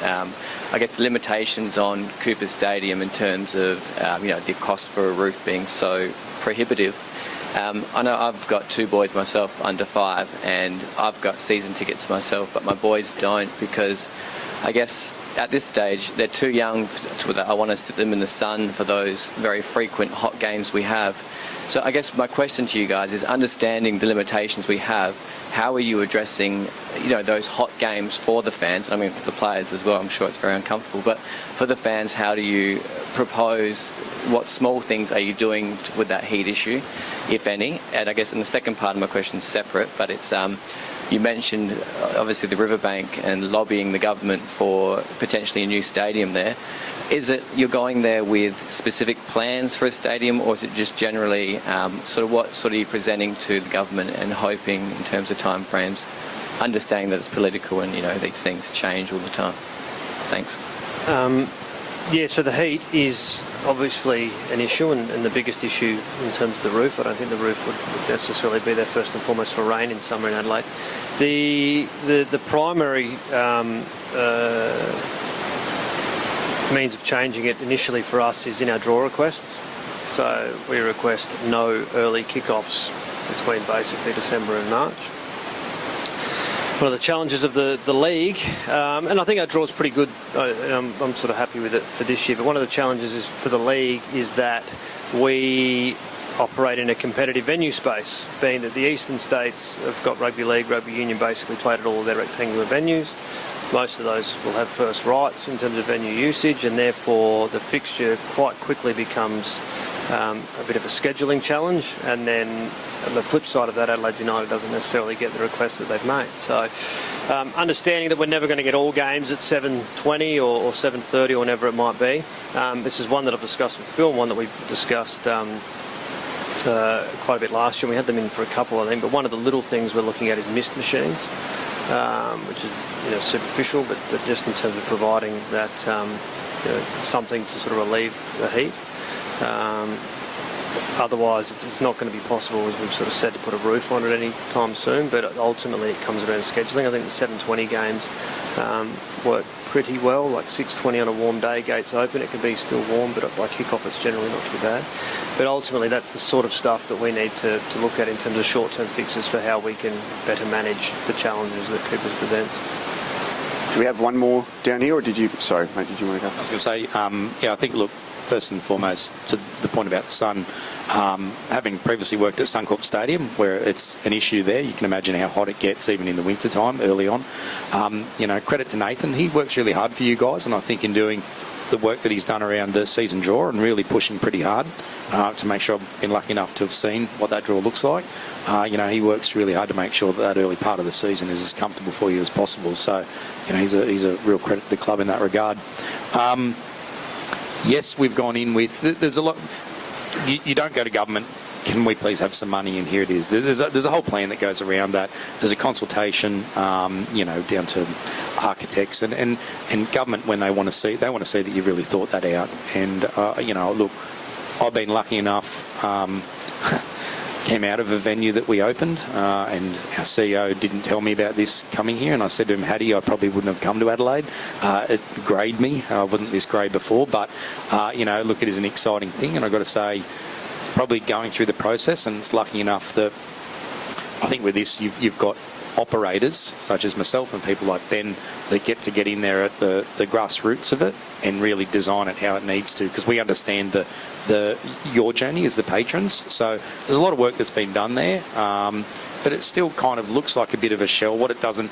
Speaker 13: I guess the limitations on Cooper Stadium in terms of, the cost for a roof being so prohibitive. I know I've got two boys myself under 5, and I've got season tickets myself, but my boys don't, because I guess at this stage, they're too young to that. I want to sit them in the sun for those very frequent hot games we have. So I guess my question to you guys is, understanding the limitations we have, how are you addressing, those hot games for the fans? I mean, for the players as well, I'm sure it's very uncomfortable. But for the fans, how do you propose, what small things are you doing with that heat issue, if any? And I guess in the second part of my question is separate, but it's, you mentioned obviously the riverbank and lobbying the government for potentially a new stadium there. Is it you're going there with specific plans for a stadium, or is it just generally what are you presenting to the government and hoping in terms of time frames, understanding that it's political and these things change all the time? Thanks.
Speaker 4: So the heat is obviously an issue, and the biggest issue in terms of the roof. I don't think the roof would necessarily be there first and foremost for rain in summer in Adelaide. The primary means of changing it initially for us is in our draw requests. So we request no early kickoffs between basically December and March. One of the challenges of the league, and I think our draw is pretty good, I'm sort of happy with it for this year, but one of the challenges for the league is that we operate in a competitive venue space, being that the eastern states have got rugby league, rugby union basically played at all of their rectangular venues. Most of those will have first rights in terms of venue usage, and therefore the fixture quite quickly becomes a bit of a scheduling challenge. And then on the flip side of that, Adelaide United doesn't necessarily get the requests that they've made. So understanding that we're never going to get all games at 7:20 or 7:30 or whenever it might be. This is one that I've discussed with Phil, one that we've discussed quite a bit last year. We had them in for a couple, I think, but one of the little things we're looking at is mist machines, which is superficial, but just in terms of providing that something to sort of relieve the heat. Otherwise, it's not going to be possible, as we've sort of said, to put a roof on it any time soon, but ultimately it comes around scheduling. I think the 7:20 games work pretty well, like 6:20 on a warm day, gates open, it can be still warm, but by kick-off it's generally not too bad. But ultimately that's the sort of stuff that we need to look at in terms of short-term fixes for how we can better manage the challenges that Coopers presents.
Speaker 1: Do we have one more down here, or did you... Sorry, mate, did you want to go?
Speaker 6: I was going to say, I think, look, first and foremost, to the point about the sun, having previously worked at Suncorp Stadium, where it's an issue there, you can imagine how hot it gets even in the winter time early on. Credit to Nathan, he works really hard for you guys, and I think in doing the work that he's done around the season draw and really pushing pretty hard to make sure I've been lucky enough to have seen what that draw looks like. He works really hard to make sure that early part of the season is as comfortable for you as possible. So, he's a real credit to the club in that regard. Yes, we've gone in with... There's a lot... You don't go to government, can we please have some money, and here it is. There's a whole plan that goes around that. There's a consultation, down to architects and government when they want to see that you've really thought that out. And, look, I've been lucky enough... came out of a venue that we opened, and our CEO didn't tell me about this coming here, and I said to him, Hattie, I probably wouldn't have come to Adelaide. It greyed me. I wasn't this grey before, but, look, it is an exciting thing, and I've got to say, probably going through the process, and it's lucky enough that I think with this, you've got operators, such as myself and people like Ben, that get in there at the grassroots of it and really design it how it needs to, because we understand your journey as the patrons. So there's a lot of work that's been done there, but it still kind of looks like a bit of a shell. It doesn't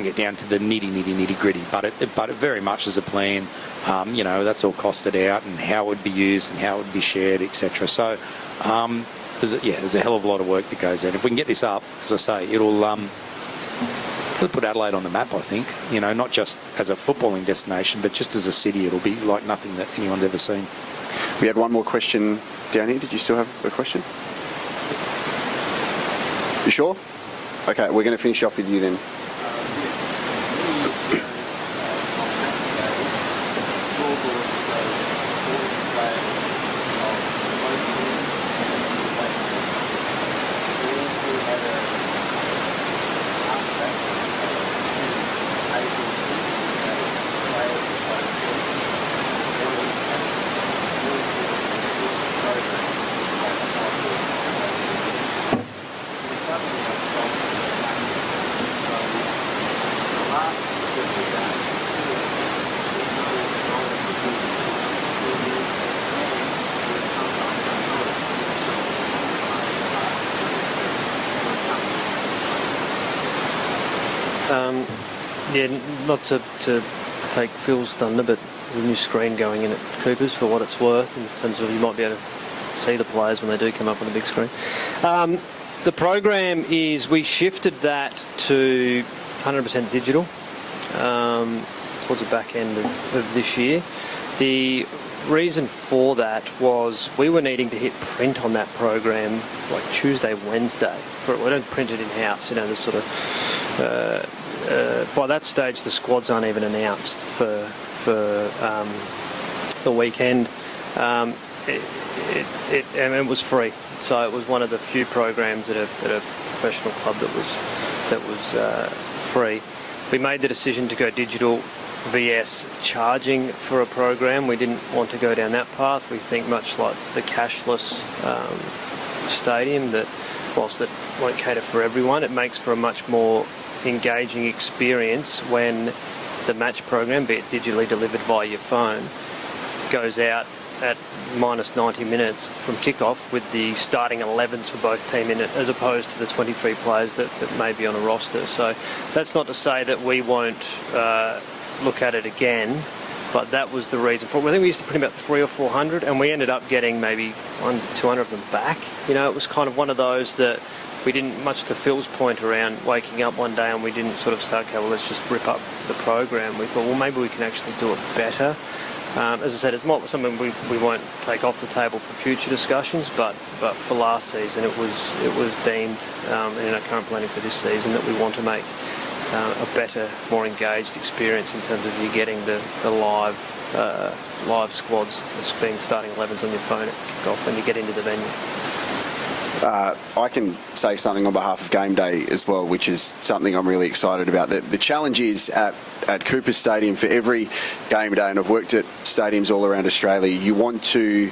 Speaker 6: get down to the nitty gritty, but it very much is a plan. That's all costed out and how it would be used and how it would be shared, etc. So there's a hell of a lot of work that goes in. If we can get this up, as I say, it'll put Adelaide on the map, I think. Not just as a footballing destination, but just as a city. It'll be like nothing that anyone's ever seen.
Speaker 1: We had one more question down here. Did you still have a question? You sure? Okay, we're going to finish off with you then.
Speaker 4: Not to take Phil's thunder, but there's a new screen going in at Cooper's for what it's worth in terms of you might be able to see the players when they do come up on the big screen. The program is we shifted that to 100% digital towards the back end of this year. The reason for that was we were needing to hit print on that program like Tuesday, Wednesday. We don't print it in-house, the sort of... by that stage, the squads aren't even announced for the weekend. It was free, so it was one of the few programs at a professional club that was free. We made the decision to go digital vs charging for a program. We didn't want to go down that path. We think much like the cashless stadium, that whilst it won't cater for everyone, it makes for a much more engaging experience when the match program, be it digitally delivered via your phone, goes out at minus 90 minutes from kickoff with the starting 11s for both team in it, as opposed to the 23 players that may be on a roster. So that's not to say that we won't look at it again, but that was the reason for it. I think we used to put about 300 or 400, and we ended up getting maybe 200 of them back. It was kind of one of those that we didn't, much to Phil's point around waking up one day and we didn't sort of say, okay, well, let's just rip up the program. We thought, well, maybe we can actually do it better. As I said, it's not something we won't take off the table for future discussions, but for last season it was deemed in our current planning for this season that we want to make a better, more engaged experience in terms of you getting the live squads that's being starting 11s on your phone at kickoff when you get into the venue.
Speaker 1: I can say something on behalf of Game Day as well, which is something I'm really excited about. The challenge is at Cooper Stadium for every Game Day, and I've worked at stadiums all around Australia, you want to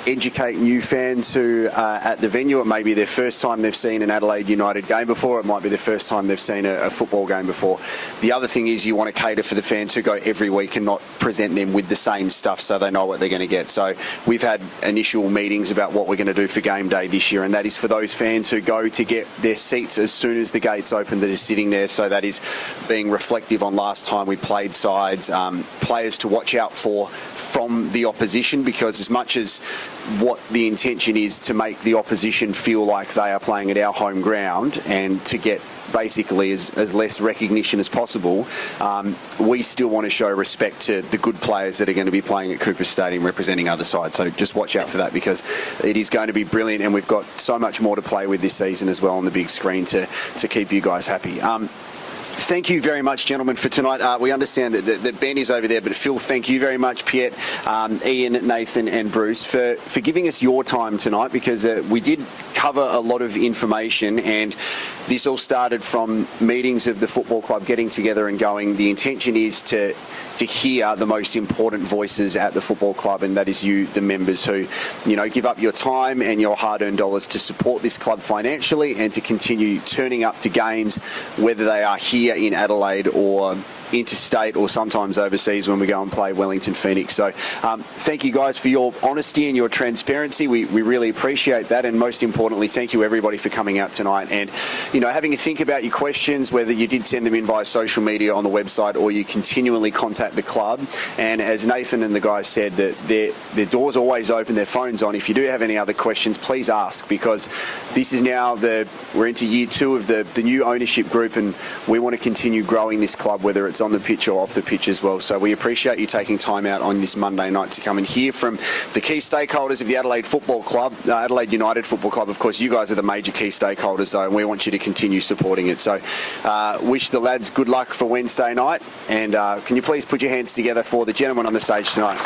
Speaker 1: educate new fans who are at the venue. It may be their first time they've seen an Adelaide United game before. It might be the first time they've seen a football game before. The other thing is you want to cater for the fans who go every week and not present them with the same stuff so they know what they're going to get. So we've had initial meetings about what we're going to do for Game Day this year, and that is for those fans who go to get their seats as soon as the gates open that is sitting there. So that is being reflective on last time we played sides, players to watch out for from the opposition, because as much as what the intention is to make the opposition feel like they are playing at our home ground and to get basically as less recognition as possible, we still want to show respect to the good players that are going to be playing at Cooper Stadium representing other sides. So just watch out for that, because it is going to be brilliant, and we've got so much more to play with this season as well on the big screen to keep you guys happy. Thank you very much, gentlemen, for tonight. We understand that Ben is over there, but Phil, thank you very much, Piet, Ian, Nathan and Bruce, for giving us your time tonight, because we did cover a lot of information, and this all started from meetings of the football club getting together and going. The intention is to hear the most important voices at the football club, and that is you, the members, who, give up your time and your hard-earned dollars to support this club financially and to continue turning up to games, whether they are here in Adelaide or interstate or sometimes overseas when we go and play Wellington Phoenix. So thank you guys for your honesty and your transparency. We really appreciate that, and most importantly, thank you everybody for coming out tonight and having a think about your questions, whether you did send them in via social media on the website or you continually contact the club. And as Nathan and the guys said, that their doors are always open, their phones on. If you do have any other questions, please ask, because this is now we're into year 2 of the new ownership group, and we want to continue growing this club, whether it's on the pitch or off the pitch as well. So we appreciate you taking time out on this Monday night to come and hear from the key stakeholders of the Adelaide Football Club, Adelaide United Football Club. Of course, you guys are the major key stakeholders, though, and we want you to continue supporting it. So wish the lads good luck for Wednesday night, and can you please put your hands together for the gentleman on the stage tonight.